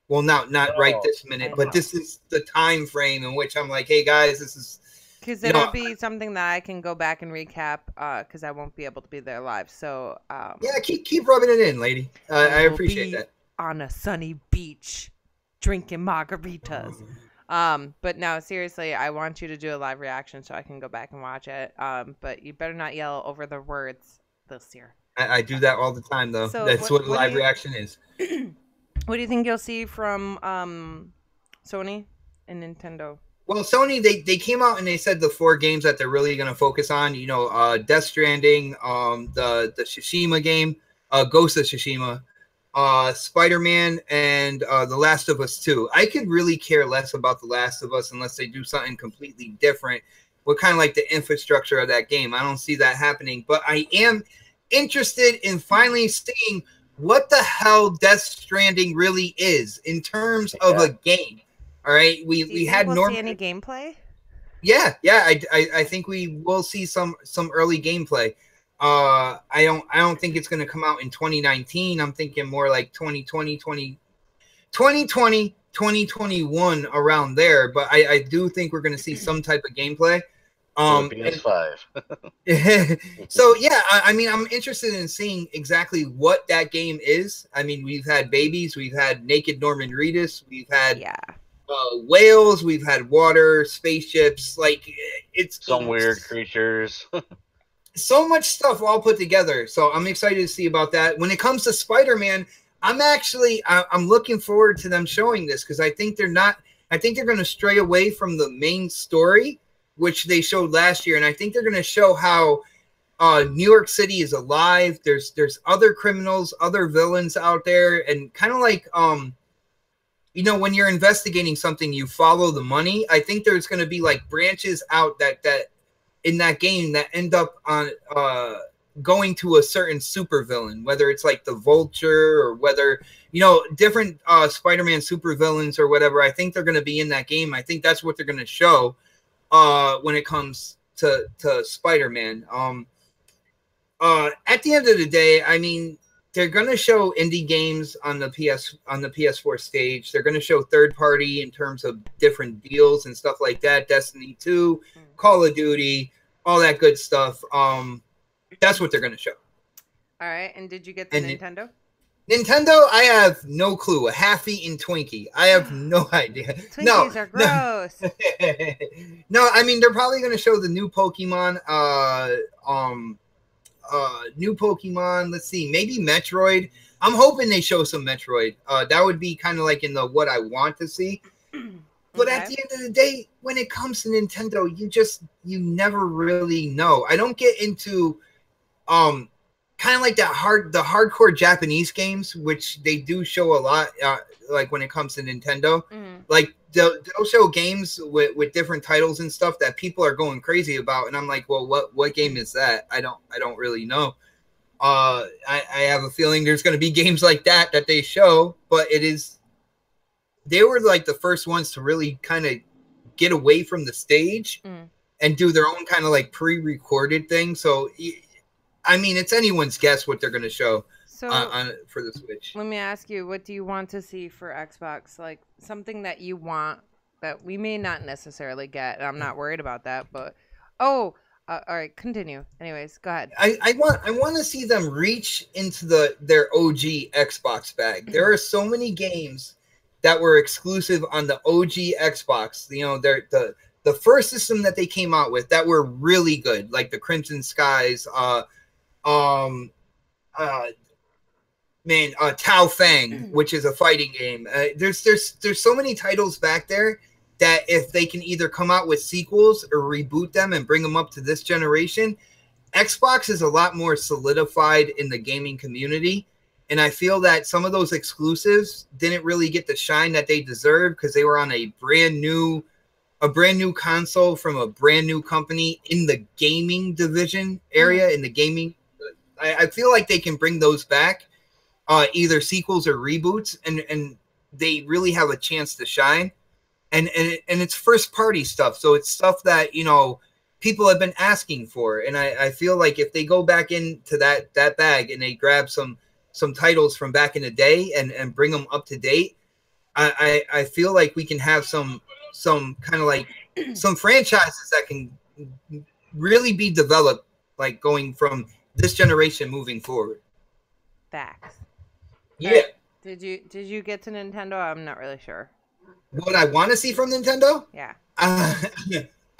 Well, not right this minute, but this is the time frame in which I'm like, hey guys, this is. Because it'll be something that I can go back and recap because I won't be able to be there live. So yeah, keep rubbing it in, lady. I appreciate that. On a sunny beach, drinking margaritas. But no, seriously, I want you to do a live reaction so I can go back and watch it. But you better not yell over the words this year. I do that all the time, though. So that's what live reaction is. What do you think you'll see from Sony and Nintendo? Well, Sony, they came out and they said the 4 games that they're really going to focus on, Death Stranding, the Tsushima game, Ghost of Tsushima, Spider-Man, and The Last of Us 2. I could really care less about The Last of Us unless they do something completely different with kind of like the infrastructure of that game. I don't see that happening, but I am interested in finally seeing what the hell Death Stranding really is in terms of a game. All right, we had see any gameplay. Yeah, I think we will see some early gameplay. I don't think it's going to come out in 2019. I'm thinking more like 2020, 2021 around there. But I do think we're going to see some type of gameplay. PS5. So yeah, I mean, I'm interested in seeing exactly what that game is. I mean, we've had babies, we've had naked Norman Reedus, we've had whales, we've had water, spaceships, like it's some weird creatures. So much stuff all put together. So I'm excited to see about that. When it comes to Spider-Man, I'm looking forward to them showing this because I think they're going to stray away from the main story, which they showed last year, and I think they're going to show how New York City is alive. There's other criminals, other villains out there, and kind of like when you're investigating something, you follow the money. I think there's going to be like branches out that in that game that end up on going to a certain supervillain, whether it's like the Vulture or whether, you know, different Spider-Man supervillains or whatever. I think they're going to be in that game. I think that's what they're going to show when it comes to Spider-Man. At the end of the day, I mean, they're going to show indie games on the PS4 stage. They're going to show third party in terms of different deals and stuff like that. Destiny 2, Call of Duty, all that good stuff. That's what they're going to show. All right. And did you get the Nintendo? Nintendo, I have no clue. A half-eaten Twinkie. I have no idea. Twinkies are gross. No, I mean, they're probably going to show the new Pokemon. New Pokemon. Let's see, maybe Metroid. I'm hoping they show some Metroid. That would be kind of like in the what I want to see. But at the end of the day, when it comes to Nintendo, you never really know. I don't get into kind of like the hardcore Japanese games, which they do show a lot. Like when it comes to Nintendo, like they'll show games with different titles and stuff that people are going crazy about, and I'm like, well, what game is that? I don't really know. I have a feeling there's going to be games like that they show, but they were like the first ones to really kind of get away from the stage and do their own kind of like pre-recorded thing. So, I mean, it's anyone's guess what they're going to show for the Switch. Let me ask you, what do you want to see for Xbox? Like something that you want that we may not necessarily get. I'm not worried about that, but all right, continue. Anyways, go ahead. I want to see them reach into their OG Xbox bag. There are so many games that were exclusive on the OG Xbox. You know, the first system that they came out with that were really good, like the Crimson Skies, Tao Fang, which is a fighting game. There's so many titles back there that if they can either come out with sequels or reboot them and bring them up to this generation, Xbox is a lot more solidified in the gaming community. And I feel that some of those exclusives didn't really get the shine that they deserve because they were on a brand new console from a brand new company in the gaming division area. In the gaming, I feel like they can bring those back, either sequels or reboots, and they really have a chance to shine. And it's first party stuff, so it's stuff that, you know, people have been asking for. And I feel like if they go back into that bag and they grab some titles from back in the day and bring them up to date, I feel like we can have some kind of like some franchises that can really be developed, like going from this generation moving forward. Facts. Yeah. Right. Did you get to Nintendo? I'm not really sure. What I want to see from Nintendo? Yeah. I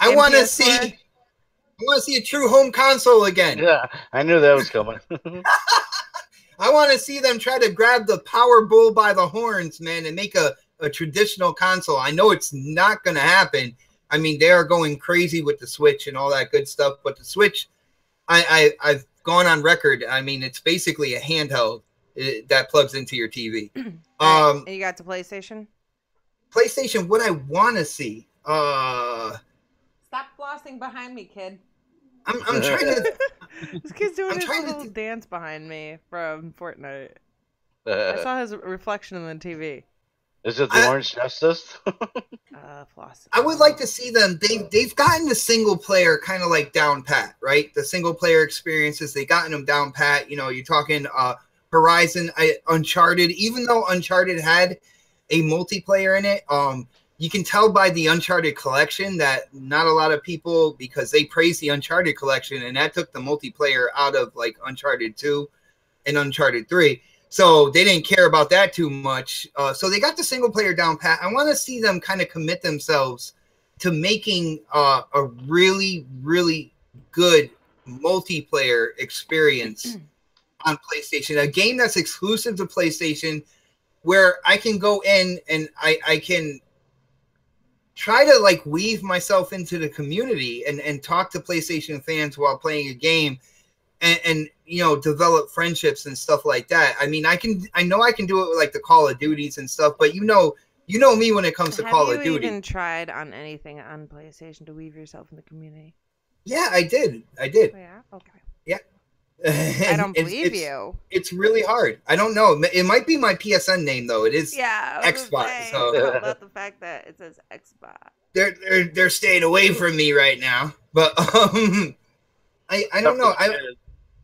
want to see a true home console again. Yeah, I knew that was coming. I want to see them try to grab the power bull by the horns, man, and make a traditional console. I know it's not going to happen. I mean, they are going crazy with the Switch and all that good stuff. But the Switch, I've gone on record. I mean, it's basically a handheld that plugs into your TV. And you got to PlayStation? PlayStation, what I want to see. Stop flossing behind me, kid. I'm trying to. This kid's doing his little dance behind me from Fortnite. I saw his reflection in the TV. Is it the Orange Justice? Floss. I would like to see them. They've gotten the single player kind of like down pat, right? The single player experiences, they gotten them down pat. You know, you're talking Horizon, Uncharted. Even though Uncharted had a multiplayer in it, you can tell by the Uncharted collection that not a lot of people, because they praised the Uncharted collection, and that took the multiplayer out of like Uncharted 2 and Uncharted 3. So they didn't care about that too much. So they got the single player down pat. I want to see them kind of commit themselves to making a really, really good multiplayer experience on PlayStation. A game that's exclusive to PlayStation where I can go in and I can try to like weave myself into the community and talk to PlayStation fans while playing a game and you know, develop friendships and stuff like that. I mean, I know I can do it with like the Call of Duties and stuff, but you know me when it comes to Call of Duty. Have you even tried on anything on PlayStation to weave yourself in the community? Yeah, I did. Oh, yeah? Okay. Yeah. I don't believe you. It's really hard. I don't know. It might be my PSN name though. It is Xbox. So how about the fact that it says Xbox? They're staying away from me right now. But I don't know.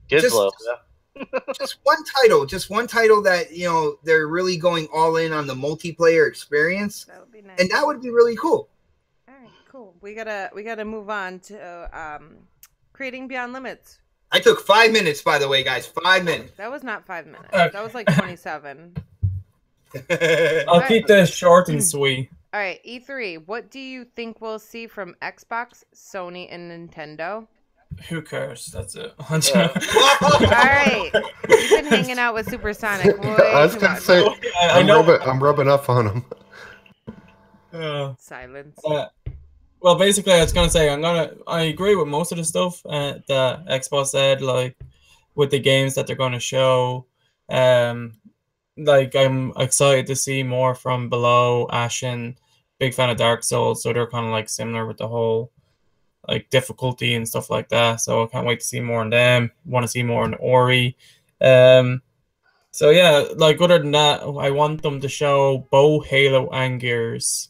Kids love. Just one title that they're really going all in on the multiplayer experience. That would be nice. And that would be really cool. All right, cool. We gotta move on to creating Beyond Limits. I took 5 minutes, by the way, guys. 5 minutes. That was not 5 minutes. That was like 27. I'll keep this short and sweet. All right, E3. What do you think we'll see from Xbox, Sony, and Nintendo? Who cares? That's it. All right. You've been hanging out with Supersonic. I was gonna say, I'm rubbing up on him. Silence. Well, basically, I was gonna say I agree with most of the stuff that Xbox said, like with the games that they're gonna show. Like I'm excited to see more from Below, Ashen. Big fan of Dark Souls, so they're kind of like similar with the whole like difficulty and stuff like that. So I can't wait to see more on them. Want to see more on Ori. So yeah, like other than that, I want them to show both Halo and Gears,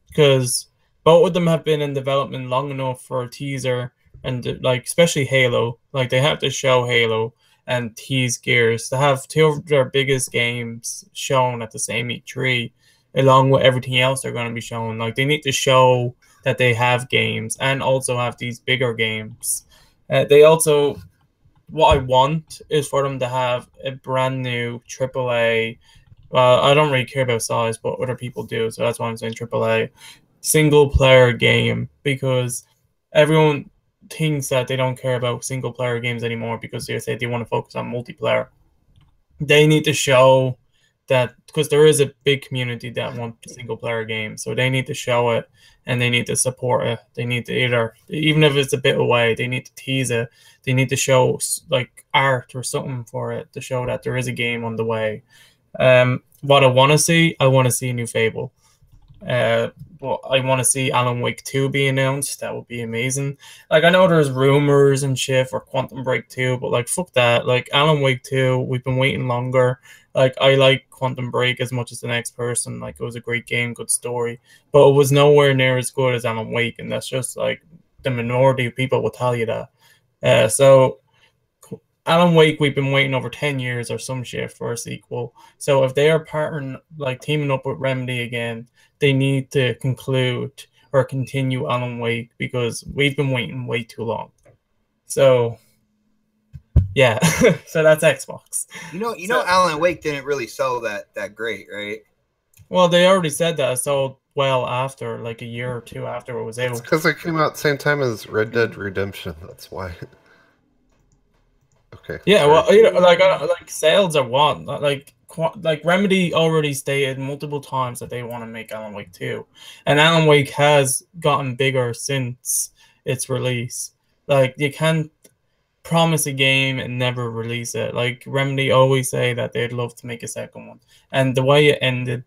because both of them have been in development long enough for a teaser, and like especially Halo, like they have to show Halo and tease Gears to have two of their biggest games shown at the same E3, along with everything else they're going to be showing. Like they need to show that they have games and also have these bigger games. They also, what I want is for them to have a brand new AAA. Well, I don't really care about size, but other people do, so that's why I'm saying AAA single player game, because everyone thinks that they don't care about single player games anymore because they say they want to focus on multiplayer. They need to show that, because there is a big community that wants single player games, so they need to show it and they need to support it. They need to either, even if it's a bit away, they need to tease it. They need to show like art or something for it to show that there is a game on the way. What I want to see a new Fable. But I want to see Alan Wake 2 be announced. That would be amazing. Like, I know there's rumors and shit for Quantum Break 2, but like, fuck that. Like, Alan Wake 2, we've been waiting longer. Like, I like Quantum Break as much as the next person. Like, it was a great game, good story, but it was nowhere near as good as Alan Wake, and that's just like the minority of people will tell you that. So Alan Wake, we've been waiting over 10 years or some shit for a sequel. So if they are partnering, like teaming up with Remedy again, they need to conclude or continue Alan Wake, because we've been waiting way too long. So yeah, so that's Xbox. You know, Alan Wake didn't really sell that great, right? Well, they already said that it sold well after, like a year or two after it was able. It's because it came out at the same time as Red Dead Redemption. That's why. Okay. Yeah, well, you know, like sales are what, like Remedy already stated multiple times that they want to make Alan Wake 2, and Alan Wake has gotten bigger since its release. Like, you can't promise a game and never release it. Like, Remedy always say that they'd love to make a second one, and the way it ended,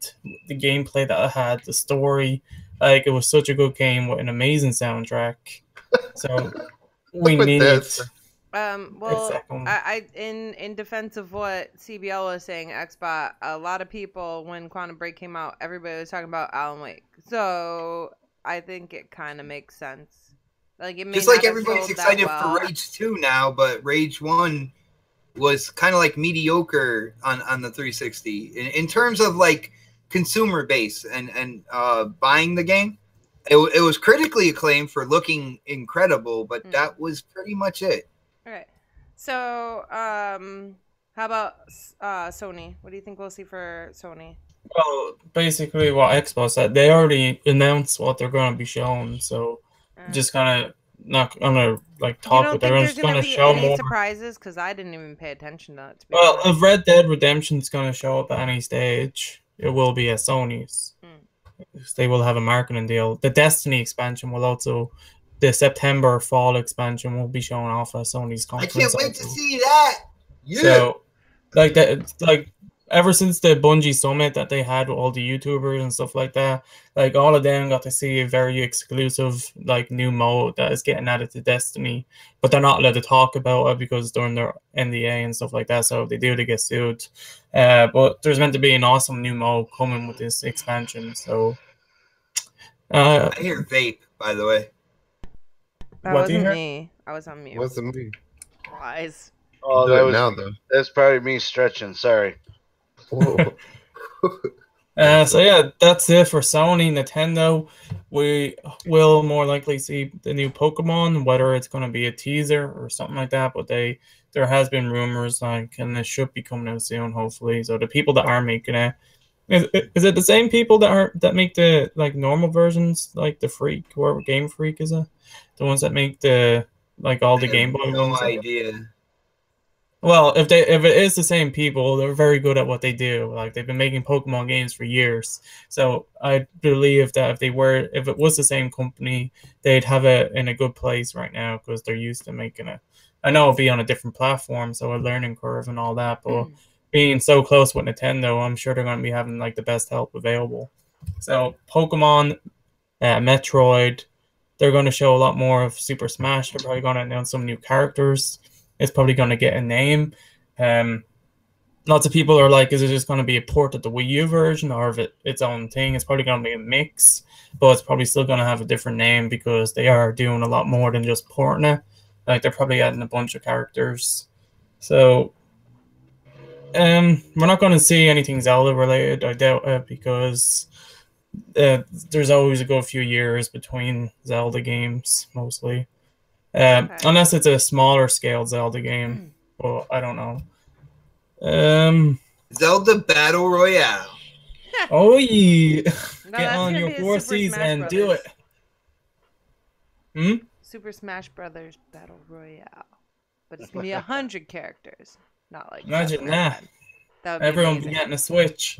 the gameplay that it had, the story, like, it was such a good game with an amazing soundtrack. So we need it. Well, I in defense of what CBL was saying, Xbox, a lot of people, when Quantum Break came out, everybody was talking about Alan Wake. So I think it kind of makes sense. Like, it may just like everybody's excited for Rage 2 now, but Rage 1 was kind of like mediocre on the 360 in terms of like consumer base and buying the game. It was critically acclaimed for looking incredible, but that was pretty much it. All right. So, how about Sony? What do you think we'll see for Sony? Well, basically what Xbox said, they already announced what they're going to be showing, so just kind of not going to like talk with them. They're just going to show more surprises, because I didn't even pay attention to it. Well, if Red Dead Redemption is going to show up at any stage, it will be at Sony's. They will have a marketing deal. The Destiny expansion will also. The September fall expansion will be showing off at Sony's conference. I can't wait to see that. Yeah. So, like that, like ever since the Bungie Summit that they had with all the YouTubers and stuff like that, like all of them got to see a very exclusive like new mode that is getting added to Destiny, but they're not allowed to talk about it because they're under NDA and stuff like that. So if they do, they get sued. But there's meant to be an awesome new mode coming with this expansion. So I hear vape, by the way. That wasn't me. I was on mute. Wasn't me. Lies. Oh, that was now though. That's probably me stretching. Sorry. So yeah, that's it for Sony. Nintendo, we will more likely see the new Pokemon, whether it's going to be a teaser or something like that. But there has been rumors like, and it should be coming out soon, hopefully. So the people that are making it, is it the same people that make the like normal versions, like the Freak, whoever Game Freak is it, the ones that make the like all the Game Boy ones? No idea. Well, if it is the same people, they're very good at what they do. Like they've been making Pokemon games for years. So I believe that if it was the same company, they'd have it in a good place right now because they're used to making it. I know it'll be on a different platform, so a learning curve and all that. But being so close with Nintendo, I'm sure they're going to be having like the best help available. So Pokemon, Metroid, they're going to show a lot more of Super Smash. They're probably going to announce some new characters. It's probably going to get a name. Lots of people are like, is it just going to be a port of the Wii U version or of its own thing? It's probably going to be a mix, but it's probably still going to have a different name because they are doing a lot more than just porting it. Like they're probably adding a bunch of characters. So we're not going to see anything Zelda related, I doubt it, because there's always a good few years between Zelda games, mostly. Unless it's a smaller scale Zelda game. Well, I don't know. Zelda Battle Royale. Oh yeah. No, Get on your forces and do it. Super Smash Brothers Battle Royale. But it's gonna be 100 characters. Not like imagine that. That would be everyone amazing. be getting a Switch.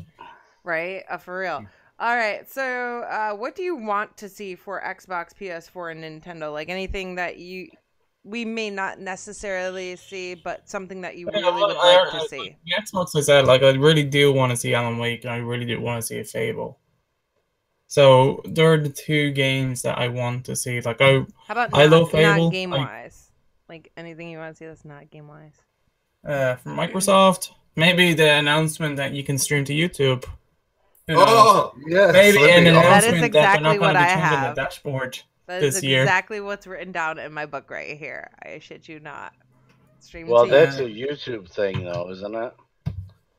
Right? For real. All right, so what do you want to see for Xbox, PS4, and Nintendo? Like anything that we may not necessarily see, but something that you really would like to see. The Xbox, I said, like I really do want to see Alan Wake, and I really do want to see a Fable. So there are the two games that I want to see. Like how about love Fable. Not game wise, like anything you want to see that's not game wise. From Microsoft, maybe the announcement that you can stream to YouTube. Oh, yes. Maybe an announcement that is exactly that they're not what going to I be changing have. the dashboard That is this year. exactly what's written down in my book right here. I shit you not. Stream Well, to that's YouTube. a YouTube thing, though, isn't it?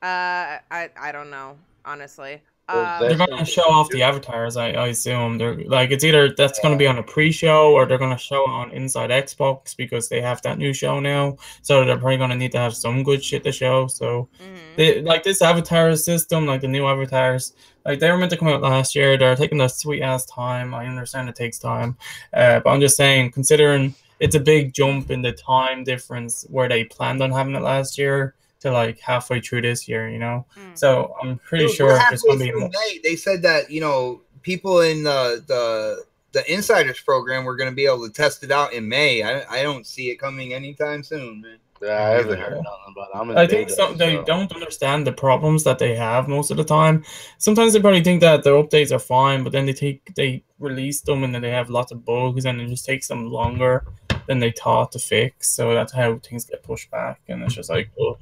I don't know, honestly. They're going to show off the avatars, I assume. They're like, it's either that's going to be on a pre-show or they're going to show it on Inside Xbox because they have that new show now. So they're probably going to need to have some good shit to show. So like this avatar system, like the new avatars, like they were meant to come out last year. They're taking their sweet ass time. I understand it takes time, but I'm just saying, considering it's a big jump in the time difference where they planned on having it last year to like halfway through this year, you know. So I'm pretty sure there's going to be more. They said that, you know, people in the Insiders program were going to be able to test it out in May. I don't see it coming anytime soon, man. Yeah, I haven't heard nothing about it. I think they don't understand the problems that they have most of the time. Sometimes they probably think that their updates are fine, but then they release them and then they have lots of bugs and it just takes them longer than they thought to fix. So that's how things get pushed back, and it's just like, oh.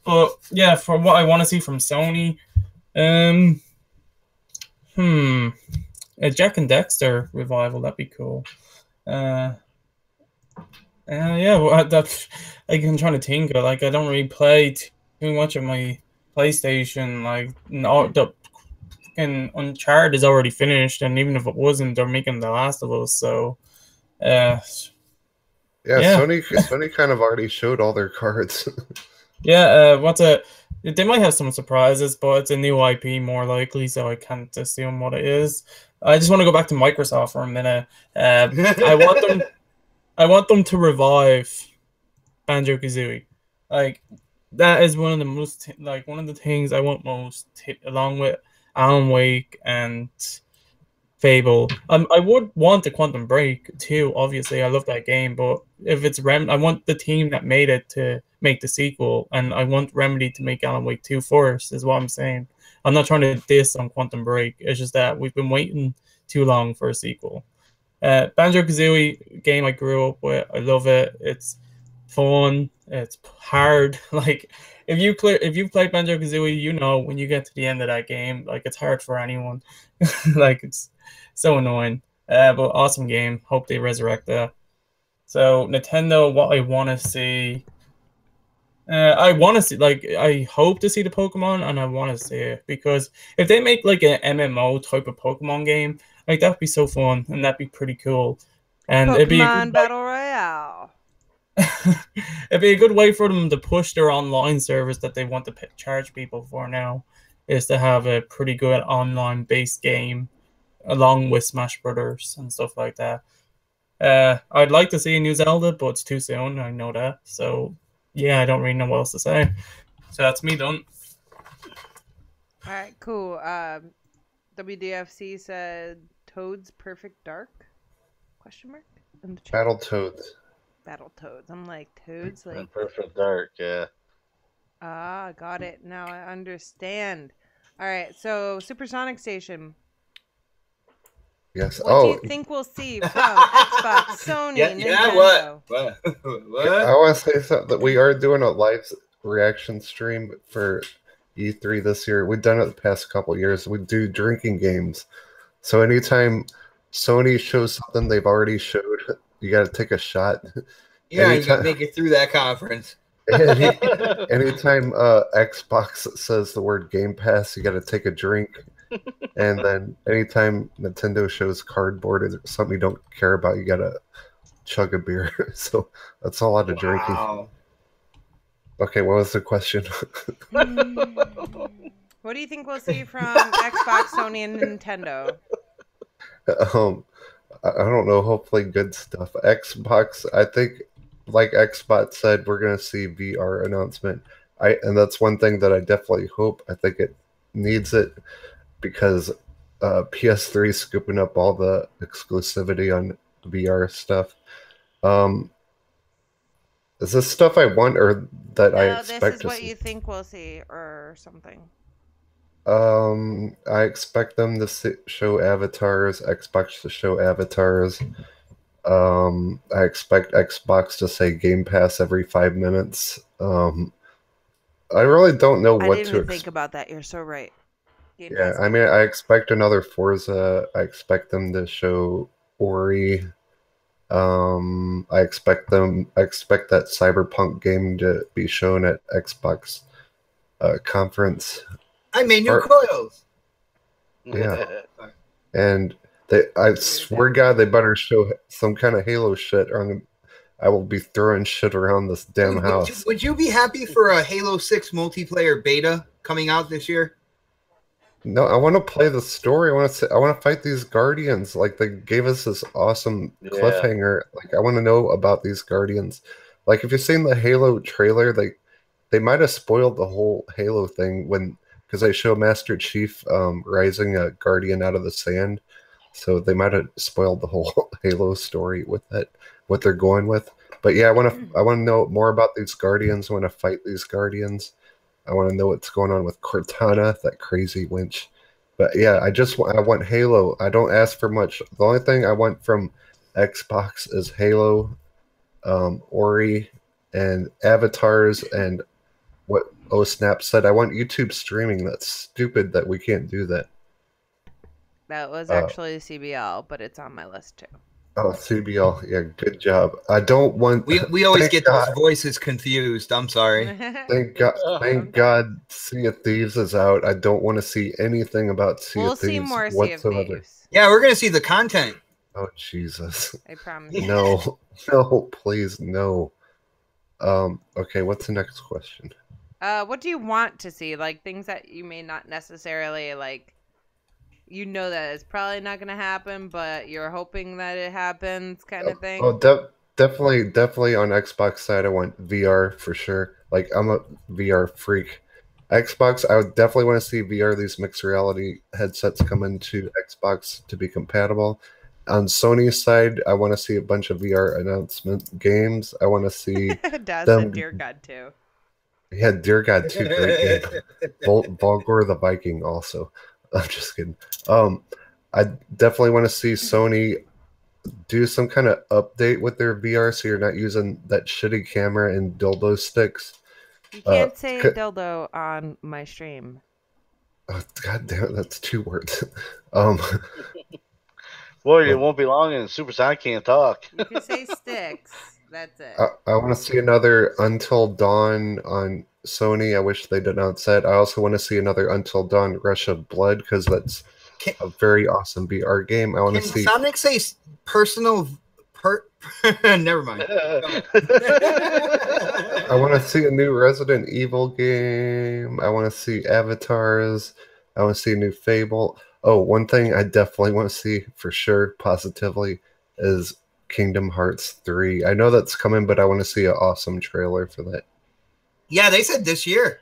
But yeah, for what I want to see from Sony, a Jack and Dexter revival, that'd be cool. Yeah, well, that like, I'm trying to think. Like, I don't really play too much of my PlayStation. Like, the fucking Uncharted is already finished, and even if it wasn't, they're making The Last of Us. So, yeah. Sony kind of already showed all their cards. Yeah, they might have some surprises, but it's a new IP more likely, so I can't assume what it is. I just want to go back to Microsoft for a minute. I want them to revive Banjo-Kazooie. Like, that is one of the things I want most, along with Alan Wake and Fable. I would want the Quantum Break too. Obviously, I love that game, but if it's I want the team that made it to make the sequel, and I want Remedy to make Alan Wake 2 first. Is what I'm saying. I'm not trying to diss on Quantum Break. It's just that we've been waiting too long for a sequel. Banjo-Kazooie game I grew up with. I love it. It's fun. It's hard. Like if you've played Banjo-Kazooie, you know when you get to the end of that game, like it's hard for anyone. Like it's so annoying. But awesome game. Hope they resurrect that. So Nintendo, what I want to see. I want to see, like, I hope to see the Pokemon, and I want to see it because if they make like an MMO type of Pokemon game, like that'd be so fun and that'd be pretty cool. And it'd be a Pokemon good Battle Royale. it'd be a good way for them to push their online service that they want to charge people for now, is to have a pretty good online based game along with Smash Brothers and stuff like that. I'd like to see a new Zelda, but it's too soon. I know that. So yeah, I don't really know what else to say. So that's me done. All right, cool. WDFC said Toad's Perfect Dark? Question mark? In the chat. Battletoads. Battletoads. I'm like, Toads? Like Perfect Dark, yeah. Ah, got it. Now I understand. All right, so Supersonic Station. Yes. What do you think we'll see from Xbox, Sony, Nintendo? Yeah, what? I want to say something that we are doing a live reaction stream for E3 this year. We've done it the past couple of years. We do drinking games. So anytime Sony shows something they've already showed, you got to take a shot. Yeah, you got to make it through that conference. Anytime Xbox says the word Game Pass, you got to take a drink. And then anytime Nintendo shows cardboard or something you don't care about, you gotta chug a beer. So that's a lot of drinking. Okay, what was the question? What do you think we'll see from Xbox, Sony, and Nintendo? I don't know. Hopefully, good stuff. Xbox, I think, like Xbox said, we're gonna see VR announcement. And that's one thing that I definitely hope. I think it needs it. Because PS3 is scooping up all the exclusivity on VR stuff. Is this stuff I want or that I expect to see? This is what you think we'll see or something. I expect them to show avatars, Xbox to show avatars. I expect Xbox to say Game Pass every 5 minutes. I really don't know what to expect. I didn't even think about that. You're so right. Yeah, I mean, I expect another Forza. I expect them to show Ori. I expect that Cyberpunk game to be shown at Xbox conference. I made new coils. Yeah, and I swear God, they better show some kind of Halo shit, or I will be throwing shit around this damn house. Would you be happy for a Halo 6 multiplayer beta coming out this year? No, I want to play the story. I want to fight these Guardians. Like, they gave us this awesome cliffhanger. Like, I want to know about these Guardians. Like, if you've seen the Halo trailer, they might have spoiled the whole Halo thing because they show Master Chief rising a Guardian out of the sand. So they might have spoiled the whole Halo story with that, what they're going with. But yeah, I want to know more about these Guardians. I want to fight these Guardians. I want to know what's going on with Cortana, that crazy wench. But yeah, I want Halo. I don't ask for much. The only thing I want from Xbox is Halo, Ori, and avatars, and what OhSnap said. I want YouTube streaming. That's stupid that we can't do that. That was actually CBL, but it's on my list too. Oh, CBL. Yeah, good job. I don't want... We always get those voices confused. I'm sorry. Thank God Sea of Thieves is out. I don't want to see anything about Sea of Thieves We'll see more whatsoever. Sea of Thieves. Yeah, we're going to see the content. Oh, Jesus. I promise you. No, please, no. Okay, what's the next question? What do you want to see? Like, things that you may not necessarily, like... You know that it's probably not going to happen, but you're hoping that it happens, kind of thing. Oh, definitely on Xbox side, I want VR for sure. Like, I'm a VR freak. Xbox, I would definitely want to see VR, these mixed reality headsets come into Xbox to be compatible. On Sony's side, I want to see a bunch of VR announcement games. I want to see Daz them. said Dear God too. Yeah, Dear God 2, great game. Volgor the Viking also. I'm just kidding. I definitely want to see Sony do some kind of update with their VR so you're not using that shitty camera and dildo sticks. You can't say dildo on my stream. Oh, God damn it, that's 2 words. Boy, it won't be long and Supersonic can't talk. You can say sticks. That's it. I want to see another Until Dawn on Sony. I wish they'd announced that. I also want to see another Until Dawn Rush of Blood because that's a very awesome VR game. I want to see. Sonic say personal? Never mind. I want to see a new Resident Evil game. I want to see Avatars. I want to see a new Fable. Oh, one thing I definitely want to see for sure, positively, is Kingdom Hearts 3. I know that's coming, but I want to see an awesome trailer for that. Yeah, they said this year.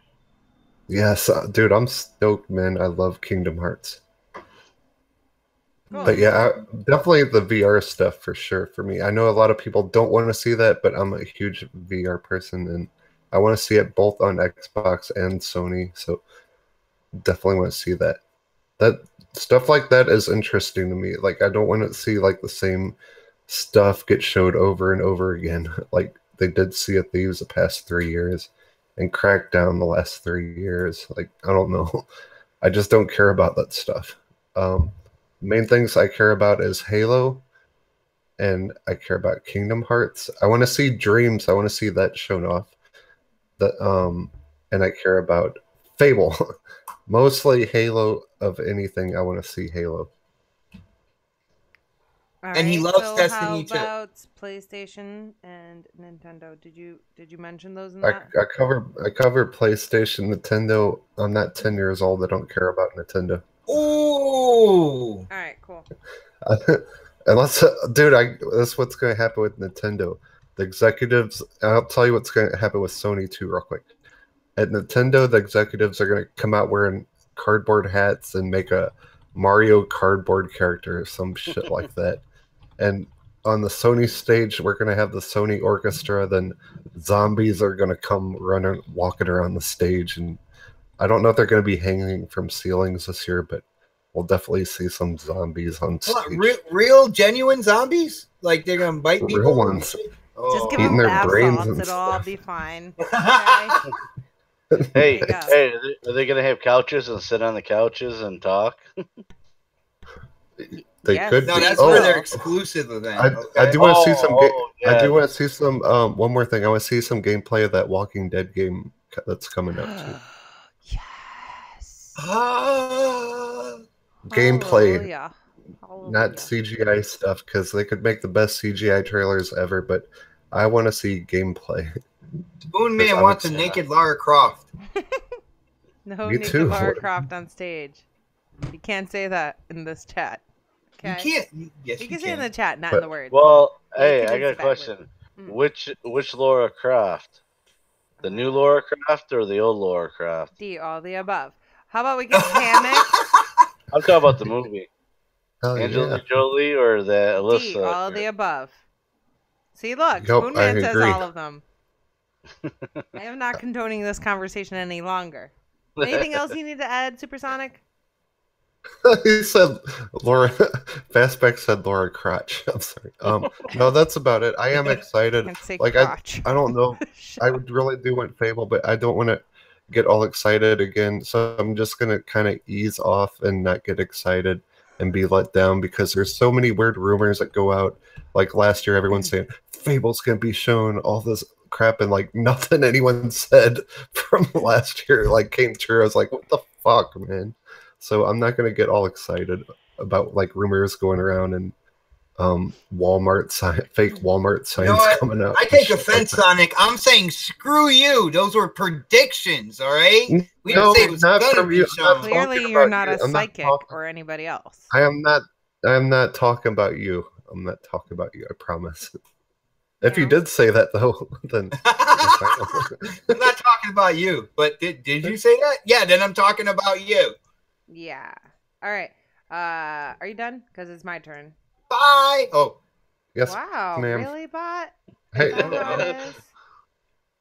Yes, dude, I'm stoked, man. I love Kingdom Hearts. Cool. But yeah, definitely the VR stuff for sure for me. I know a lot of people don't want to see that, but I'm a huge VR person, and I want to see it both on Xbox and Sony. So definitely want to see that. That stuff like that is interesting to me. Like, I don't want to see like the same stuff get showed over and over again, like they did Sea of Thieves the past 3 years and Crackdown the last 3 years. Like, I don't know. I just don't care about that stuff. Main things I care about is Halo, and I care about Kingdom Hearts. I want to see Dreams. I want to see that shown off. And I care about Fable. Mostly Halo. Of anything, I want to see Halo. And he loves Destiny too. How about PlayStation and Nintendo? Did you mention those in that? I cover PlayStation, Nintendo. I'm not 10 years old. I don't care about Nintendo. Ooh. All right, cool. Unless, dude, that's what's going to happen with Nintendo. The executives. I'll tell you what's going to happen with Sony too, real quick. At Nintendo, the executives are going to come out wearing cardboard hats and make a Mario cardboard character or some shit like that. And on the Sony stage, we're going to have the Sony orchestra. Then zombies are going to come running, walking around the stage. And I don't know if they're going to be hanging from ceilings this year, but we'll definitely see some zombies on stage. Real genuine zombies? Like they're going to bite people? Real ones. Just give them bath salts. It'll all be fine. Okay? Hey, are they gonna have couches and sit on the couches and talk? They could. No, that's where they're exclusive of that. I do want to see some. I do want to see some. One more thing. I want to see some gameplay of that Walking Dead game that's coming up too. Yes. Gameplay. Yeah. Not CGI stuff, because they could make the best CGI trailers ever, but I want to see gameplay. Spoon Man wants a naked Lara Croft. No naked Lara Croft on stage. You can't say that in this chat. Okay? You can't. Yes, you can say it in the chat, not in the words. Well, hey, I got a question. Which Lara Croft? The new Lara Croft or the old Lara Croft? D, all the above. How about we get Hammock? I'm talking about the movie. Angelina Jolie or the Alyssa? D, all the above. See, look, Spoon Man says all of them. I am not condoning this conversation any longer. Anything else you need to add, Supersonic? He said Laura. Fastback said Laura Crotch. I'm sorry. No, that's about it. I am excited. Like I don't know. I would really do want Fable, but I don't want to get all excited again. So I'm just gonna kind of ease off and not get excited and be let down because there's so many weird rumors that go out. Like last year, everyone's saying Fable's gonna be shown, all this crap, and like nothing anyone said from last year like came true. I was like, what the fuck, man? So I'm not gonna get all excited about like rumors going around and Walmart fake Walmart signs coming out. I take offense, Sonic. I'm saying screw you. Those were predictions, all right? We didn't say it was gonna be shown. Clearly, you're not a psychic or anybody else. I am not talking about you. I'm not talking about you. I promise. If you did say that though, then I'm not talking about you. But did you say that? Yeah. Then I'm talking about you. Yeah. All right. Are you done? Because it's my turn. Bye. Oh. Yes. Wow. Ma'am. Really, Bot? Hey. Is that how it is?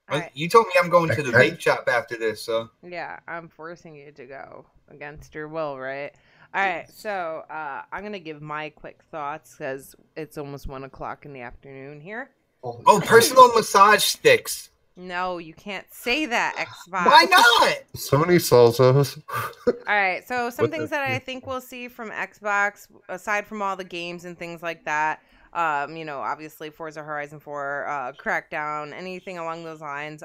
All right. You told me I'm going to the vape shop after this, so. Yeah, I'm forcing you to go against your will, right? All right, so I'm gonna give my quick thoughts because it's almost 1:00 in the afternoon here. Oh, personal massage sticks. No, you can't say that, Xbox. Why not? Sony sells those. All right, so some things that I think we'll see from Xbox, aside from all the games and things like that, obviously Forza Horizon 4, Crackdown, anything along those lines.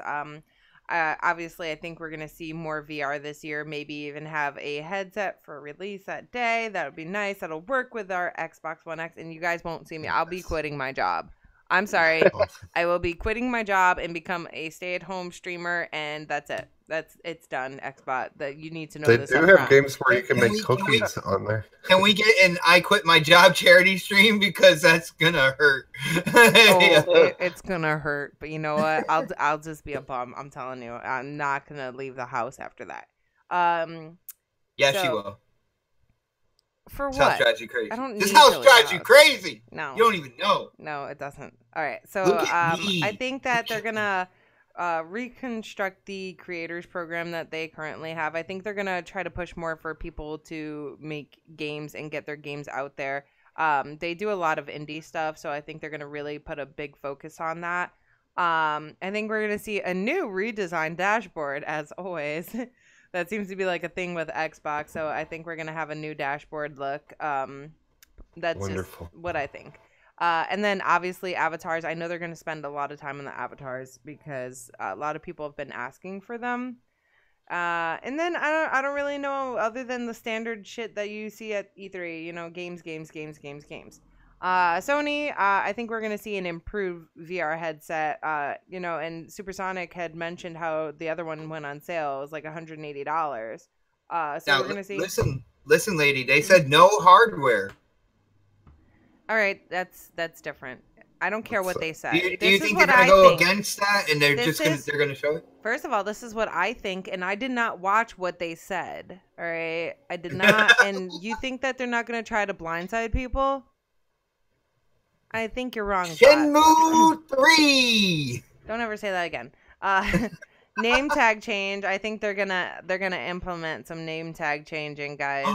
Obviously, I think we're going to see more VR this year, maybe even have a headset for release that day. That would be nice. That'll work with our Xbox One X, and you guys won't see me. I'll be quitting my job. I'm sorry. I will be quitting my job and become a stay-at-home streamer, and that's it. It's done, Xbot. That you need to know they this. They do have games where you can make cookies on there. Can we get an I quit my job charity stream, because that's gonna hurt. It's gonna hurt, but you know what? I'll just be a bum. I'm telling you, I'm not gonna leave the house after that. Yes, she will. For this what? House drives you crazy. This house drives you crazy. No, you don't even know. No, it doesn't. All right, so I think that they're gonna reconstruct the creators program that they currently have. I think they're gonna try to push more for people to make games and get their games out there. They do a lot of indie stuff, so I think they're gonna really put a big focus on that. I think we're gonna see a new redesigned dashboard, as always. That seems to be like a thing with Xbox, so I think we're gonna have a new dashboard look. That's wonderful. Just what I think. And then obviously avatars. I know they're gonna spend a lot of time on the avatars because a lot of people have been asking for them. And then I don't really know, other than the standard shit that you see at E3. Games. Sony, I think we're going to see an improved VR headset, and Supersonic had mentioned how the other one went on sale. It was like $180. So now, we're going to see... Listen, lady, they said no hardware. All right, that's different. I don't care what they said. Do you think they're going to go against that, and they're going to show it? First of all, this is what I think, and I did not watch what they said, all right? I did not, and you think that they're not going to try to blindside people? I think you're wrong. Shenmue 3. Don't ever say that again. Name tag change. I think they're gonna implement some name tag changing, guys.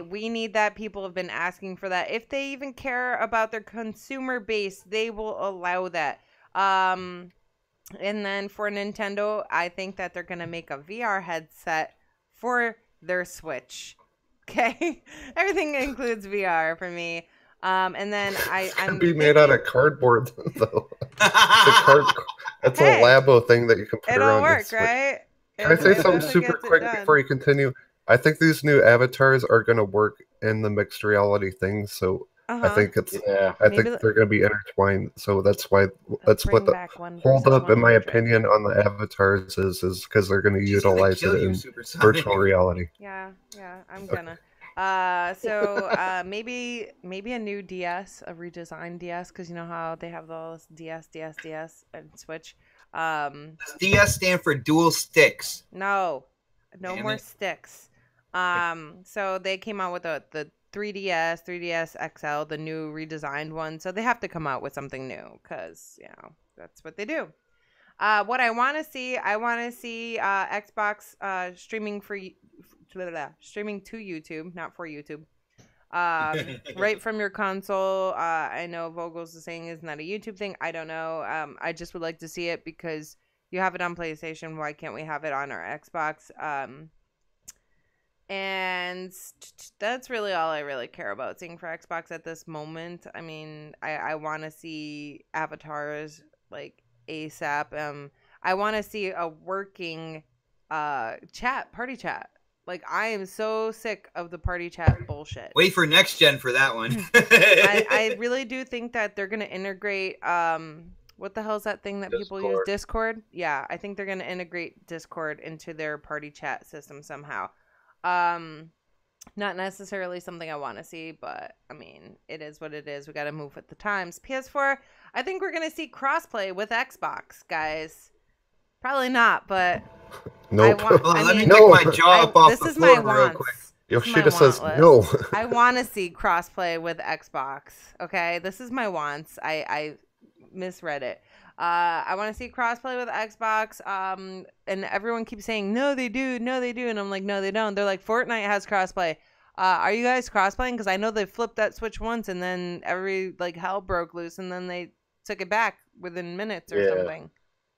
We need that. People have been asking for that. If they even care about their consumer base, they will allow that. And then for Nintendo, I think that they're gonna make a VR headset for their Switch. Okay, everything includes VR for me. And then I'm be made out of cardboard though. It's a Labo thing that you can put it'll around. Work, right? Can I say something super quick before you continue? I think these new avatars are going to work in the mixed reality thing. So I think think they're going to be intertwined. So that's what the hold up, in my opinion, on the avatars is because they're going to utilize it in virtual reality. Yeah, I'm gonna. Maybe a new DS, a redesigned DS, because you know how they have those DS, and Switch. DS stand for dual sticks. No more sticks. So they came out with the 3DS XL, the new redesigned one. So they have to come out with something new because that's what they do. What I want to see, Xbox streaming streaming to YouTube, not for YouTube. Right from your console. I know Vogel's saying isn't that a YouTube thing? I don't know. I just would like to see it because you have it on PlayStation. Why can't we have it on our Xbox? And that's really all I really care about seeing for Xbox at this moment. I mean, I want to see avatars like ASAP. I want to see a working party chat. Like, I am so sick of the party chat bullshit. Wait for next gen for that one. I really do think that they're going to integrate, what the hell is that thing that people use? Discord? Yeah, I think they're going to integrate Discord into their party chat system somehow. Not necessarily something I want to see, but I mean, it is what it is. We got to move with the times. PS4, I think we're going to see crossplay with Xbox, guys. Probably not, but nope. Let me pick my jaw up off the floor real quick. Yoshida says no. I want to see crossplay with Xbox. Okay, this is my wants. I misread it. I want to see crossplay with Xbox. And everyone keeps saying no, they do, and I'm like, no, they don't. They're like, Fortnite has crossplay. Are you guys crossplaying? Because I know they flipped that switch once, and then hell broke loose, and then they took it back within minutes or something.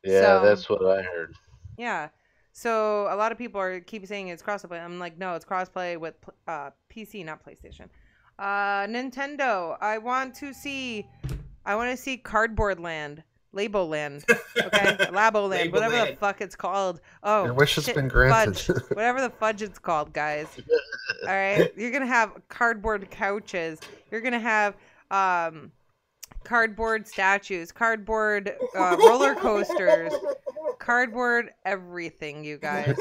Yeah, that's what I heard. Yeah. So a lot of people keep saying it's crossplay. I'm like, no, it's crossplay with PC, not PlayStation. Nintendo. I want to see Cardboard Land, Labo Land, okay, Labo Land, whatever the fuck it's called. Oh, your wish has been granted. Fudge. Whatever the fudge it's called, guys. All right, you're gonna have cardboard couches. You're gonna have cardboard statues, cardboard roller coasters, cardboard everything, you guys.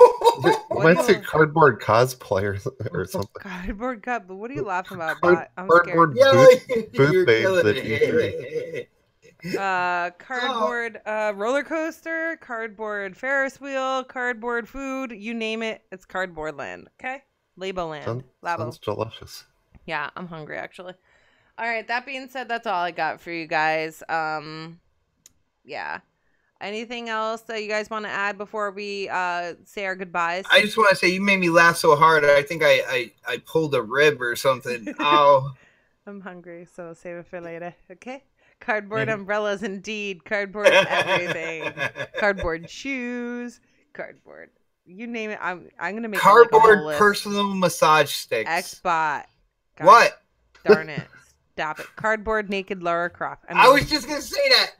Might say cardboard cosplayers or something. Cardboard cup, but what are you laughing about? I'm cardboard scared. booth babes at E3. Cardboard roller coaster, cardboard Ferris wheel, cardboard food, you name it, it's cardboard land. Okay, Labo Land. Sounds delicious. Yeah, I'm hungry actually. All right, that being said, that's all I got for you guys. Yeah. Anything else that you guys want to add before we say our goodbyes? I just want to say you made me laugh so hard. I think I pulled a rib or something. Oh. I'm hungry, so save it for later. Okay. Cardboard umbrellas, indeed. Cardboard everything. Cardboard shoes. Cardboard. You name it. I'm gonna make cardboard personal massage sticks. Xbot. What? Darn it. Stop it. Cardboard naked Lara Croft. I was just gonna say that.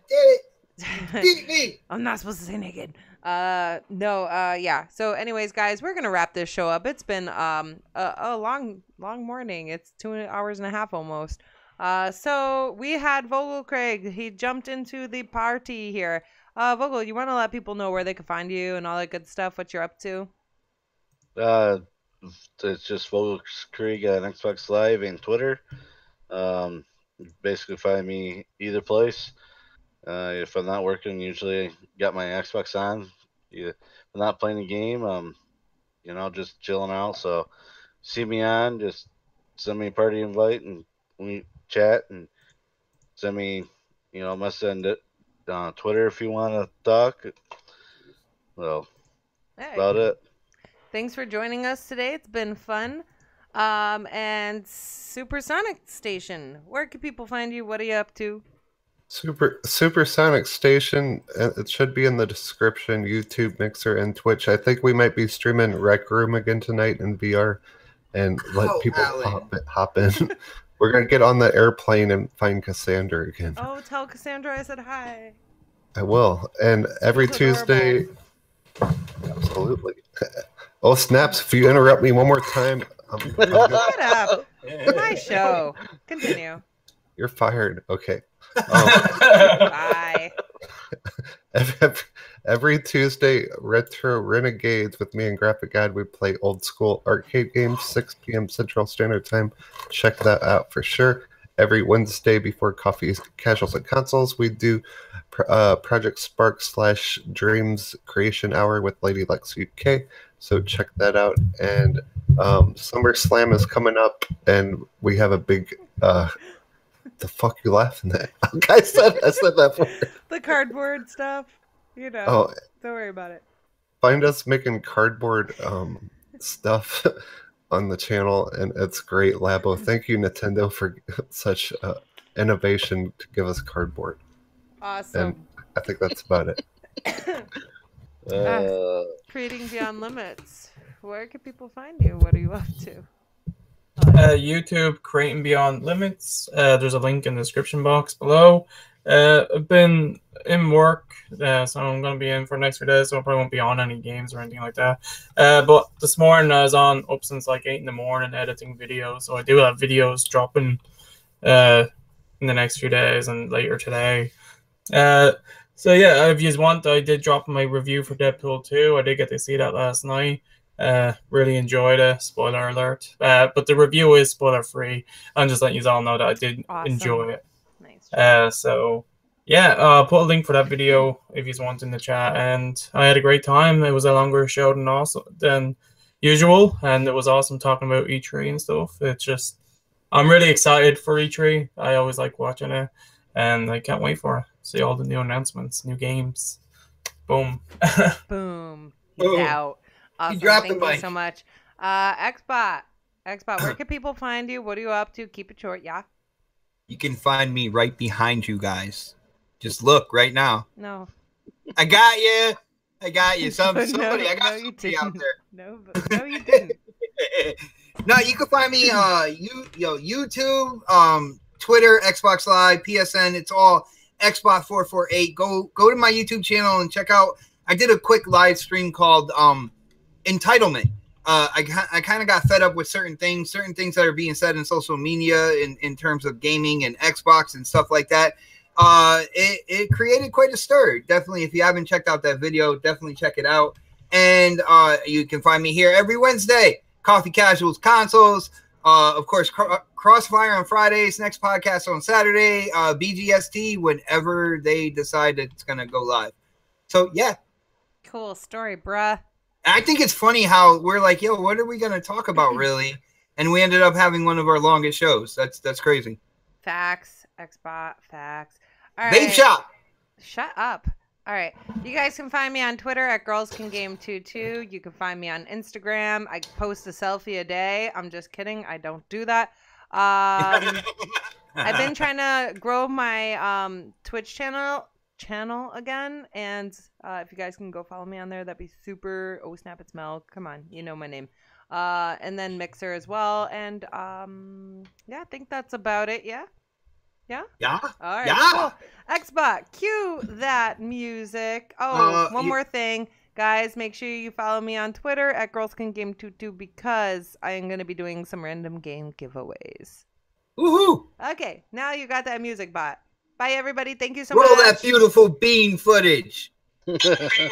Damn it. Beat me. I'm not supposed to say naked. Yeah. So anyways, guys, we're gonna wrap this show up. It's been a long morning. It's 2 hours and a half almost. So we had Vogel Craig. He jumped into the party here. Vogel, you want to let people know where they can find you and all that good stuff, what you're up to? It's just Vogel Craig on Xbox Live and Twitter. Basically find me either place. If I'm not working, usually got my Xbox on. If I'm not playing a game, just chilling out. So see me on, just send me a party invite and we chat, and send me, message it on Twitter if you want to talk. Well, about it. Thanks for joining us today. It's been fun. And Supersonic Station, where can people find you? What are you up to? Supersonic Station, it should be in the description. YouTube, Mixer, and Twitch. I think we might be streaming Rec Room again tonight in VR, and let people hop in. We're gonna get on the airplane and find Cassandra again. Oh, tell Cassandra I said hi. I will. And every Tuesday, absolutely. Oh snaps! If you interrupt me one more time, shut up. My show. Continue. You're fired. Okay. Bye. Every Tuesday, Retro Renegades with me and Graphic Guide, we play old school arcade games, 6 p.m. Central Standard Time. Check that out for sure. Every Wednesday before Coffee Casuals and Consoles, we do Project Spark / Dreams Creation Hour with Lady Lex UK. So check that out. And SummerSlam is coming up, and we have a big... the fuck you laughing at? I said that for the cardboard stuff. Oh, don't worry about it. Find us making cardboard stuff on the channel, and it's great. Labo, thank you Nintendo for such innovation to give us cardboard. Awesome. And I think that's about it. Creating Beyond Limits. Where can people find you? What are you up to? YouTube, Creating Beyond Limits. There's a link in the description box below. I've been in work, so I'm going to be in for the next few days, so I probably won't be on any games or anything like that. But this morning I was up since like 8 in the morning editing videos, so I do have videos dropping in the next few days and later today. So yeah, if you want, I did drop my review for Deadpool 2. I did get to see that last night. Really enjoyed it. Spoiler alert. But the review is spoiler free. I'm just letting you all know that I did enjoy it. Nice. So yeah, put a link for that video if you want in the chat. And I had a great time. It was a longer show than usual, and it was awesome talking about E3 and stuff. It's just I'm really excited for E3. I always like watching it, and I can't wait for it. See all the new announcements, new games. Boom. Boom. He's out. Awesome. Thank you so much. Xbot, where can people find you? What are you up to? Keep it short, yeah? You can find me right behind you guys. Just look right now. No. I got you. Somebody, no, I got somebody out there. No, you didn't. No, you can find me YouTube, Twitter, Xbox Live, PSN. It's all Xbot448. Go to my YouTube channel and check out. I did a quick live stream called Entitlement. I kind of got fed up with certain things that are being said in social media in terms of gaming and Xbox and stuff like that. It created quite a stir. Definitely, if you haven't checked out that video, definitely check it out. And you can find me here every Wednesday. Coffee Casuals Consoles. Of course, Crossfire on Fridays. Next podcast on Saturday. BGST whenever they decide it's going to go live. So, yeah. Cool story, bruh. I think it's funny how we're like, yo, what are we going to talk about, really? And we ended up having one of our longest shows. That's crazy. Facts. Xbot. Facts. All right. Vape Shop. Shut up. All right. You guys can find me on Twitter at girlscangame22. You can find me on Instagram. I post a selfie a day. I'm just kidding. I don't do that. I've been trying to grow my Twitch channel again, and if you guys can go follow me on there, that'd be super. Oh snap, it's Mel. Come on, you know my name. And then Mixer as well, and yeah, I think that's about it. Yeah. All right. Yeah. Cool. Xbot, cue that music. Oh, one more thing, guys. Make sure you follow me on Twitter at girlscangame22 because I am gonna be doing some random game giveaways. Woohoo! Okay, now you got that music, bot. Bye, everybody. Thank you so much. Roll that beautiful bean footage. Bing, bing, bing,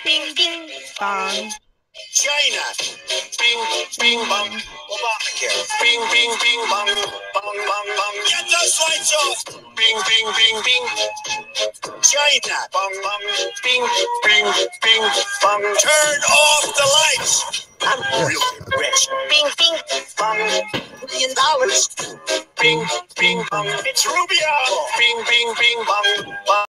bing, bing, Bong. China. Bing, bing, bong. Obamacare. Bing, bing, bing, bong. Bong, bong, bong. Get those lights off. Bing, bing, bing, bing. China. Bong, bong. Bing, bing, bing, bong. Turn off the lights. I'm really rich. Bing, bing, bong. $1 million. Bing, bing, bong. It's Rubio. Bing, bing, bing, bong. Bong.